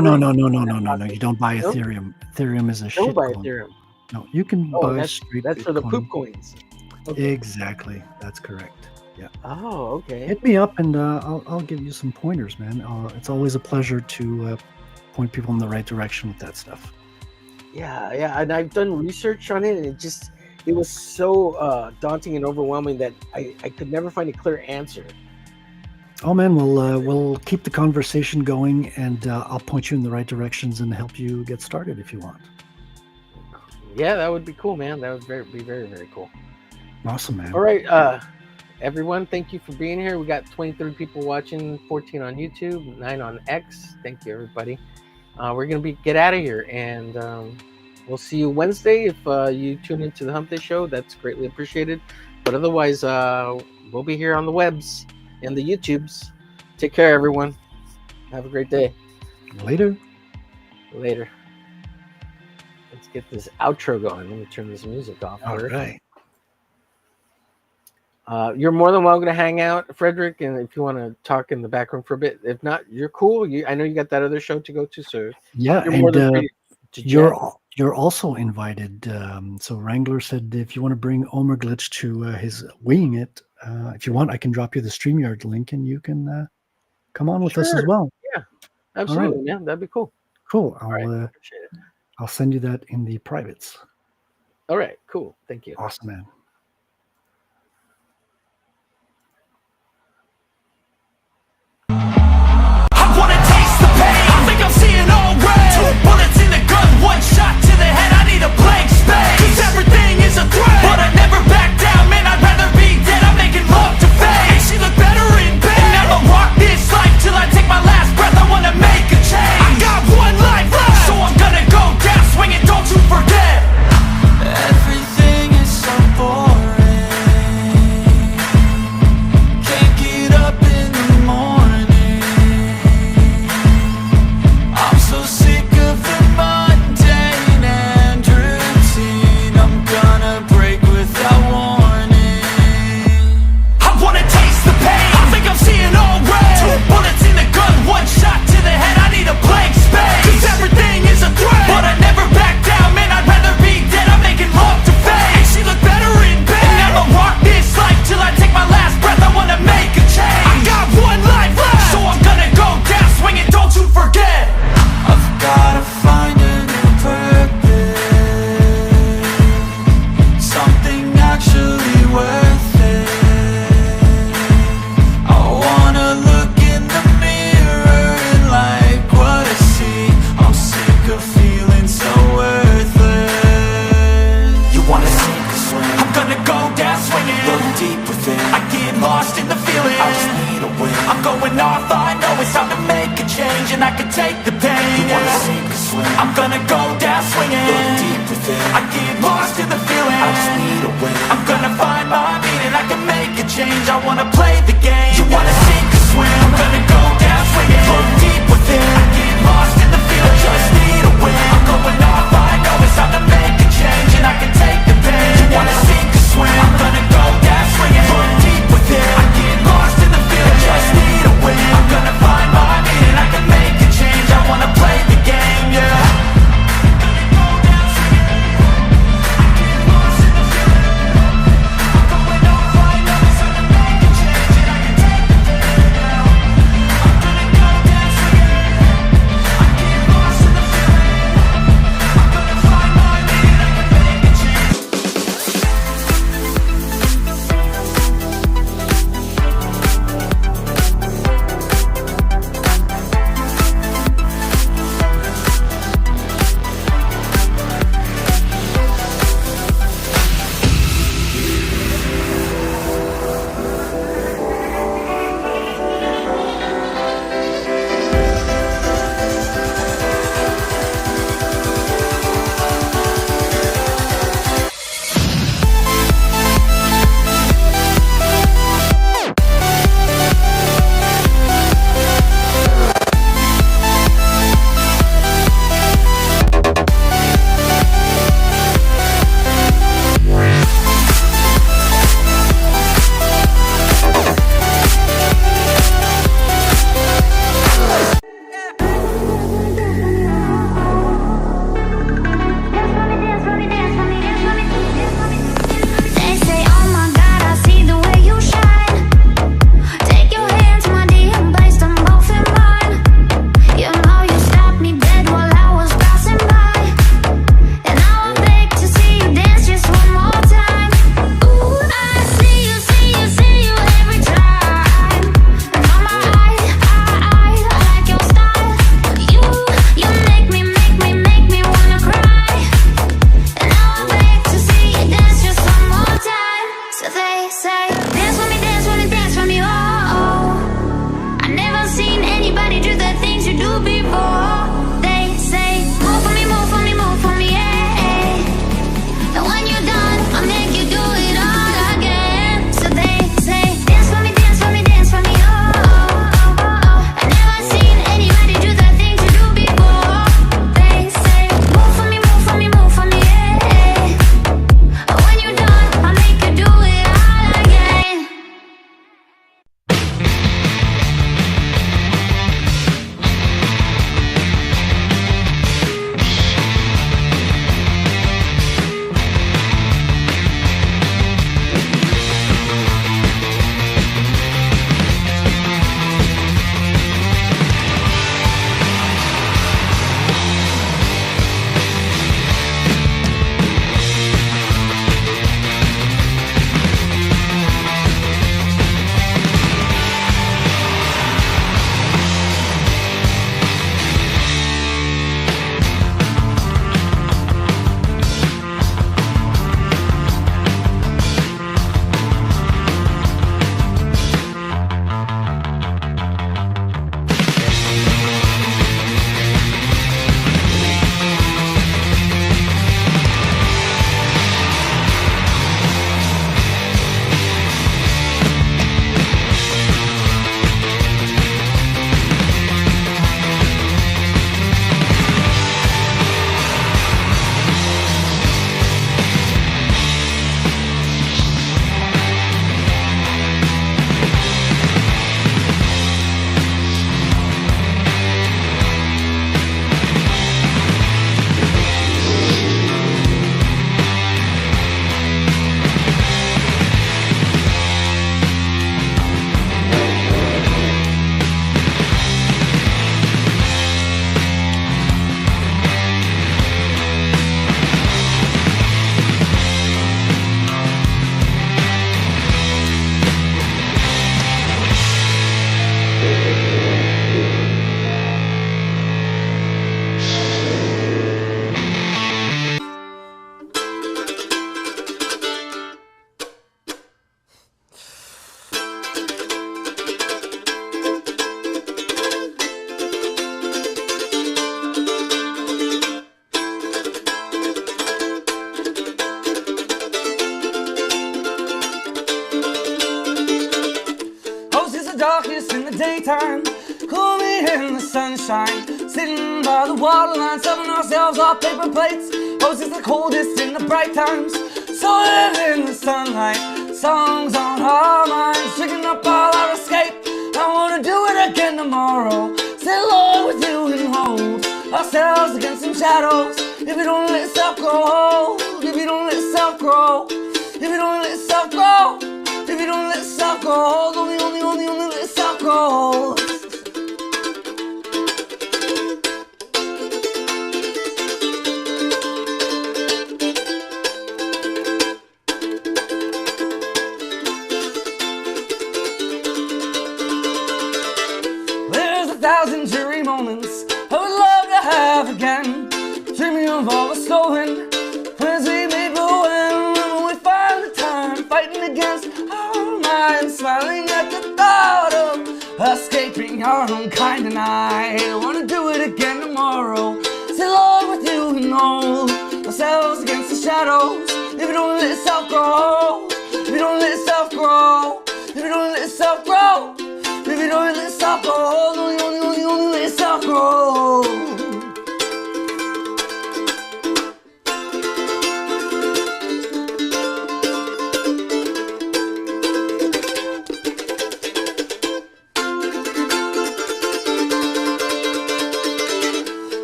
You don't buy Nope. Ethereum. Ethereum is a shit Don't buy coin. Ethereum. No, you can Oh, buy straight that's for the Bitcoin. poop coins. Okay. Exactly. That's correct. Yeah. Oh, okay. Hit me up and I'll give you some pointers, man. It's always a pleasure to point people in the right direction with that stuff. Yeah, and I've done research on it, and it was so daunting and overwhelming that I could never find a clear answer. Oh man, we'll keep the conversation going, and I'll point you in the right directions and help you get started if you want. Yeah, that would be cool, man. That would be very, very cool. Awesome, man. All right, everyone, thank you for being here. We got 23 people watching, 14 on YouTube, 9 on X. Thank you, everybody. We're gonna get out of here, and we'll see you Wednesday. If you tune into the Hump Day Show, that's greatly appreciated. But otherwise, we'll be here on the webs and the YouTubes. Take care, everyone. Have a great day. Later. Let's get this outro going. Let me turn this music off. All first. right. You're more than welcome to hang out, Frederic, and if you want to talk in the back room for a bit. If not, you're cool. I know you got that other show to go to, so Yeah, you're more than free to chat. you're also invited. So Wrangler said if you want to bring omerglitch to his Winging It, if you want, I can drop you the StreamYard link and you can come on with us as Sure. well. Yeah, absolutely, man. That'd be cool. Cool. All right, appreciate it. I'll send you that in the privates. All right, cool. Thank you. Awesome, man. I wanna taste the pain. I think I'm seeing all red. 2 bullets in the gun, 1 shot to the head. I need a blank space. 'Cause everything is a threat, but I never back down. Man, I'd rather be dead. I'm making love to fame. And she look better in bed. And I'ma rock this life till I take my last breath. I wanna make a change. I got 1 life left, so I'm gonna go down swinging. Don't you forget. Everything is so boring. I'm gonna go down swinging. Look deep within. I get lost in the feeling. I just need a win. I'm gonna find my meaning. I can make a change. I wanna play the game. You wanna sink or swim? I'm gonna go down swinging. Look deep within. I get lost in the feeling. I just need a win. I'm going off. I know it's time to make a change, and I can take the pain. You wanna sink or swim? I'm gonna go down swinging. Look deep within. I get lost in the feeling. I just need a win. I'm gonna find my meaning. I can make a change. I wanna play the game, yeah. time. Cool me in the sunshine, sitting by the water line, serving ourselves off paper plates. Oh, it's the coldest in the bright times. So live in the sunlight, songs on our minds, drinking up all our escape. I wanna do it again tomorrow. Sit low with you and hold ourselves against some shadows. If you don't let yourself grow, if you don't let yourself grow, if you don't let yourself grow, if you don't let yourself grow, only let yourself grow. There's 1,000 dreary moments I would love to have again, dreaming of all the stolen plans we made, but when we find the time, fighting against our minds, smiling at the thought of escaping our own kind. And I wanna do it again tomorrow. Sit alone with you and hold ourselves against the shadows. If you don't let yourself grow, if you don't let yourself grow, if you don't let yourself grow, if you don't let yourself grow, only let yourself grow.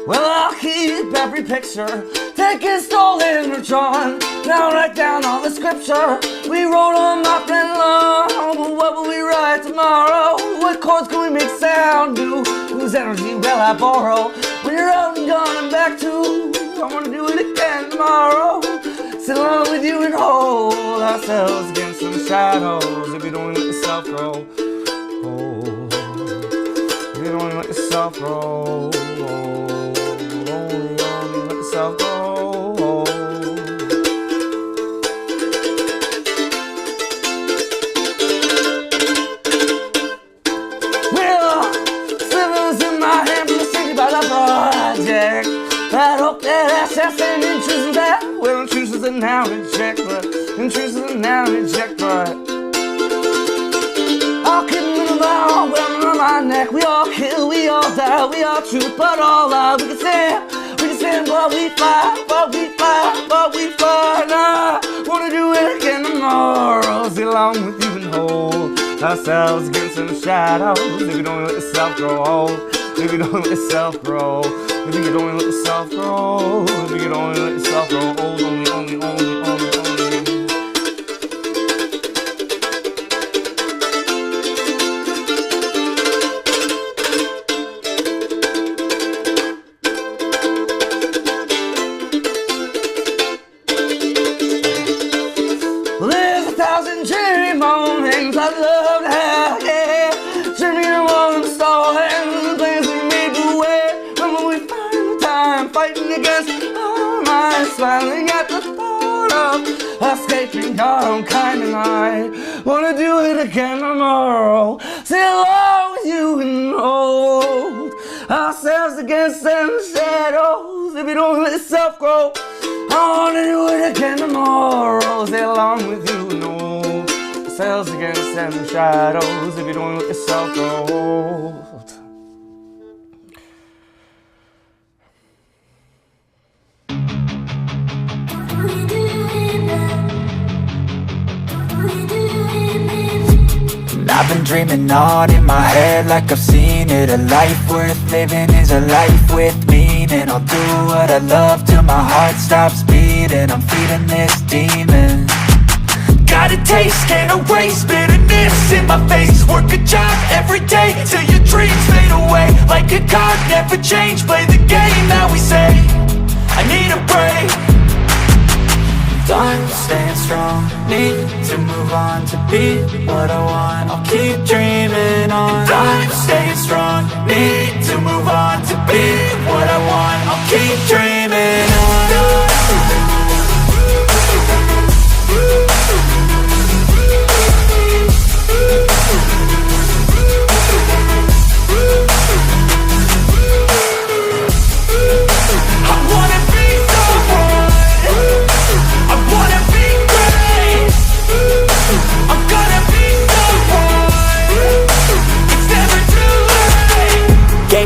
Well, I'll keep every picture, taken, stolen, or drawn. Now write down all the scripture we wrote on my friend long. What will we write tomorrow? What chords can we make sound do? Whose energy will I borrow? When you're out and gone and back to, I wanna do it again tomorrow. Sit alone with you and hold ourselves against some shadows. If you don't let yourself grow, if you don't let yourself grow, only let yourself grow. Project. I hope that access and intrusions that, well, intrusions are now reject, but intrusions are now reject, but I'll keep them around, wearing on my neck. We all kill, we all die, we all truth, but all lie. We can stand, but we fly, but we fly, but we fly. Nah, wanna do it again tomorrow. Sit along with you and hold ourselves against some shadows. If you don't let yourself grow old, if you don't let yourself grow, if you don't let yourself grow, if you don't let yourself grow old, only. Well, there's 1,000 dreary moments I'd love to have, yeah. Dreaming of one star and the plans we made, but when we find the time, fighting against our minds, smiling at the thought of escaping our own kind. And I wanna do it again tomorrow. Sit alone with you and hold ourselves against them shadows. If you don't let yourself grow, I wanna do it again tomorrow. Sit along with you and hold ourselves against them shadows. If you don't let yourself grow. I've been dreaming on in my head like I've seen it. A life worth living is a life with meaning. I'll do what I love till my heart stops beating. I'm feeding this demon. Got a taste, can't erase bitterness in my face. Work a job every day till your dreams fade away. Like a card, never change, play the game that we say. I need a break. Done staying strong, need to move on to be what I want. I'll keep dreaming on. I'm staying strong, need to move on to be what I want. I'll keep dreaming on. It's never too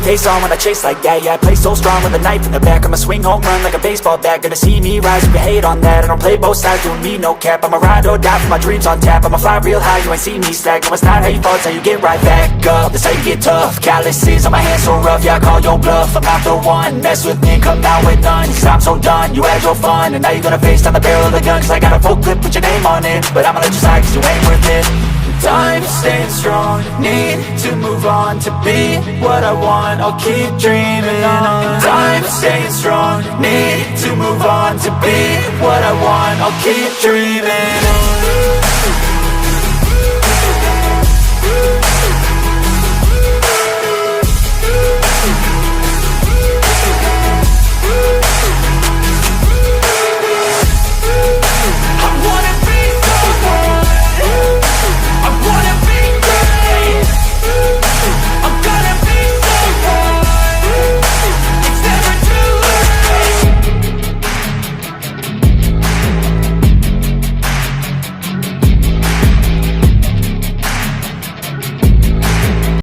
pace on when I chase like that. Yeah, I play so strong with a knife in the back. I'ma swing home run like a baseball bat. Gonna see me rise if you hate on that. I don't play both sides, doing me no cap. I'ma ride or die for my dreams on tap. I'ma fly real high, you ain't see me slack. No, it's not how you fall, it's how you get right back up. That's how you get tough. Calluses on my hands so rough, yeah, I call your bluff. I'm not the one, mess with me, come out with none. Cause I'm so done, you had your fun. And now you're gonna face down the barrel of the gun. Cause I got a full clip, put your name on it. But I'ma let you slide cause you ain't worth it. Time staying strong, need to move on. To be what I want, I'll keep dreaming on. Time staying strong, need to move on. To be what I want, I'll keep dreaming on.